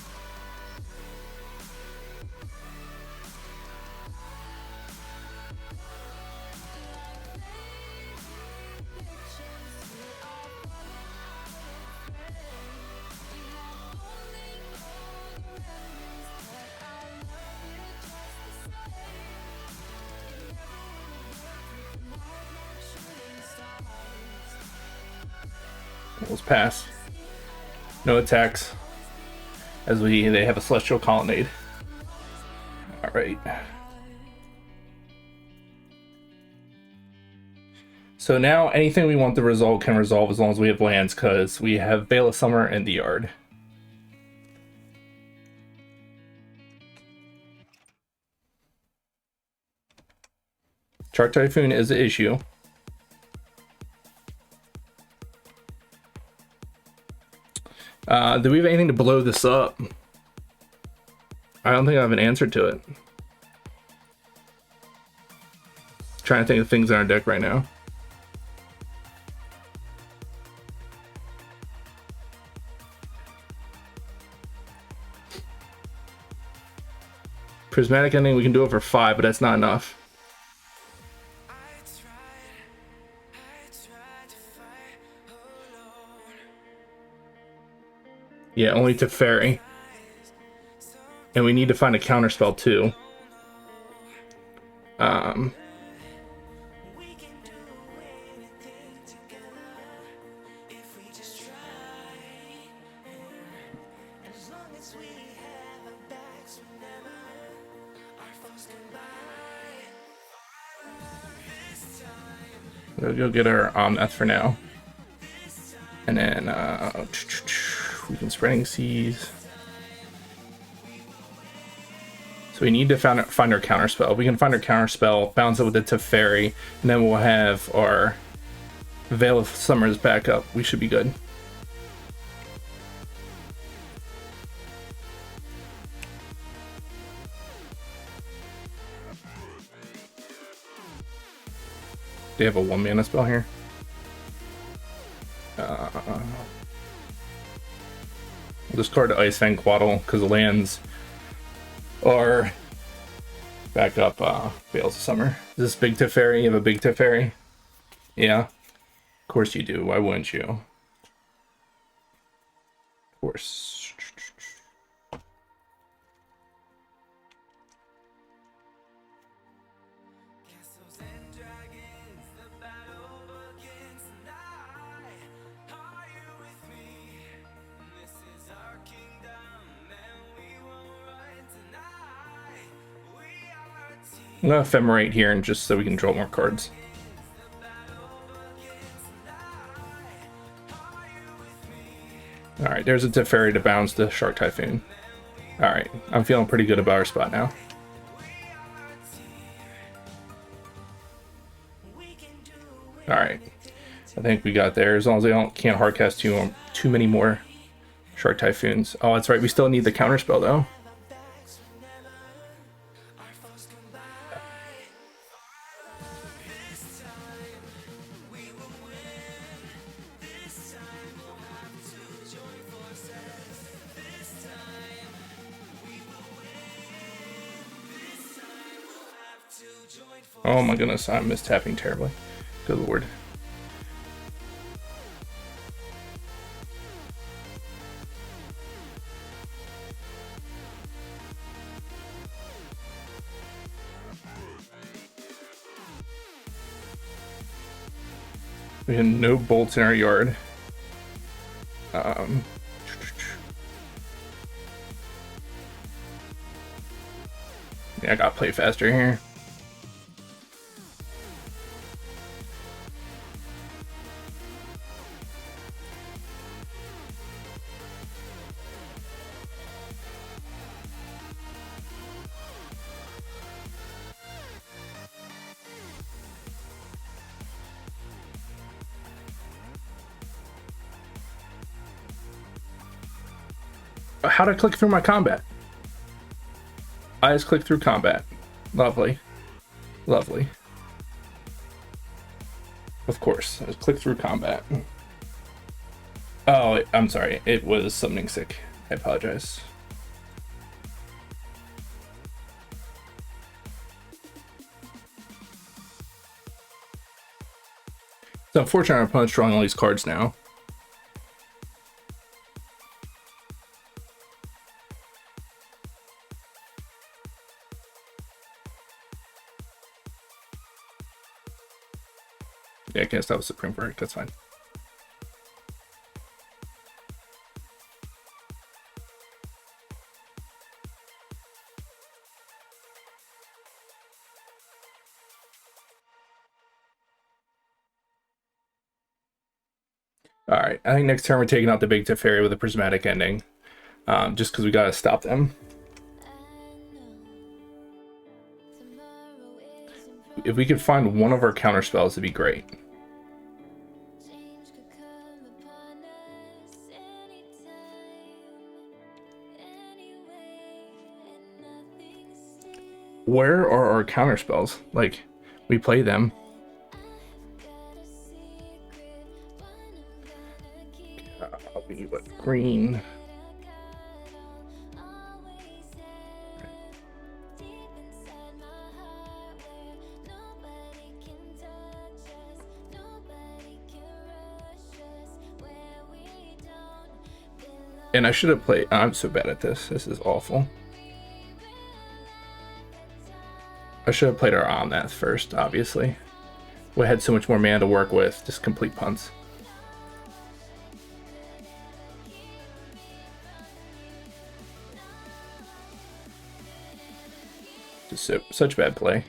Let's pass. No attacks. As they have a Celestial Colonnade. Alright. So now anything we want to resolve can resolve as long as we have lands, because we have Veil of Summer in the yard. Shark Typhoon is an issue. Do we have anything to blow this up? I don't think I have an answer to it. Trying to think of things in our deck right now. Prismatic Ending, we can do it for 5, but that's not enough. Yeah, only Teferi. And we need to find a counterspell too. We'll go get our Omnath for now. And then we can Spreading Seas. So we need to find our counterspell. We can find our counterspell, bounce it with the Teferi, and then we'll have our Veil of Summers back up. We should be good. They have a 1 mana spell here. We'll discard the Ice Fang Quaddle because the lands are back up. Veils of Summer. Is this big Teferi? You have a big Teferi? Yeah. Of course you do. Why wouldn't you? Of course. I'm gonna Ephemerate here and just so we can draw more cards. Alright, there's a Teferi to bounce the Shark Typhoon. Alright, I'm feeling pretty good about our spot now. Alright, I think we got there, as long as they can't hardcast too many more Shark Typhoons. Oh, that's right, we still need the counterspell though. Oh my goodness, I'm mistapping terribly. Good lord. We had no bolts in our yard. Yeah, I gotta play faster here. How'd I click through my combat? I just clicked through combat. Lovely. Lovely. Of course, I just clicked through combat. Oh, I'm sorry. It was summoning sick. I apologize. It's unfortunate our opponent's drawing all these cards now. Yeah, I guess that was Supreme Verdict. That's fine. All right, I think next turn we're taking out the big Teferi with a prismatic ending, just because we gotta stop them. If we could find one of our counter spells, it'd be great. Where are our counter spells? Like, we play them. We need what? Green. And I should have played. I'm so bad at this. This is awful. I should have played our Omnath first, obviously. We had so much more mana to work with. Just complete punts. Just such bad play.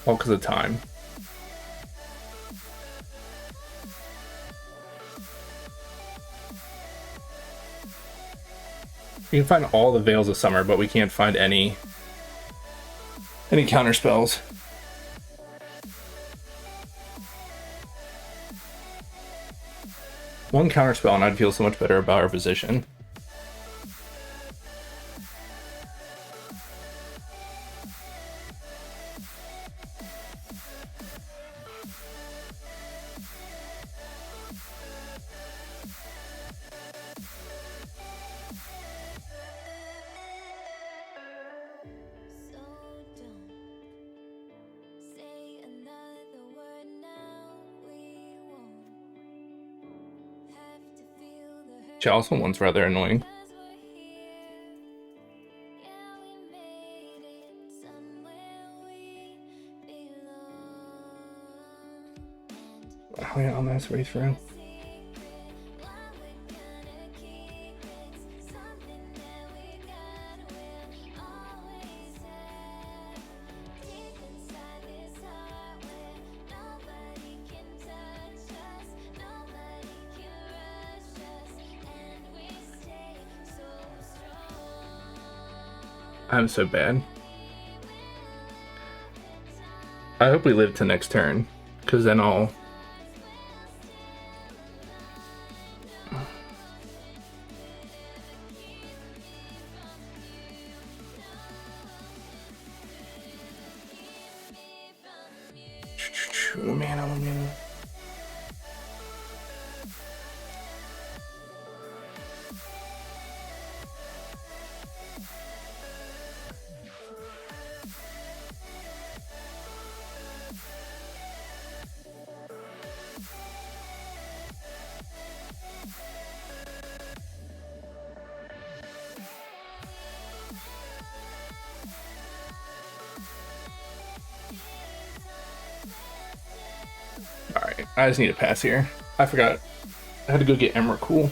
All because of time. We can find all the Veils of Summer, but we can't find any counter spells. One counter spell and I'd feel so much better about our position. Chalice one's rather annoying. Oh yeah, I'm gonna race through. I'm so bad. I hope we live to next turn, because then I'll... Oh man, oh man. I just need a pass here. I forgot. I had to go get Emrakul.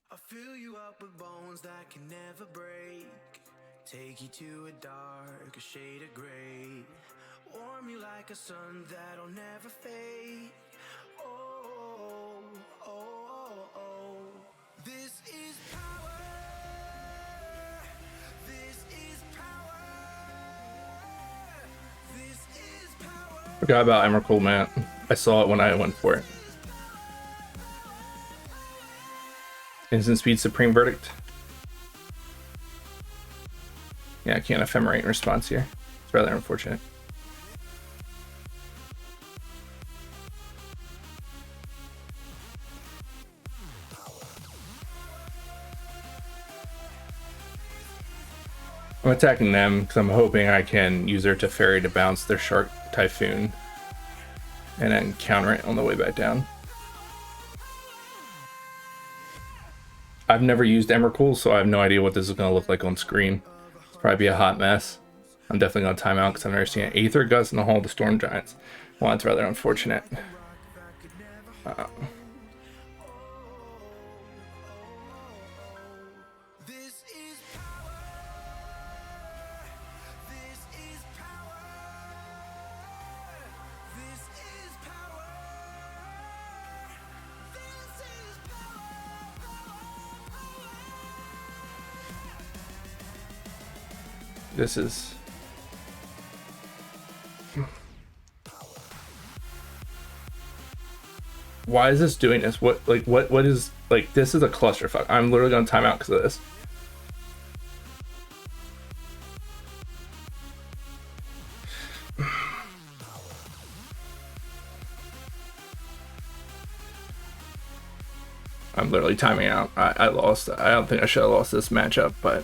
I'll fill you up with bones that can never break. Take you to a darker shade of gray. Warm you like a sun that'll never fade. Oh, oh, oh, oh. This is power. This is power. This is power. Forgot about Emrakul, man. I saw it when I went for it. Instant speed supreme verdict. Yeah, I can't ephemerate in response here. It's rather unfortunate. I'm attacking them because I'm hoping I can use their Teferi to bounce their Shark Typhoon and then counter it on the way back down. I've never used Emrakul, so I have no idea what this is going to look like on screen. It's probably be a hot mess. I'm definitely going to time out because I've never seen an Aether Gust in the Hall of the Storm Giants. Well, that's rather unfortunate. This is... Why is this doing this? What is, like, this is a clusterfuck. I'm literally gonna time out because of this. I'm literally timing out. I lost. I don't think I should have lost this matchup, but...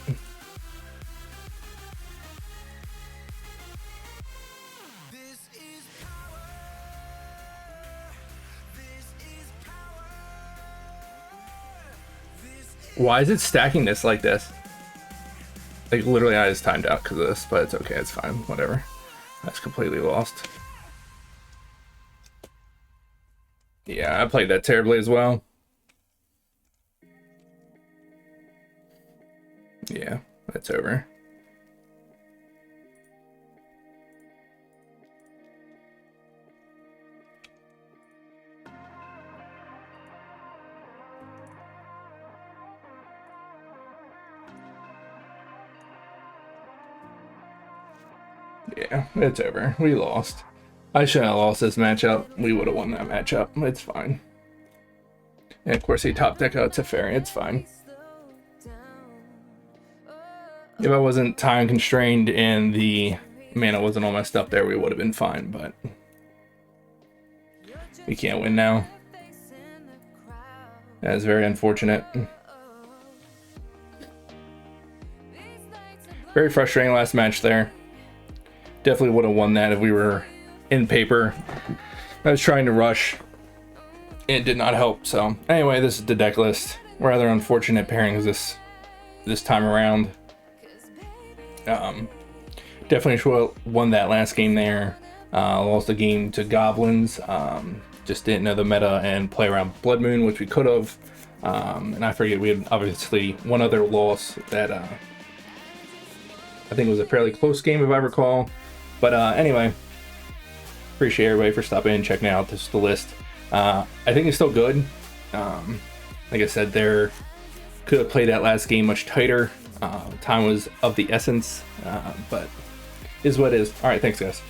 Why is it stacking this like this? Like, literally, I just timed out because of this, but it's okay, it's fine, whatever. That's completely lost. Yeah, I played that terribly as well. Yeah, that's over. Yeah, it's over. We lost. I shouldn't have lost this matchup. We would have won that matchup. It's fine. And of course, he top deck out Teferi. It's fine. If I wasn't time constrained and the mana wasn't all messed up there, we would have been fine, but we can't win now. That is very unfortunate. Very frustrating last match there. Definitely would have won that if we were in paper. I was trying to rush. It did not help. So anyway, this is the deck list. Rather unfortunate pairings this time around. Definitely should have won that last game there. Lost the game to Goblins. Just didn't know the meta and play around Blood Moon, which we could have. And I forget, we had obviously one other loss that I think it was a fairly close game if I recall. But anyway, appreciate everybody for stopping and checking out. This is the list. I think it's still good. Like I said, there could have played that last game much tighter. Time was of the essence, but is what it is. All right, thanks guys.